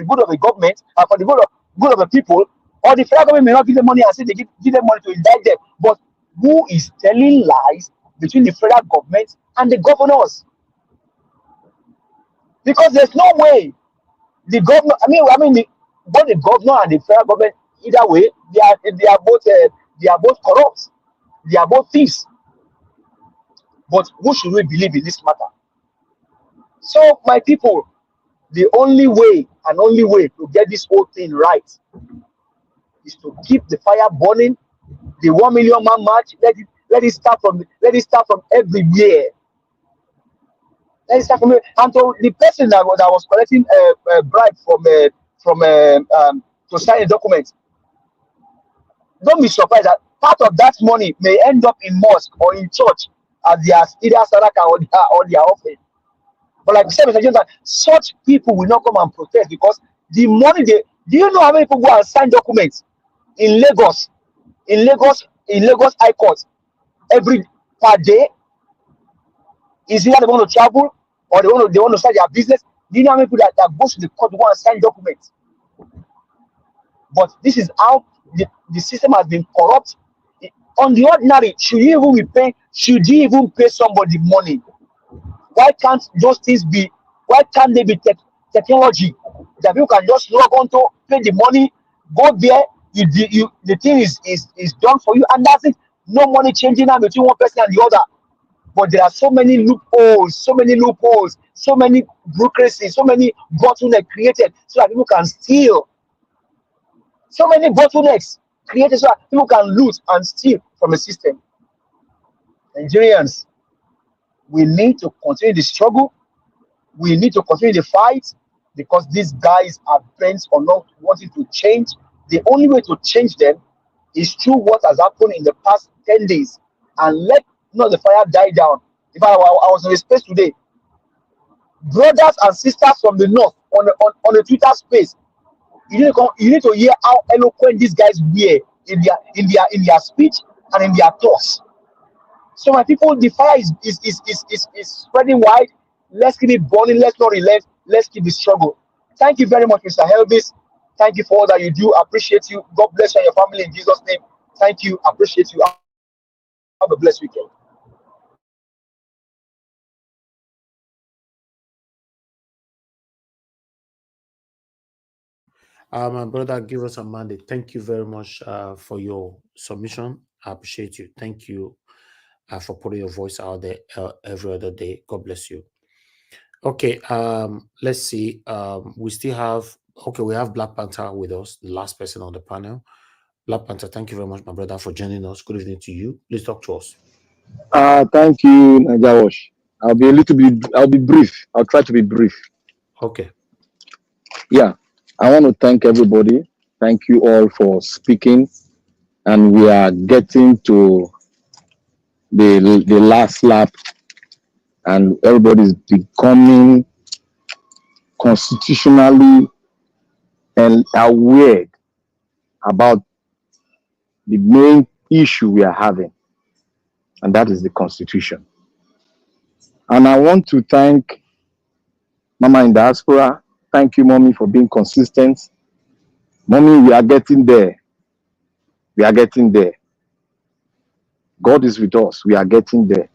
good of the government and for the good of the people, or the federal government may not give them money and say they give them money to indict them. But who is telling lies between the federal government and the governors? Because there's no way the governor. Both the governor and the federal government, either way, they are both corrupt. They are both thieves. But who should we believe in this matter? So, my people, the only way to get this whole thing right is to keep the fire burning. The 1 million man march, let it start from everywhere. Let it start from here. And to the person that was collecting a bribe to sign a document, don't be surprised that part of that money may end up in mosque or in church as their either saraka or their offering. But like I said, Mr. Jones, such people will not come and protest because the money they do you know how many people go and sign documents in Lagos, High Court every per day? Is either they want to travel or they want to start their business. Do you know how many people that goes to the court to go and sign documents? But this is how the system has been corrupt. On the ordinary, should you even pay somebody money? Why can't those things be? Why can't they be technology that people can just log on to, pay the money, go there, the thing is done for you, and that's it. No money changing hands between one person and the other. But there are so many loopholes, so many bureaucracy, so many bottlenecks created so that people can steal. So many bottlenecks created so that people can loot and steal from a system. Nigerians, we need to continue the struggle. We need to continue the fight because these guys are bent on not wanting to change. The only way to change them is through what has happened in the past 10 days. And let not the fire die down. In fact, I was in a space today. Brothers and sisters from the north on the Twitter space, you need to hear how eloquent these guys were in their speech and in their thoughts. So my people, the fire is spreading wide. Let's keep it burning. Let's not relent. Let's keep the struggle. Thank you very much, Mr. Helvis. Thank you for all that you do. Appreciate you. God bless you and your family in Jesus' name. Thank you. Appreciate you. Have a blessed weekend. My brother, give us a mandate. Thank you very much for your submission. I appreciate you. Thank you for putting your voice out there every other day. God bless you. Okay, let's see. We still have, we have Black Panther with us, the last person on the panel. Black Panther, thank you very much, my brother, for joining us. Good evening to you. Please talk to us. Thank you, Najawash. I'll be brief. I'll try to be brief. Okay. Yeah, I want to thank everybody. Thank you all for speaking. And we are getting to the last lap, and everybody is becoming constitutionally and aware about the main issue we are having, and that is the Constitution. And I want to thank Mama in diaspora. Thank you, Mommy, for being consistent. Mommy, we are getting there. We are getting there. God is with us. We are getting there.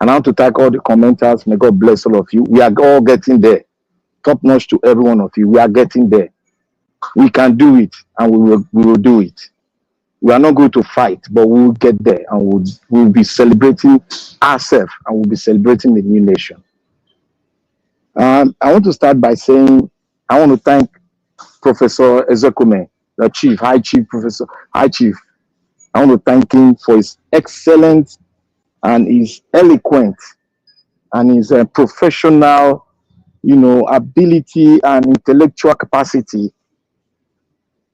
And I want to thank all the commenters. May God bless all of you. We are all getting there. Top notch to every one of you. We are getting there. We can do it, and we will do it. We are not going to fight, but we will get there, and we'll be celebrating ourselves, and we'll be celebrating the new nation. I want to start by saying I want to thank Professor Ozekhome, the High Chief. I want to thank him for his excellent and his eloquent and his professional, ability and intellectual capacity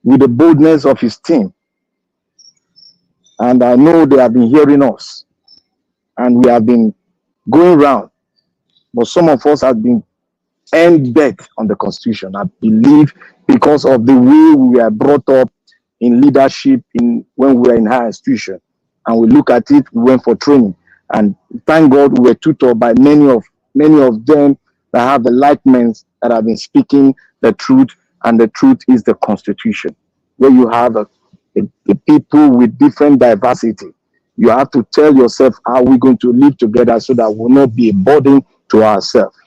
with the boldness of his team. And I know they have been hearing us, and we have been going round, but some of us have been bet on the Constitution. I believe because of the way we were brought up in leadership when we were in higher institution, and we look at it, we went for training, and thank God we were tutored by many of them that have the like minds that have been speaking the truth, and the truth is the Constitution, where you have a people with different diversity. You have to tell yourself how we're going to live together so that we'll not be a burden to ourselves.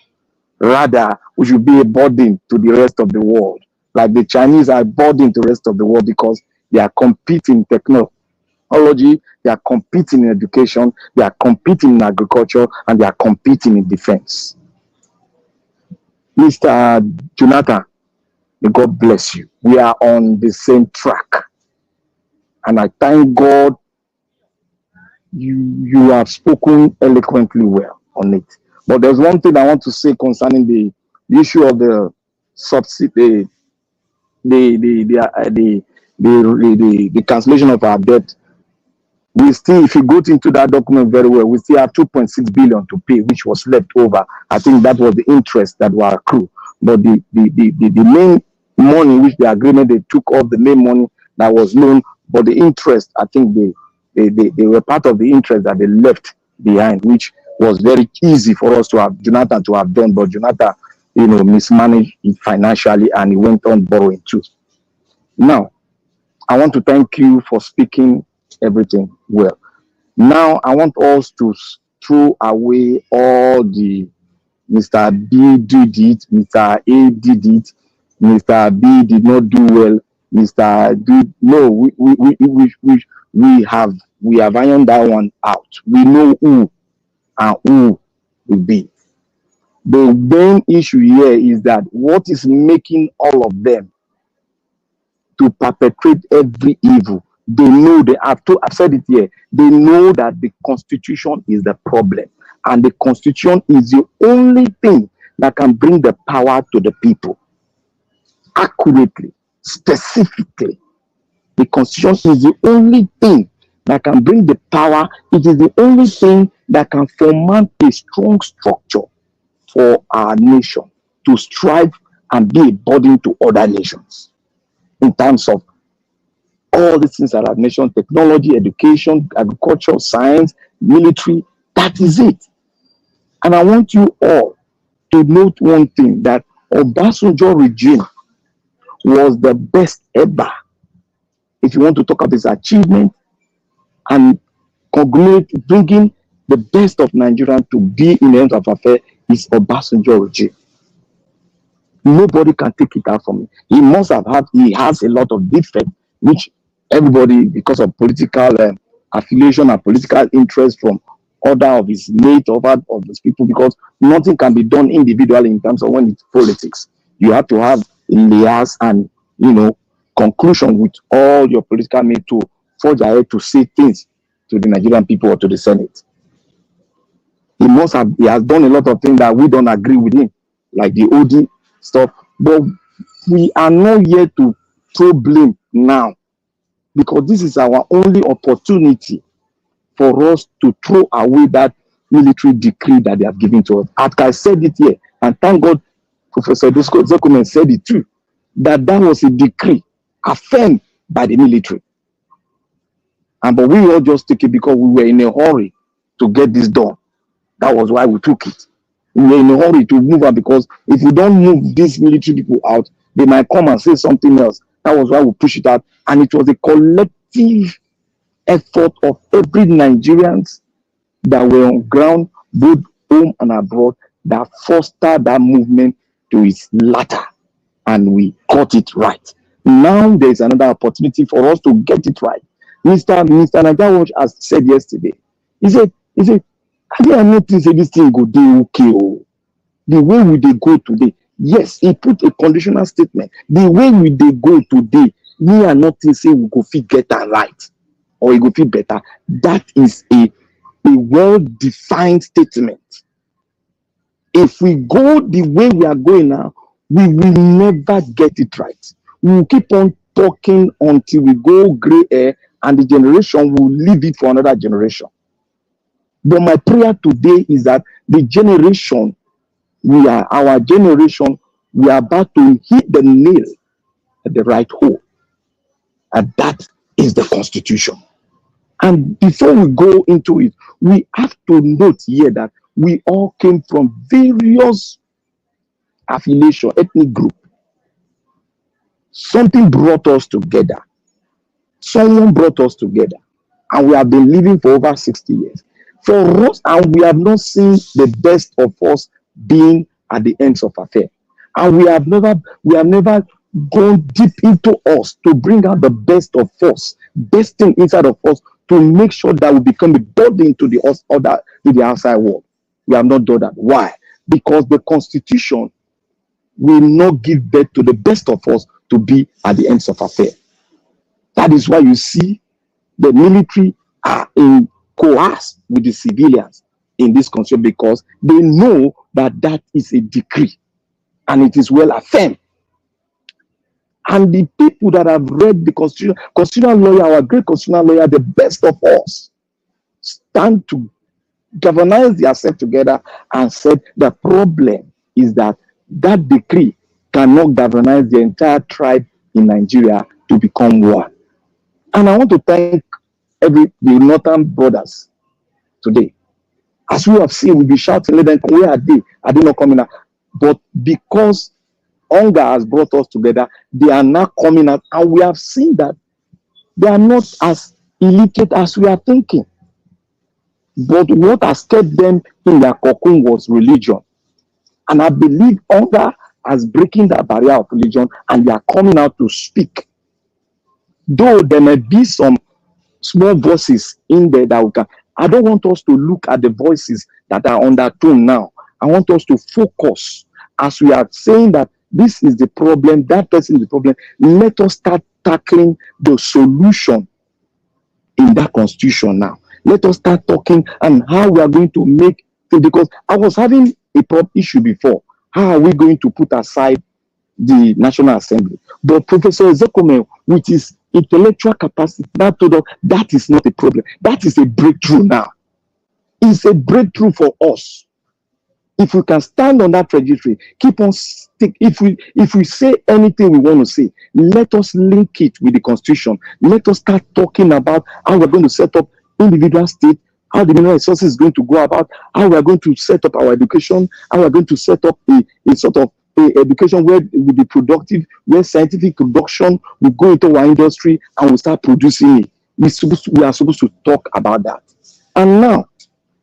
Rather, we should be a burden to the rest of the world. Like the Chinese are a burden to the rest of the world because they are competing in technology, they are competing in education, they are competing in agriculture, and they are competing in defense. Mr. Jonathan, may God bless you. We are on the same track. And I thank God you have spoken eloquently well on it. But there's one thing I want to say concerning the issue of the subsidy, the cancellation of our debt. We still, if you go into that document very well, we still have 2.6 billion to pay, which was left over. I think that was the interest that were accrued. But the main money, which the agreement, they took off the main money that was loaned, but the interest, I think they were part of the interest that they left behind, which was very easy for us to have, Jonathan to have done, but Jonathan, mismanaged it financially and he went on borrowing too. Now, I want to thank you for speaking everything well. Now, I want us to throw away all the Mr. B did it, Mr. A did it, Mr. B did not do well, Mr. D. No, we have ironed that one out. We know who and who will be. The main issue here is that what is making all of them to perpetrate every evil? They know I've said it here. They know that the Constitution is the problem, and the Constitution is the only thing that can bring the power to the people accurately, specifically. The Constitution is the only thing that can bring the power. It is the only thing that can foment a strong structure for our nation to strive and be a burden to other nations in terms of all the things that our nation, technology, education, agriculture, science, military. That is it. And I want you all to note one thing, that Obasanjo regime was the best ever. If you want to talk about his achievement and bringing the best of Nigerian to be in the end of affair, is Obasanjo regime. Nobody can take it out from him. He has a lot of defects, which everybody, because of political affiliation and political interest from other of his mates, other of his people, because nothing can be done individually in terms of when it's politics. You have to have layers and, conclusion with all your political mates to forge ahead to say things to the Nigerian people or to the Senate. He has done a lot of things that we don't agree with him, like the OD stuff. But we are not here to throw blame now, because this is our only opportunity for us to throw away that military decree that they have given to us. As I said it here, and thank God Professor Ozekhome said it too, that was a decree affirmed by the military. But we all just took it because we were in a hurry to get this done. That was why we took it. We were in a hurry to move on, because if we don't move these military people out, they might come and say something else. That was why we pushed it out. And it was a collective effort of every Nigerians that were on ground, both home and abroad, that fostered that movement to its latter. And we got it right. Now there is another opportunity for us to get it right. Mr. Nigerian has said yesterday, he said, I didn't notice this thing go do okay. The way we they go today, yes, he put a conditional statement. The way we they go today, we are not saying we go fit get that right or we go fit better. That is a well-defined statement. If we go the way we are going now, we will never get it right. We will keep on talking until we go gray hair, and the generation will leave it for another generation. But my prayer today is that the generation, our generation, we are about to hit the nail at the right hole. And that is the Constitution. And before we go into it, we have to note here that we all came from various affiliation, ethnic group. Something brought us together. Someone brought us together. And we have been living for over 60 years. For us, and we have not seen the best of us being at the ends of affair. And we have never gone deep into us to bring out the best of us, best thing inside of us, to make sure that we become a burden to the outside world. We have not done that. Why? Because the Constitution will not give birth to the best of us to be at the ends of affair. That is why you see the military are in coerce with the civilians in this constitution because they know that that is a decree and it is well affirmed. And the people that have read the constitutional lawyer, our great constitutional lawyer, the best of us, stand to galvanize themselves together and said the problem is that that decree cannot galvanize the entire tribe in Nigeria to become one. And I want to thank the northern brothers today. As we have seen, we'll be shouting, let them come. Where are they? Are they not coming out? But because hunger has brought us together, they are now coming out, and we have seen that they are not as illiterate as we are thinking. But what has kept them in their cocoon was religion. And I believe hunger has breaking that barrier of religion, and they are coming out to speak. Though there may be some small voices in there that we can. I don't want us to look at the voices that are undertone now. I want us to focus as we are saying that this is the problem, that person is the problem. Let us start tackling the solution in that constitution now. Let us start talking and how we are going to make it, because I was having a issue before. How are we going to put aside the National Assembly? But Professor Ozekhome, with his intellectual capacity, that told us that is not a problem. That is a breakthrough now. It's a breakthrough for us. If we can stand on that trajectory, keep on stick. If we say anything we want to say, let us link it with the Constitution. Let us start talking about how we're going to set up individual state, how the mineral resources is going to go about, how we're going to set up our education, how we're going to set up a sort of education where it will be productive, where scientific production will go into our industry and we'll start producing it. We are supposed to talk about that. And now,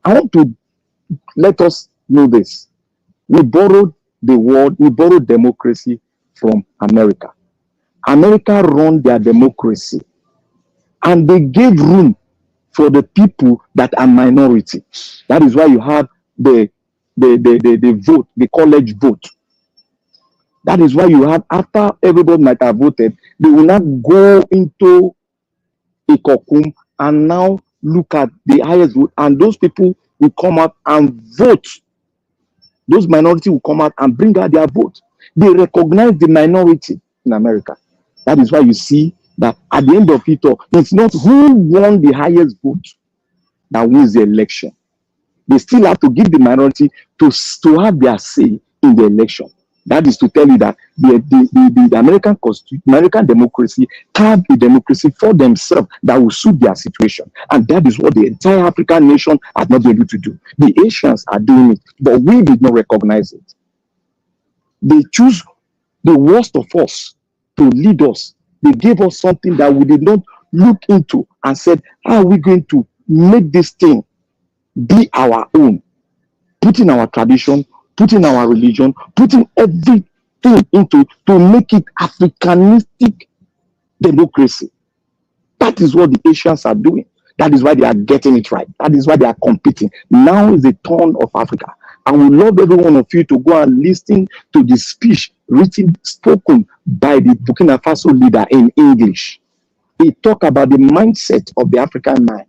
I want to let us know this. We borrowed the word, we borrowed democracy from America. America run their democracy, and they gave room for the people that are minority. That is why you have the vote, the college vote. That is why you have, after everybody might have voted, they will not go into a cocoon and now look at the highest vote, and those people will come out and vote. Those minority will come out and bring out their vote. They recognize the minority in America. That is why you see that at the end of it all, it's not who won the highest vote that wins the election. They still have to give the minority to have their say in the election. That is to tell you that the American democracy have a democracy for themselves that will suit their situation. And that is what the entire African nation has not been able to do. The Asians are doing it, but we did not recognize it. They choose the worst of us to lead us. They gave us something that we did not look into and said, how are we going to make this thing be our own? Putting our tradition, putting our religion, putting everything into to make it Africanistic democracy. That is what the Asians are doing. That is why they are getting it right. That is why they are competing. Now is the turn of Africa. I would love every one of you to go and listen to the speech spoken by the Burkina Faso leader in English. He talked about the mindset of the African mind.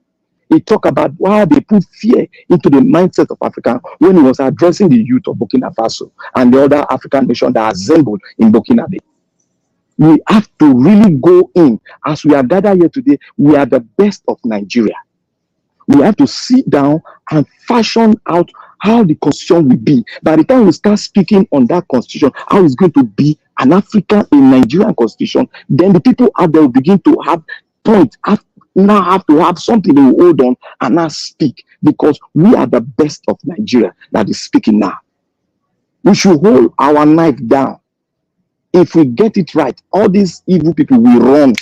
He talked about why they put fear into the mindset of Africa when he was addressing the youth of Burkina Faso and the other African nations that are assembled in Burkina Faso. We have to really go in. As we are gathered here today, we are the best of Nigeria. We have to sit down and fashion out how the constitution will be. By the time we start speaking on that constitution, how it's going to be an African, a Nigerian constitution, then the people out there will begin to have point, now have to have something they will hold on and now speak, because we are the best of Nigeria that is speaking now. We should hold our knife down. If we get it right, all these evil people will run.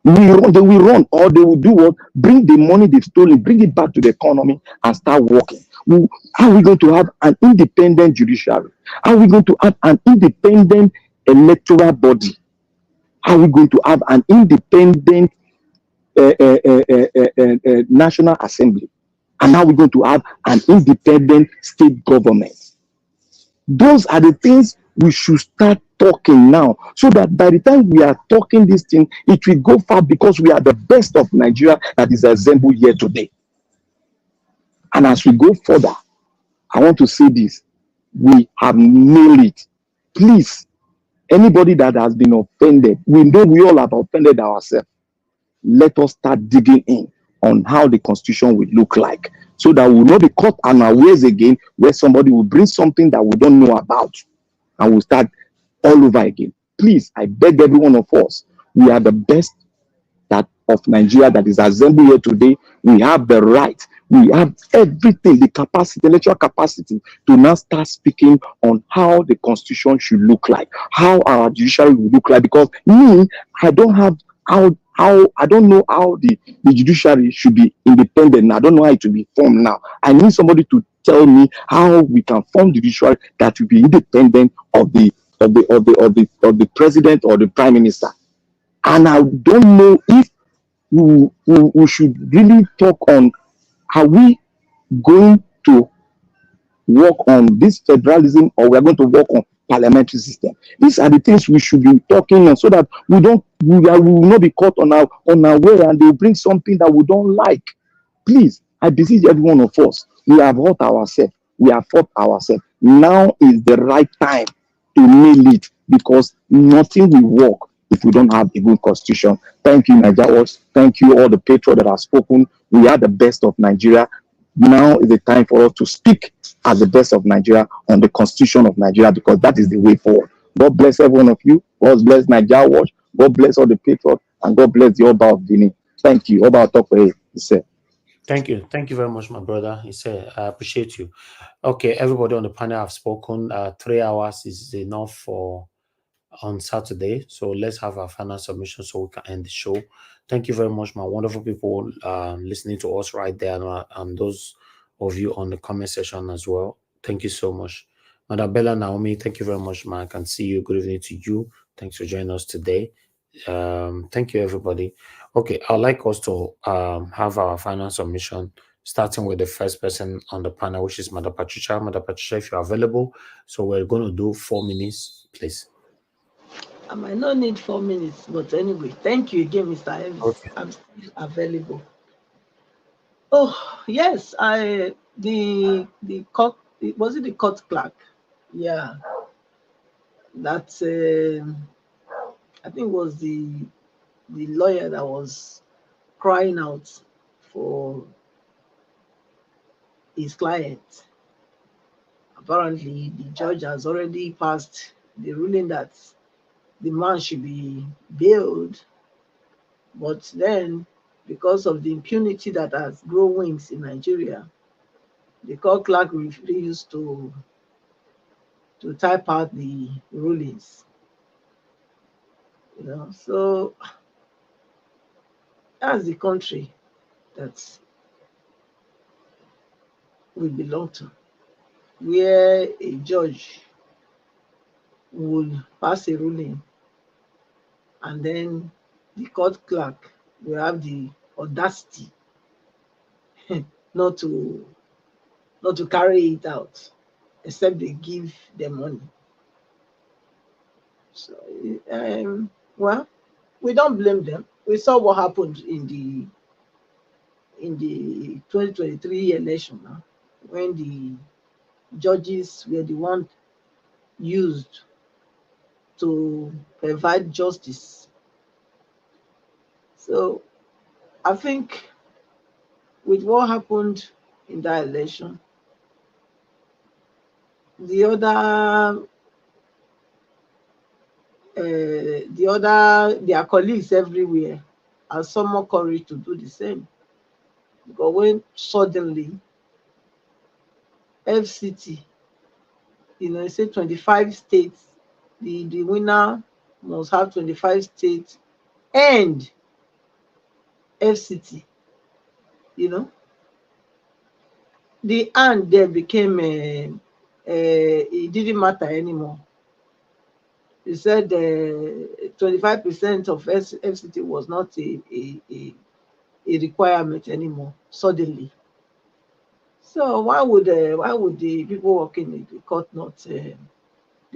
They will run, or they will do what? Bring the money they've stolen, bring it back to the economy and start working. How are we going to have an independent judiciary? How are we going to have an independent electoral body? How are we going to have an independent National Assembly? And how are we going to have an independent state government? Those are the things we should start talking now, so that by the time we are talking this thing, it will go far, because we are the best of Nigeria that is assembled here today. And as we go further, I want to say this. We have nailed it. Please, anybody that has been offended, we know we all have offended ourselves. Let us start digging in on how the constitution will look like, so that we will not be caught unawares again, where somebody will bring something that we don't know about and we'll start all over again. Please, I beg every one of us, we are the best that of Nigeria that is assembled here today. We have the right, we have everything, the capacity, the intellectual capacity to now start speaking on how the constitution should look like, how our judiciary will look like. Because me, I don't have how I don't know how the judiciary should be independent. I don't know how it will be formed now. I need somebody to tell me how we can form the judiciary that will be independent of the president or the prime minister. And I don't know if we should really talk on, are we going to work on this federalism, or we are going to work on parliamentary system? These are the things we should be talking on, so that we will not be caught on our way, and they will bring something that we don't like. Please, I beseech every one of us. We have hurt ourselves. We have fought ourselves. Now is the right time to nail it, because nothing will work if we don't have a good constitution. Thank you, Nigeria. Thank you, all the patriots that have spoken. We are the best of Nigeria. Now is the time for us to speak as the best of Nigeria on the constitution of Nigeria, because that is the way forward. God bless every one of you. God bless Nigeria Watch. God bless all the patriots, and God bless the Oba of Benin. Thank you. Oba talk for you. Thank you. Thank you very much, my brother. He said, I appreciate you. Okay, everybody on the panel have spoken. 3 hours is enough for on Saturday. So let's have our final submission so we can end the show. Thank you very much, my wonderful people listening to us right there, and those of you on the comment section as well. Thank you so much. Madam Bella Naomi, thank you very much, man. I can see you. Good evening to you. Thanks for joining us today. Thank you, everybody. Okay, I'd like us to have our final submission, starting with the first person on the panel, which is Madam Patricia. Madam Patricia, if you're available. So we're going to do 4 minutes, please. I might not need 4 minutes, but anyway, thank you again, Mr. Evans. Okay. I'm still available. Oh, yes, the court, was it the court clerk? Yeah, that's, I think it was the lawyer that was crying out for his client. Apparently, the judge has already passed the ruling that the man should be bailed, but then, because of the impunity that has grown wings in Nigeria, the court clerk refused to type out the rulings. So that's the country that we belong to, where a judge will pass a ruling, and then the court clerk will have the audacity not to carry it out, except they give them money. So, well, we don't blame them. We saw what happened in the 2023 election, when the judges were the ones used to provide justice. So I think with what happened in that election, their colleagues everywhere are somewhat courage to do the same. Because when suddenly FCT, say 25 states, the winner must have 25 states and FCT, the and there became it didn't matter anymore. He said 25% of FCT was not a requirement anymore suddenly. So why would the people working in the court not, the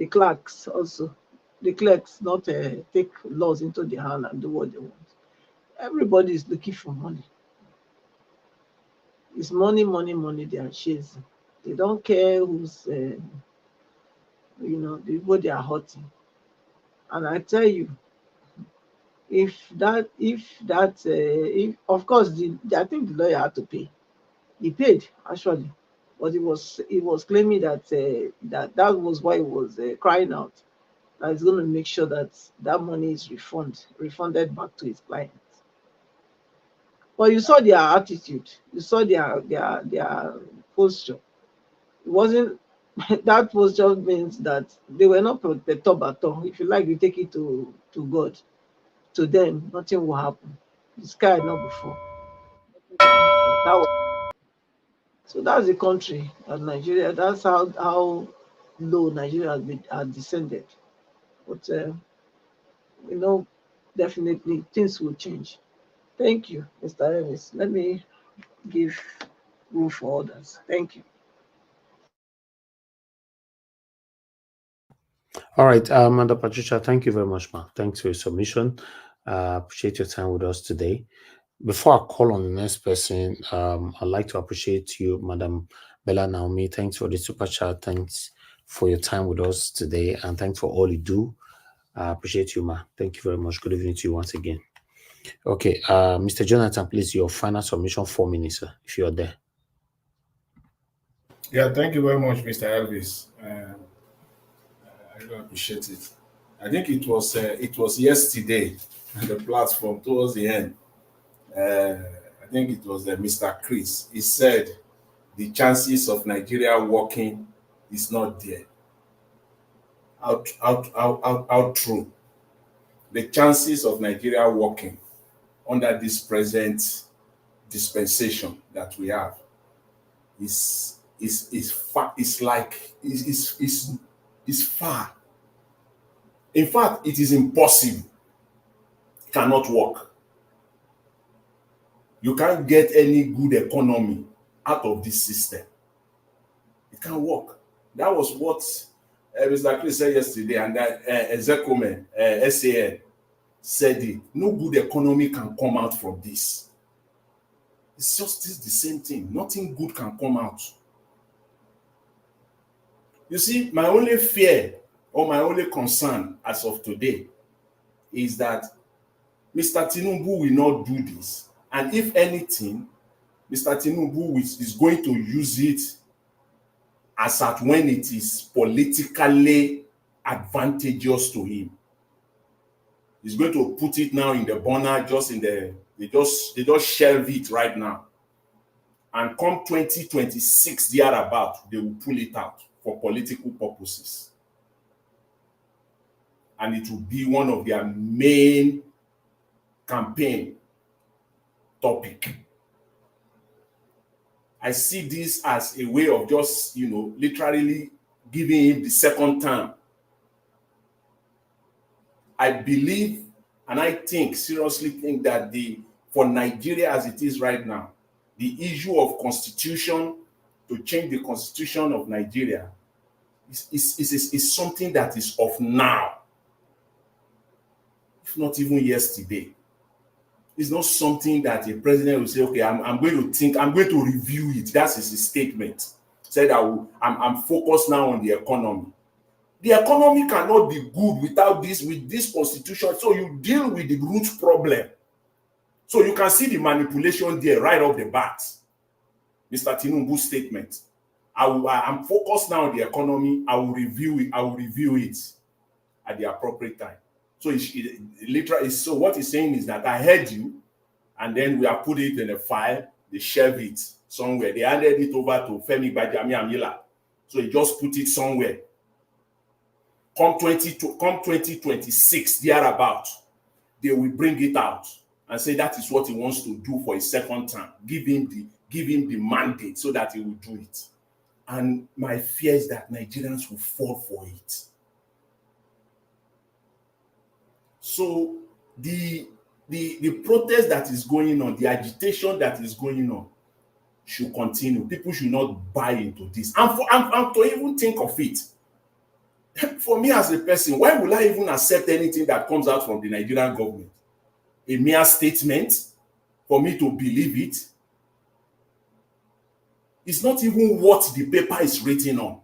clerks also, not take laws into their hand and do what they want? Everybody is looking for money. It's money, money, money they are chasing. They don't care who's, the people they are hurting. And I tell you, if of course, I think the lawyer had to pay. He paid actually, but he was claiming that that was why he was crying out that he's going to make sure that that money is refunded back to his clients. But you saw their attitude, you saw their posture. It wasn't that was just means that they were not protected at all. If you like, you take it to God. To them, nothing will happen. The sky not before. So that's the country of Nigeria. That's how low Nigeria has descended. But definitely things will change. Thank you, Mr. Ellis. Let me give room for others. Thank you. All right, Amanda Patricia, thank you very much, ma. Thanks for your submission. Appreciate your time with us today. Before I call on the next person, I'd like to appreciate you, Madam Bella Naomi. Thanks for the super chat. Thanks for your time with us today, and thanks for all you do. I appreciate you, ma. Thank you very much. Good evening to you once again. Okay, Mr. Jonathan, please, your final submission, 4 minutes, sir, if you're there. Yeah, thank you very much, Mr. Elvis. I really appreciate it. I think it was yesterday on the platform towards the end. I think it was Mr. Chris. He said the chances of Nigeria working is not there. How true. The chances of Nigeria working under this present dispensation that we have is far. It's far. In fact, it is impossible. It cannot work. You can't get any good economy out of this system. It can't work. That was what Mr. Chris said yesterday, and that Ozekhome, SAN, said it. No good economy can come out from this. It's just the same thing. Nothing good can come out. You see, my only fear or my only concern as of today is that Mr. Tinubu will not do this. And if anything, Mr. Tinubu is going to use it as at when it is politically advantageous to him. He's going to put it now in the burner, they just shelve it right now. And come 2026, thereabout, they will pull it out for political purposes. And it will be one of their main campaign topic. I see this as a way of just, literally giving him the second term. I believe and I seriously think that for Nigeria as it is right now, the issue of constitution, to change the constitution of Nigeria, is something that is of now, if not even yesterday. It's not something that a president will say, okay, I'm going to review it. That's his statement. Said I'm focused now on the economy. The economy cannot be good with this constitution. So you deal with the root problem. So you can see the manipulation there right off the bat. Mr. Tinubu's statement. I'm focused now on the economy. I will review it at the appropriate time. So literally, so what he's saying is that I heard you, and then we have put it in a file. They shelve it somewhere. They handed it over to Femi Gbajamiamila. So he just put it somewhere. Come 2026, thereabout, they will bring it out and say that is what he wants to do for his second term. Give him the mandate so that he will do it. And my fear is that Nigerians will fall for it. So the protest that is going on, the agitation that is going on, should continue. People should not buy into this. And to even think of it, for me as a person, why will I even accept anything that comes out from the Nigerian government? A mere statement for me to believe it? It's not even what the paper is written on.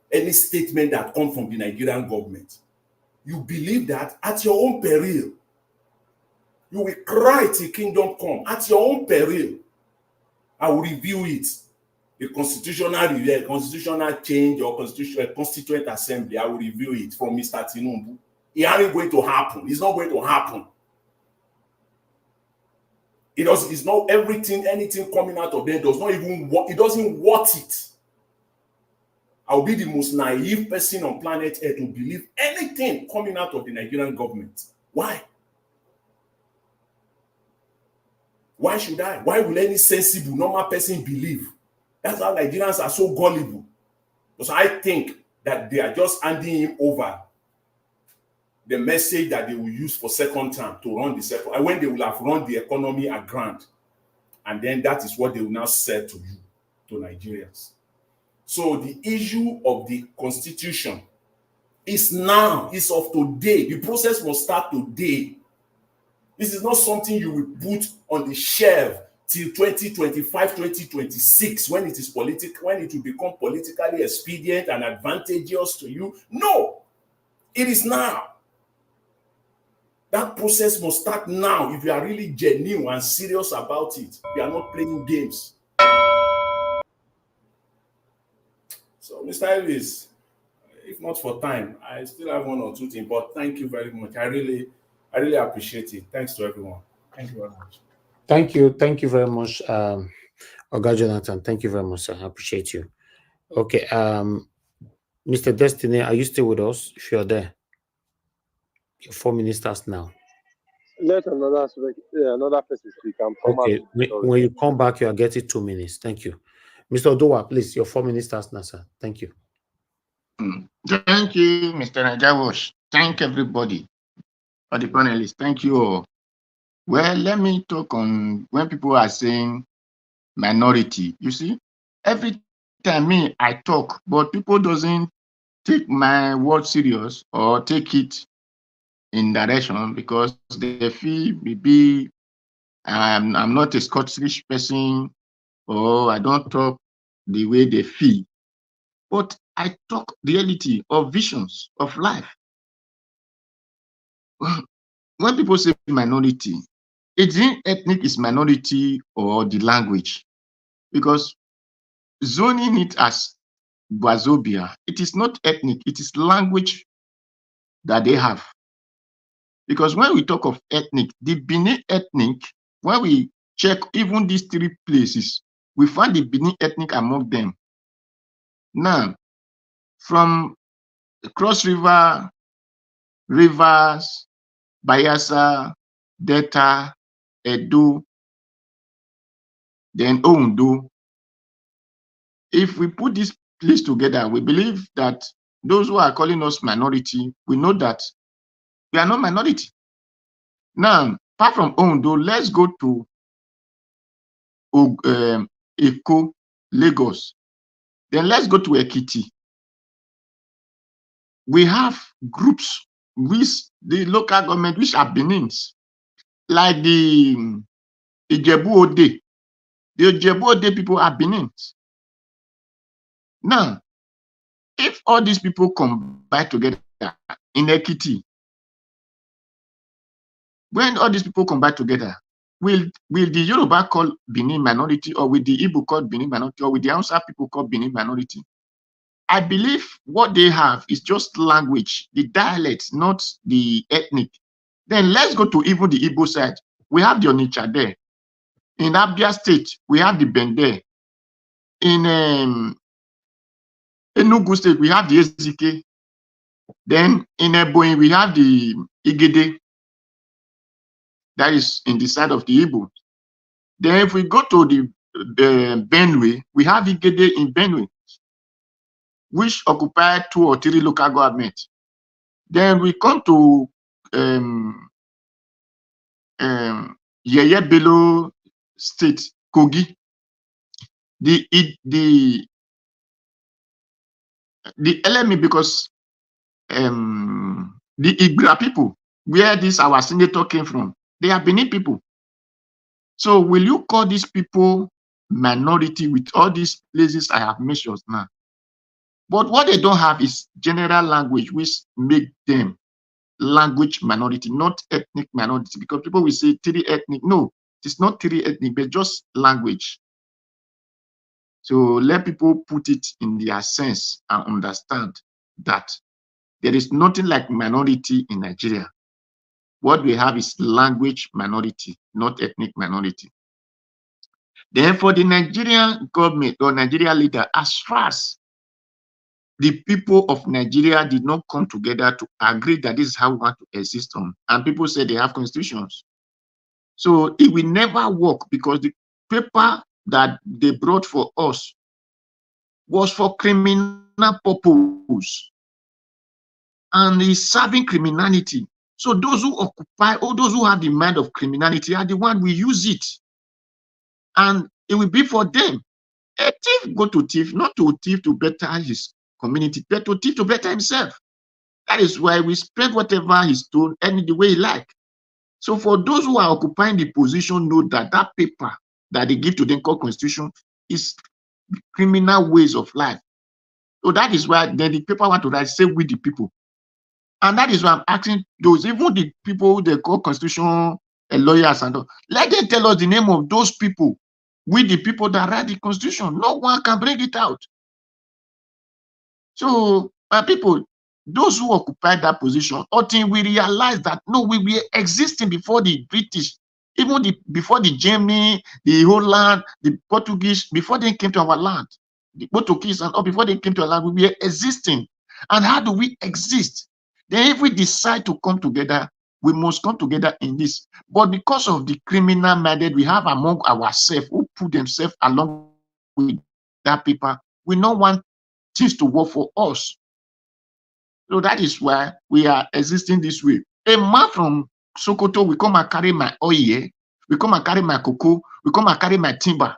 Any statement that comes from the Nigerian government. You believe that at your own peril. You will cry till kingdom come. At your own peril. I will review it. A constitutional review, a constitutional change or constituent assembly, I will review it from Mr. Tinubu. It ain't going to happen. It's not going to happen. It's not everything, anything coming out of there does not even it doesn't worth it. I'll be the most naive person on planet Earth to believe anything coming out of the Nigerian government. Why? Why should I? Why will any sensible, normal person believe? That's how Nigerians are so gullible. Because I think that they are just handing him over the message that they will use for second term to run the second, and when they will have run the economy aground. And then that is what they will now say to you, to Nigerians. So the issue of the constitution is now, is of today. The process must start today. This is not something you will put on the shelf till 2025, 2026, when it is political, when it will become politically expedient and advantageous to you. No, it is now. That process must start now if you are really genuine and serious about it. You are not playing games. So, Mr. Elvis, if not for time, I still have one or two things, but thank you very much. I really appreciate it. Thanks to everyone. Thank you very much. Thank you very much, Oga Jonathan. Thank you very much, sir. I appreciate you. Okay, Mr. Destiny, are you still with us? If you're there, your 4 minutes starts now. Let another person speak. Okay, when you come back, you are getting 2 minutes. Thank you. Mr. Odowa, please, your 4 minutes starts now, sir. Thank you. Thank you, Mr. Najawosh. Thank everybody, for the panelists. Thank you all. Well, let me talk on when people are saying minority. You see, every time I talk, but people doesn't take my word serious or take it in direction because they feel maybe I'm not a Scottish person or I don't talk the way they feel. But I talk reality of visions of life. When people say minority, it's in ethnic is minority or the language. Because zoning it as Wazobia, it is not ethnic, it is language that they have. Because when we talk of ethnic, the Benin ethnic, when we check even these 3 places, we find the Benin ethnic among them. Now, from Cross River, Rivers, Bayelsa, Delta, Edo, then Ondo. If we put this place together, we believe that those who are calling us minority, we know that we are not minority. Now, apart from Ondo, let's go to Eko, Lagos. Then let's go to Ekiti. We have groups with the local government which are Benins, like the Ijebu Ode. The Ijebu Ode people are Benins. Now, if all these people combine together in Ekiti, when all these people combine together, will the Yoruba call Benin minority, or will the Igbo call Benin minority, or will the Hausa people call Benin minority? I believe what they have is just language, the dialect, not the ethnic. Then let's go to even the Igbo side. We have the Onitsha there. In Abia State, we have the Bende. In Enugu State, we have the Ezike. Then in Ebonyi, we have the Igede. That is in the side of the Igbo. Then if we go to the Benue, we have Igede in Benue, which occupy 2 or 3 local governments. Then we come to Yeye Bello State, Kogi. The LME, because the Igbira people, where this our senator came from, they are Benin people. So will you call these people minority with all these places I have mentioned now. But what they don't have is general language, which make them language minority, not ethnic minority, because people will say three ethnic. No, it's not three ethnic, but just language. So let people put it in their sense and understand that there is nothing like minority in Nigeria. What we have is language minority, not ethnic minority. Then for the Nigerian government or Nigeria leader, as far as the people of Nigeria did not come together to agree that this is how we want to exist on, and people say they have constitutions. So it will never work because the paper that they brought for us was for criminal purpose and is serving criminality. So those who occupy, or those who have the mind of criminality are the one we use it. And it will be for them. A thief go to thief, not to thief to better his community, but to thief to better himself. That is why we spend whatever he's told any the way he like. So for those who are occupying the position, know that that paper that they give to them called constitution is criminal ways of life. So that is why then the paper want to write, say we the people. And that is why I'm asking those, even the people they call constitution lawyers and all, let them tell us the name of those people. We the people that write the constitution. No one can bring it out. So my people, those who occupy that position, until we realize that no, we were existing before the British, even before the Germany, the Holland, the Portuguese, before they came to our land, the Portuguese and all, before they came to our land, we were existing. And how do we exist? Then if we decide to come together, we must come together in this. But because of the criminal minded we have among ourselves, who put themselves along with that people, we don't want things to work for us. So that is why we are existing this way. A man from Sokoto will come and carry my oil, will come and carry my cocoa, will come and carry my timber.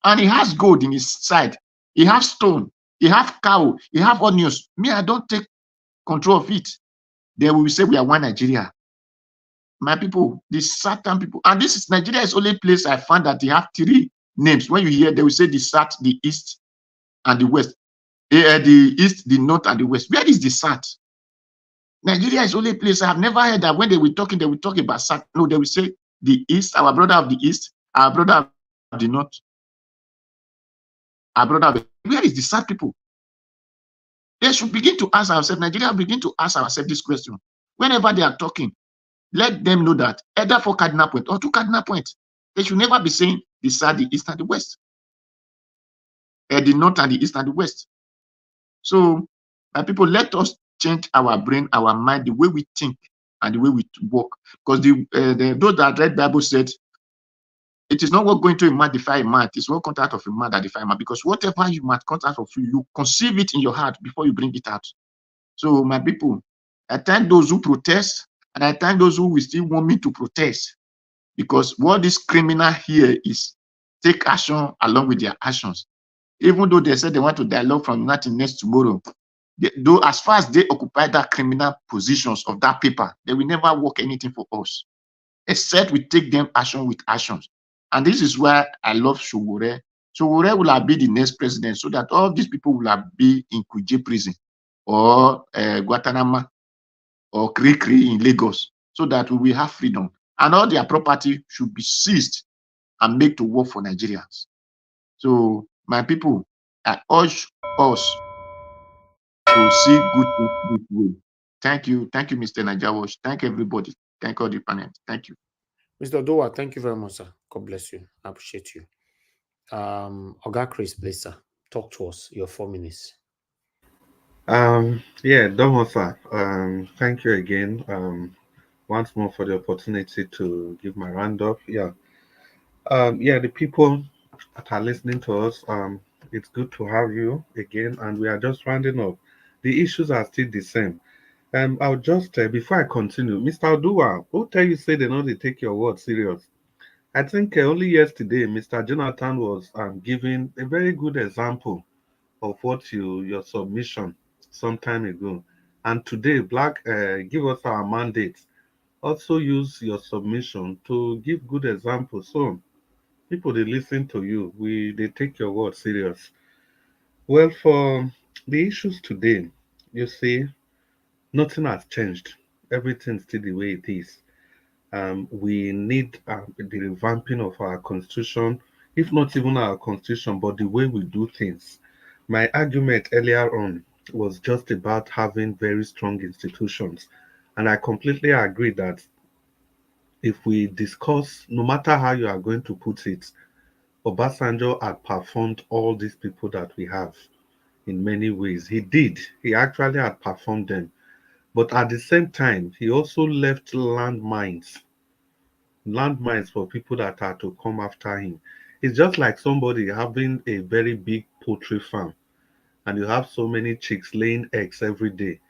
And he has gold in his side. He has stone, he have cow, he have onions. Me, I don't take control of it. Then we will say we are one Nigeria. My people, the certain people, and this is Nigeria is the only place I found that they have three names. When you hear, they will say the South, the East, and the West. The East, the North, and the West. Where is the South? Nigeria is the only place I have never heard that when they will talk about South. No, they will say the East, our brother of the East, our brother of the North, our brother of the... Where is the South people? They should begin to ask ourselves, Nigeria begin to ask ourselves this question. Whenever they are talking, let them know that either for cardinal point or two cardinal points. They should never be saying the South, the East, and the West. The North and the East and the West. So, people, let us change our brain, our mind, the way we think and the way we work. Because those that read Bible said, it is not what going to a man defy a man, it is what comes out of a man that defy a man. Because whatever you might come out of you, you conceive it in your heart before you bring it out. So, my people, I thank those who protest, and I thank those who will still want me to protest. Because what this criminal here is take action along with their actions. Even though they said they want to dialogue from nothing next tomorrow, though as far as they occupy that criminal positions of that paper, they will never work anything for us, except we take them action with actions. And this is why I love Sowore. Sowore will have been the next president, so that all these people will have been in Kuje prison or Guantanamo or Kri in Lagos, so that we will have freedom. And all their property should be seized and made to work for Nigerians. So, my people, I urge us to see good things this way. Thank you, Mr. Najawash. Thank everybody. Thank all the panelists. Thank you. Mr. Dowa, thank you very much, sir. God bless you. I appreciate you. Oga Chris, please, sir. Talk to us. Your 4 minutes. Yeah, Domosa, thank you again. Once more for the opportunity to give my roundup. Yeah. The people that are listening to us, it's good to have you again, and we are just rounding up. The issues are still the same. I'll just before I continue, Mr. Odua, who tell you say they know they take your word serious? I think only yesterday, Mr. Jonathan was giving a very good example of what your submission some time ago, and today, Black, give us our mandate. Also use your submission to give good examples. So, People they listen to you. They take your word serious. Well, for the issues today, you see, nothing has changed. Everything's still the way it is. We need the revamping of our constitution, if not even our constitution, but the way we do things. My argument earlier on was just about having very strong institutions. And I completely agree that if we discuss, no matter how you are going to put it, Obasanjo outperformed all these people that we have in many ways. He did. He actually outperformed them. But at the same time, he also left landmines for people that are to come after him. It's just like somebody having a very big poultry farm and you have so many chicks laying eggs every day.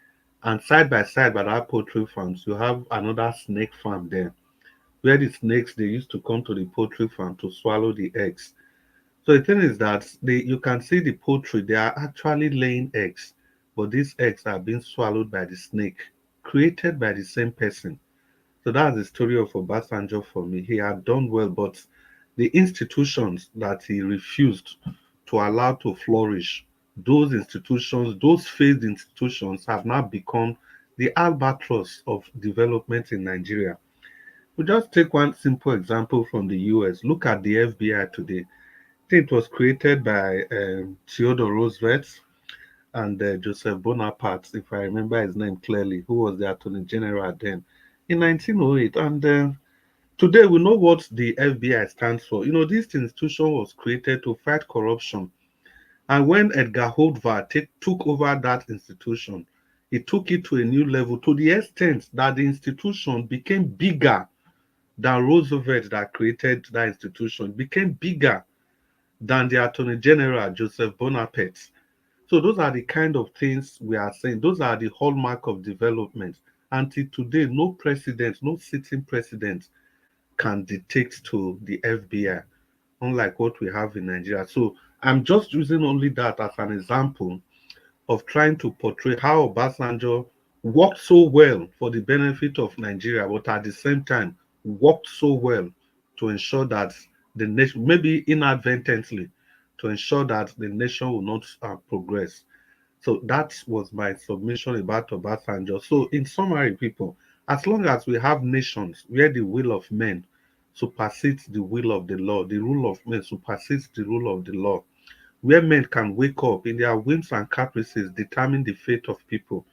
And side by side by that poultry farms, you have another snake farm there where the snakes they used to come to the poultry farm to swallow the eggs. So the thing is that you can see the poultry, they are actually laying eggs, but these eggs are being swallowed by the snake, created by the same person. So that's the story of Obasanjo for me. He had done well, but the institutions that he refused to allow to flourish, those institutions, those failed institutions have now become the albatross of development in Nigeria. We just take one simple example from the US. Look at the FBI today. I think it was created by Theodore Roosevelt and Joseph Bonaparte, if I remember his name clearly, who was the Attorney General then in 1908. And today we know what the FBI stands for. You know, this institution was created to fight corruption. And when Edgar Hoover took over that institution, he took it to a new level to the extent that the institution became bigger than Roosevelt that created that institution, became bigger than the Attorney General, Joseph Bonaparte. So those are the kind of things we are saying. Those are the hallmark of development. Until today, no president, no sitting president can dictate to the FBI, unlike what we have in Nigeria. So I'm just using only that as an example of trying to portray how Obasanjo worked so well for the benefit of Nigeria, but at the same time worked so well to ensure that the nation, maybe inadvertently, to ensure that the nation will not progress. So that was my submission about Obasanjo. So in summary, people, as long as we have nations where the will of men supersedes the will of the law, the rule of men supersedes the rule of the law, where men can wake up in their whims and caprices determine the fate of people,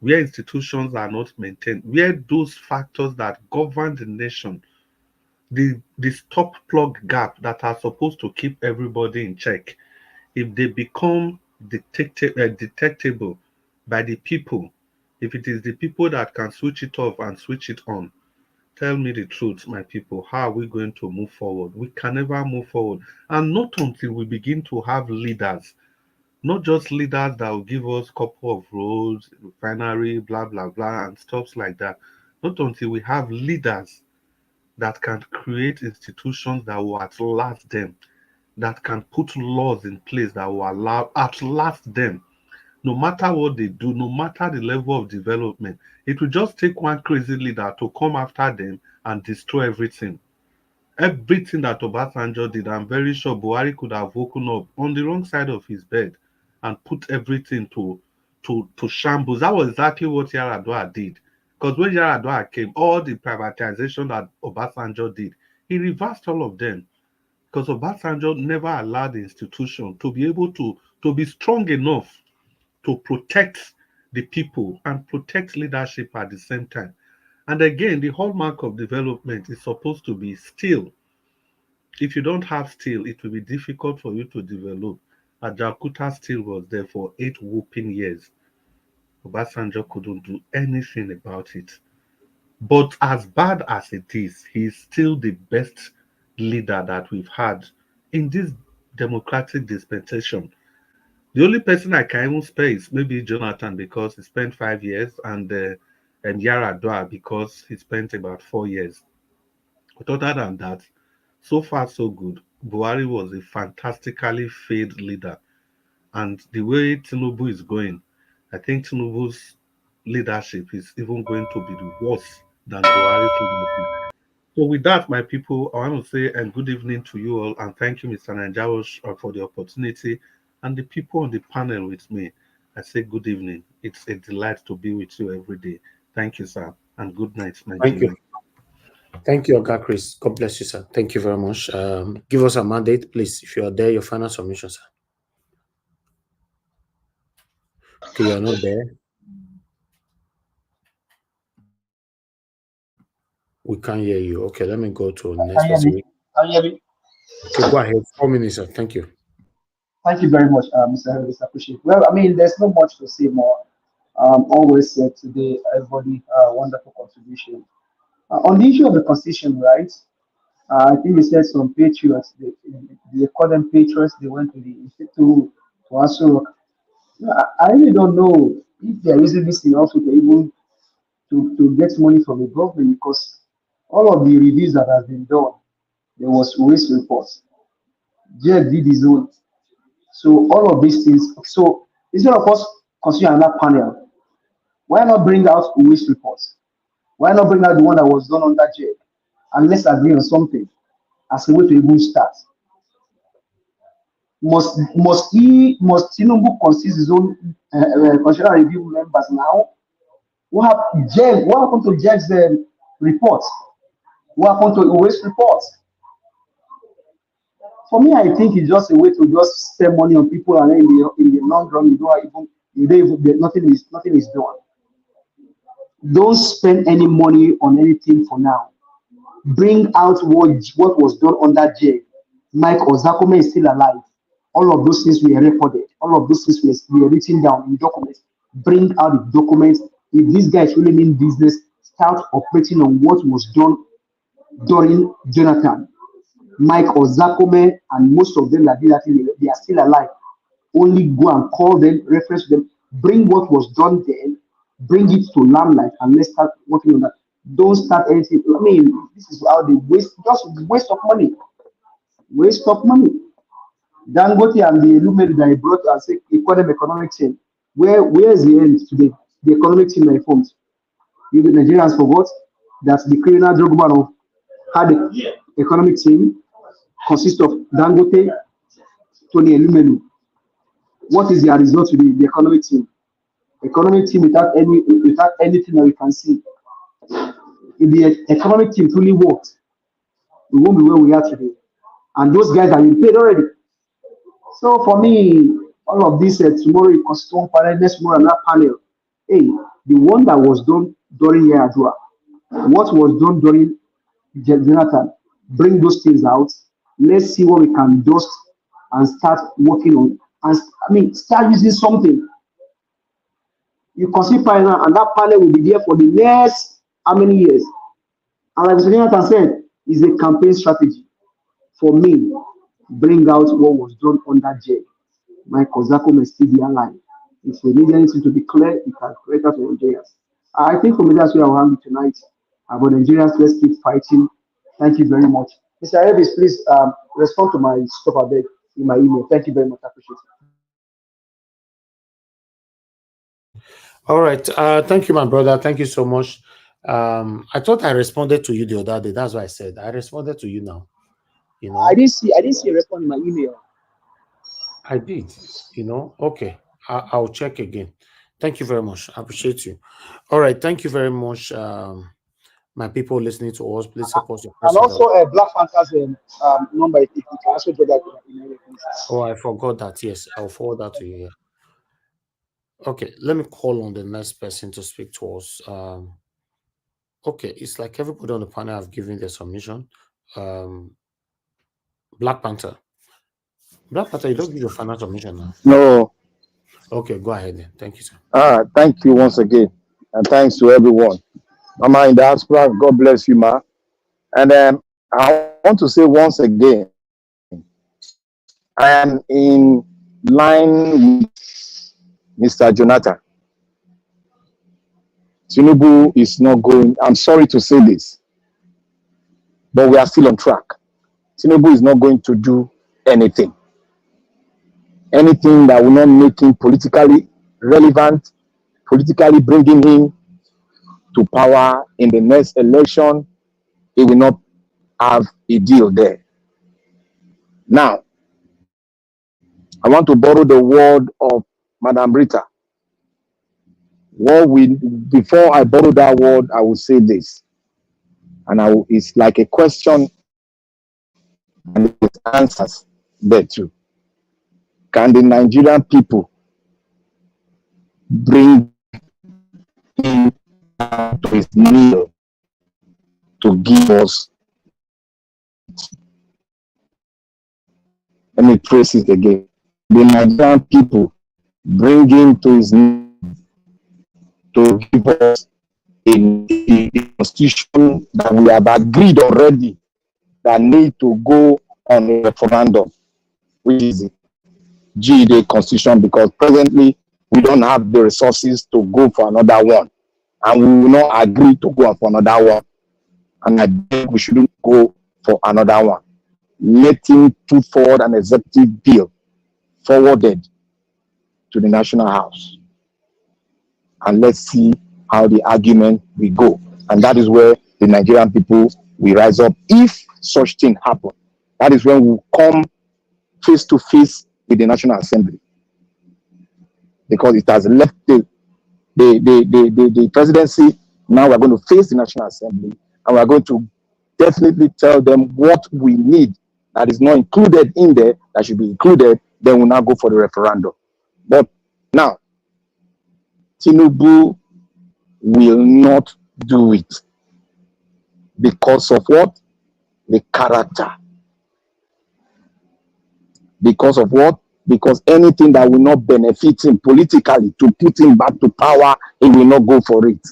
where institutions are not maintained, where those factors that govern the nation, the stop plug gap that are supposed to keep everybody in check, if they become detectable by the people, if it is the people that can switch it off and switch it on, tell me the truth, my people, how are we going to move forward? We can never move forward. And not until we begin to have leaders, not just leaders that will give us couple of roads, refinery, blah, blah, blah, and stuff like that. Not until we have leaders that can create institutions that will outlast them, that can put laws in place that will allow outlast them. No matter what they do, no matter the level of development, it will just take one crazy leader to come after them and destroy everything. Everything that Obasanjo did, I'm very sure Buhari could have woken up on the wrong side of his bed and put everything to shambles. That was exactly what Yaradua did. Because when Yaradua came, all the privatization that Obasanjo did, he reversed all of them. Because Obasanjo never allowed the institution to be able to be strong enough to protect the people and protect leadership at the same time. And again, the hallmark of development is supposed to be steel. If you don't have steel, it will be difficult for you to develop. Ajakuta steel was there for 8 whooping years. Obasanjo couldn't do anything about it. But as bad as it is, he's still the best leader that we've had in this democratic dispensation. The only person I can even spare is maybe Jonathan because he spent 5 years, and Yaradua because he spent about 4 years. But other than that, so far so good. Buhari was a fantastically failed leader, and the way Tinubu is going, I think Tinubu's leadership is even going to be worse than Buhari's leadership. So with that, my people, I want to say and good evening to you all, and thank you, Mr. Nanjawas, for the opportunity, and the people on the panel with me. I say good evening. It's a delight to be with you every day. Thank you, sir, and good night, Thank Nigeria. you. Thank you, Oga Chris. God bless you, sir. Thank you very much. Give us a mandate, please. If you are there, your final submission, sir. Okay, you're not there. We can't hear you. Okay, let me go to the next person. Can you hear me? Okay, go ahead. 4 minutes, sir. Thank you. Thank you very much, Mr. Harris. I appreciate it. Well, I mean, there's not much to say more. Always said today, everybody, wonderful contribution. On the issue of the constitution, right? I think you said some patriots, they call them patriots, they went to the institute to answer. I really don't know if they are using this thing also to even to get money from the government, because all of the reviews that has been done, there was waste reports. Jeff did his own. So all of these things. So instead of us considering another panel, why not bring out waste reports? Why not bring out the one that was done under Jeff? And let's agree on something as a way to even start. Must Tinubu consist his own constitutional review members now? What happened to Jeff's report? What happened to the waste report? For me, I think it's just a way to just spend money on people, and then in the long run, nothing is done. Don't spend any money on anything for now. Bring out what was done under J. Mike Ozekhome is still alive. All of those things were recorded. All of those things were written down in documents. Bring out the documents. If these guys really mean business, start operating on what was done during Jonathan. Mike Ozekhome and most of them that did that, they are still alive. Only go and call them, reference them, bring what was done then, bring it to limelight, and let's start working on that. Don't start anything. I mean, this is how they just waste of money. Waste of money. Dangote and the Lumeri that he brought as economic team. Where is the end today? The economic team that he formed. The Nigerians forgot that the criminal drug man had an economic team consist of Dangote, Tony Elumelu. What is the result to the economic team? Economic team without anything that we can see. If the economic team truly worked, we won't be where we are today. And those guys have been paid already. So for me, all of this tomorrow you constitute panel, next tomorrow another panel. Hey, the one that was done during Yar'Adua, what was done during Jonathan, bring those things out. Let's see what we can dust and start working on. And start using something. You consider panel, and that panel will be there for the next how many years? And like Mr. Jonathan said, it's a campaign strategy. For me, bring out what was done under J. My Ozekhome may still be alive. If we need anything to declare, it can create that for Nigerians. I think for me, that's where I'll have it tonight. About Nigerians, let's keep fighting. Thank you very much. Mr. Elvis, please respond to my stuff I beg in my email. Thank you very much. I appreciate it. All right. Thank you, my brother. Thank you so much. I thought I responded to you the other day. That's why I said I responded to you now. You know, I didn't see a response in my email. I did. Okay. I'll check again. Thank you very much. I appreciate you. All right. Thank you very much, my people listening to us. Please support your and also Black Fanta's number. If you can also do that. Oh, I forgot that. Yes, I'll forward that to you. Yeah. Okay. Let me call on the next person to speak to us. Okay. It's like everybody on the panel have given their submission. Black Panther. Black Panther, you don't give your final submission now. No. Okay, go ahead then. Thank you, sir. Thank you once again. And thanks to everyone. Mama in the diaspora, God bless you, ma. And I want to say once again, I am in line with Mr. Jonathan. Tinubu is not going, I'm sorry to say this, but we are still on track. Tinubu is not going to do anything. Anything that will not make him politically relevant, bringing him to power in the next election, he will not have a deal there. Now, I want to borrow the word of Madam Rita. Before I borrow that word, I will say this, and it's like a question and it answers there too. Can the Nigerian people bring him to his knee to give us? Let me trace it again. The Nigerian people bring him to his knee to give us a constitution that we have agreed already that need to go on a referendum, which is the GED constitution, because presently we don't have the resources to go for another one, and we will not agree to go for another one. And I think we shouldn't go for another one. Let him put forward an executive bill forwarded to the National House, and let's see how the argument will go. And that is where the Nigerian people will rise up if such thing happen. That is when we come face to face with the National Assembly, because it has left the presidency. Now we're going to face the National Assembly, and we're going to definitely tell them what we need that is not included in there, that should be included. Then we'll now go for the referendum. But now, Tinubu will not do it because of what? The character. Because of what? Because anything that will not benefit him politically to put him back to power, he will not go for it.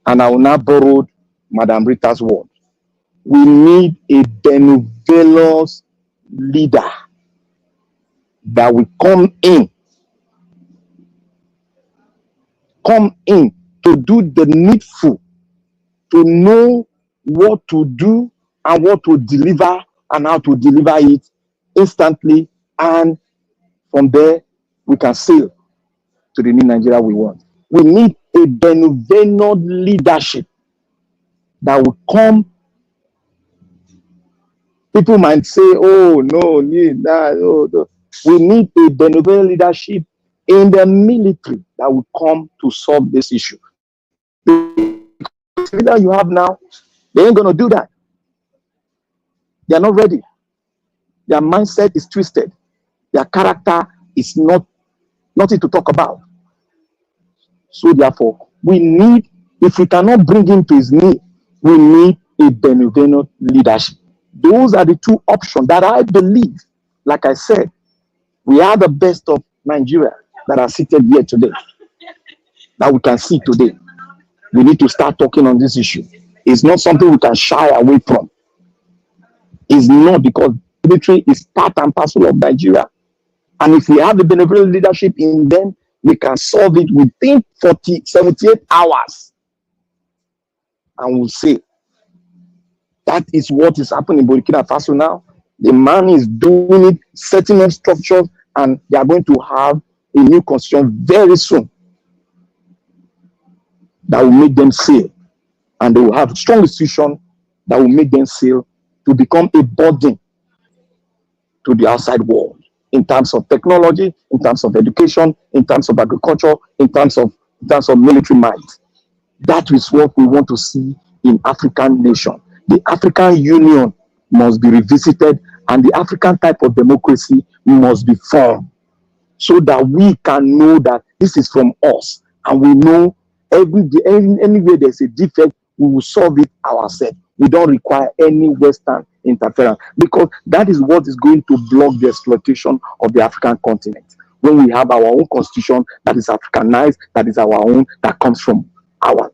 And I will now borrow Madam Rita's word. We need a benevolent leader that will come in to do the needful, to know what to do and what to deliver and how to deliver it instantly, and from there we can sail to the new Nigeria we want. We need a benevolent leadership that will come. People might say, oh no, need that, oh, no. We need a benevolent leadership in the military that will come to solve this issue. The leader you have now, they ain't gonna do that. They are not ready. Their mindset is twisted. Their character is nothing to talk about. So therefore, we need, if we cannot bring him to his knee, we need a benevolent leadership. Those are the two options that I believe, like I said, we are the best of Nigeria that are seated here today, that we can see today. We need to start talking on this issue. It's not something we can shy away from. It's not, because military is part and parcel of Nigeria. And if we have the benevolent leadership in them, we can solve it within 78 hours. And we'll say, that is what is happening in Burkina Faso now. The man is doing it, setting up structures, and they are going to have a new constitution very soon that will make them sail. And they will have a strong institution that will make them sail to become a burden to the outside world in terms of technology, in terms of education, in terms of agriculture, in terms of military might. That is what we want to see in African nation. The African Union must be revisited, and the African type of democracy must be formed, so that we can know that this is from us, and we know anywhere there's a defect, we will solve it ourselves. We don't require any Western interference, because that is what is going to block the exploitation of the African continent. When we have our own constitution that is Africanized, that is our own, that comes from our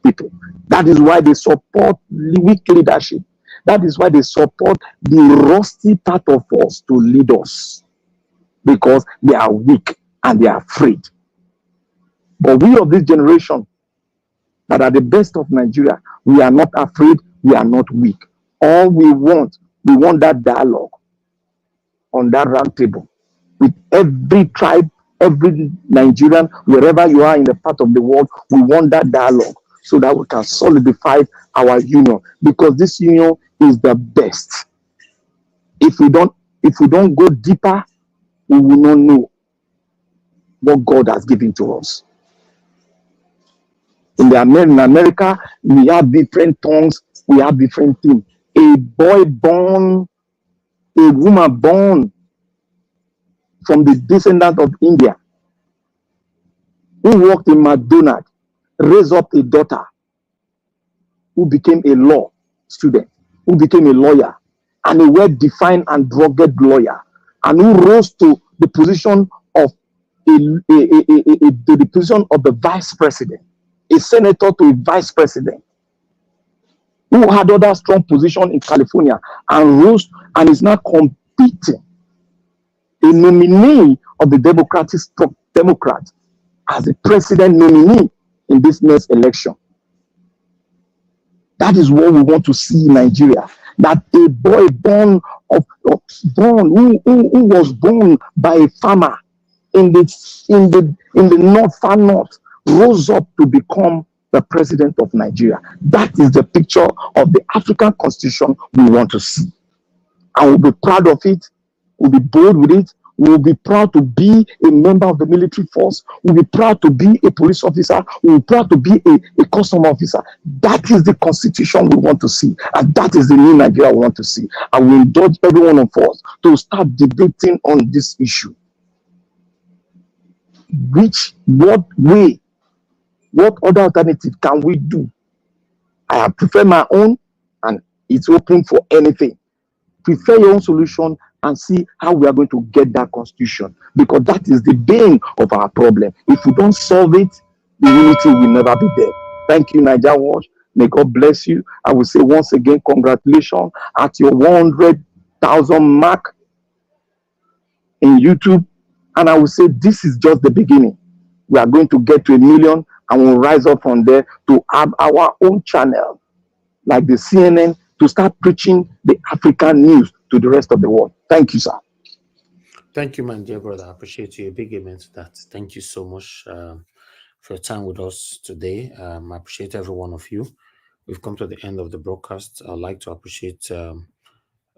people. That is why they support weak leadership. That is why they support the rusty part of us to lead us, because they are weak and they are afraid. But we of this generation that are the best of Nigeria, we are not afraid, we are not weak. All we want that dialogue on that round table with every tribe, every Nigerian, wherever you are in the part of the world. We want that dialogue, so that we can solidify our union, because this union is the best. If we don't go deeper, we will not know what God has given to us. In America, we have different tongues, we have different things. A boy born, a woman born from the descendant of India, who worked in McDonald's, raised up a daughter who became a law student, who became a lawyer, and a well-defined and rugged lawyer, and who rose to the position of the position of the vice president, a senator to a vice president, who had other strong position in California and rose and is now competing, a nominee of the Democrat as a president nominee in this next election. That is what we want to see in Nigeria. That a boy who was born by a farmer in the north, far north, rose up to become the president of Nigeria. That is the picture of the African constitution we want to see. And we'll be proud of it. We'll be bold with it. We'll be proud to be a member of the military force. We'll be proud to be a police officer. We'll be proud to be a custom officer. That is the constitution we want to see. And that is the new Nigeria we want to see. And we indulge every one of us to start debating on this issue. What other alternative can we do? I have preferred my own, and it's open for anything. Prefer your own solution and see how we are going to get that constitution, because that is the bane of our problem. If we don't solve it, the unity will never be there. Thank you, Niger Watch. May God bless you. I will say once again, congratulations at your 100,000 mark in YouTube. And I will say this is just the beginning. We are going to get to 1 million, and we'll rise up from there to have our own channel, like the CNN, to start preaching the African news to the rest of the world. Thank you, sir. Thank you, my dear brother. I appreciate you. A big amen to that. Thank you so much for your time with us today. I appreciate every one of you. We've come to the end of the broadcast. I'd like to appreciate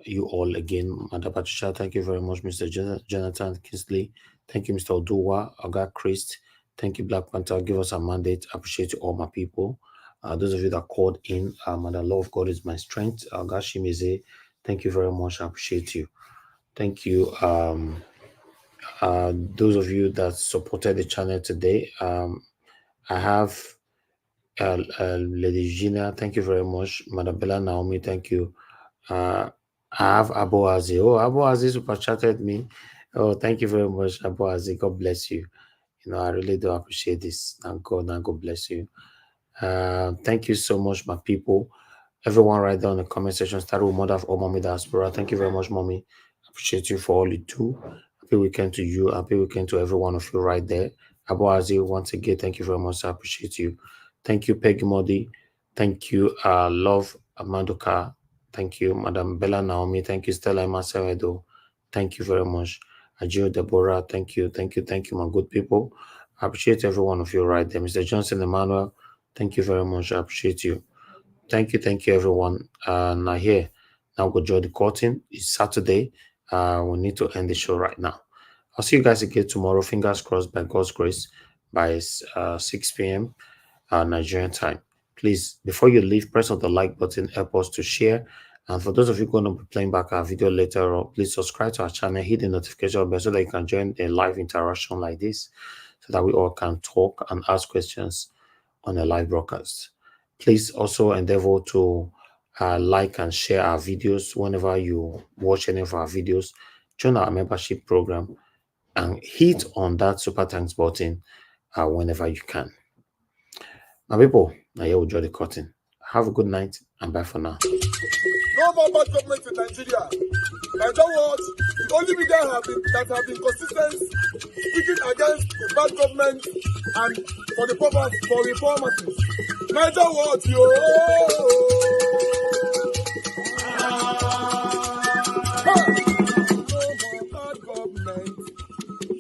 you all again. Madam Patricia, thank you very much. Mr. Jonathan Kingsley, thank you. Mr. Oduwa, Oga Christ, thank you. Black Panther, give us a mandate. I appreciate you all, my people. Those of you that called in, and the love of God is my strength. Oga Shimize, thank you very much. I appreciate you. Thank you. Those of you that supported the channel today, I have Lady Gina, thank you very much. Madam Bella Naomi, thank you. I have Abu Azi. Oh, Abu Azi super chatted me. Oh, thank you very much, Abu Azi. God bless you. You know, I really do appreciate this. And God bless you. Thank you so much, my people. Everyone right there in the comment section, start with Mother of all Mommy Diaspora. Thank you very much, Mommy. Appreciate you for all you do. Happy weekend to you. Happy weekend to every one of you right there. Abu Azi, once again, thank you very much. I appreciate you. Thank you, Peggy Modi. Thank you, Love Amadoka. Thank you, Madam Bella Naomi. Thank you, Stella Masawedo. Thank you very much. Ajio Deborah, thank you, my good people. I appreciate every one of you right there. Mr. Johnson Emmanuel, thank you very much. I appreciate you. Thank you, everyone. Now here, now go join the curtain. It's Saturday. We need to end the show right now. I'll see you guys again tomorrow. Fingers crossed, by God's grace, by 6 p.m. Nigerian time. Please, before you leave, press on the like button, help us to share. And for those of you going to be playing back our video later on, please subscribe to our channel, hit the notification bell so that you can join a live interaction like this, so that we all can talk and ask questions on a live broadcast. Please also endeavor to like and share our videos whenever you watch any of our videos. Join our membership program and hit on that super thanks button whenever you can. My people, now here we draw the curtain. Have a good night and bye for now. No more bad government in Nigeria. Niger Watch, the only media that have been consistent speaking against the bad government and for the poverty, for reformers. Niger Watch, yo. No more bad government.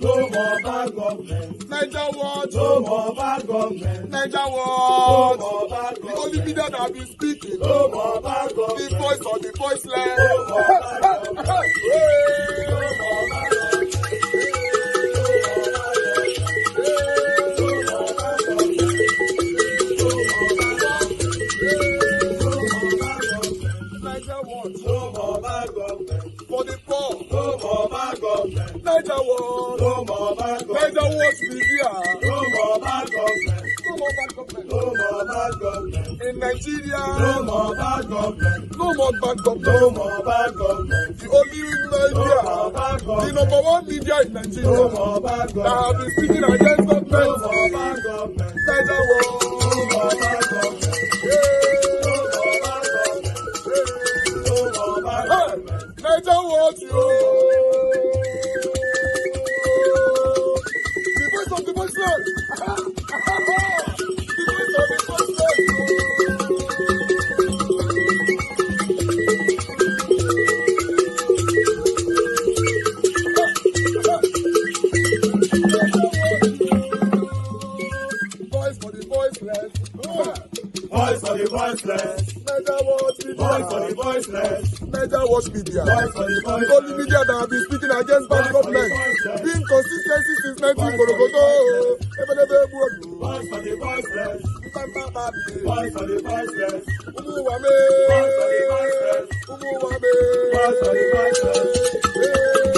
No more bad government. government. Niger watch. No more bad government. Niger watch. No more bad government. The only media that have been speaking. No more bad government. The voice of the voiceless. No more bad government. No more bad government. For the poor, no more bad government. Niger watch, no more bad government. Niger watch media, no more bad government. No more bad government. No more bad government. In Nigeria, no more bad government. No more bad government. No more bad government. The only media, no bad government. The number one media in Nigeria, no more bad government. That have been speaking against government. No more bad government. Niger watch, no more bad government. Niger watch you. The voice of the voiceless. The voice of the voiceless. Voice for the voiceless. Voice for the voiceless. Niger watch media. Voice for the voiceless. Niger watch media. Voice for the voiceless. The only media that have been speaking against bad government. Being consistency since 1944. Voice for the voiceless. Voice for the voiceless. Voice for the voiceless. Voice for the voiceless.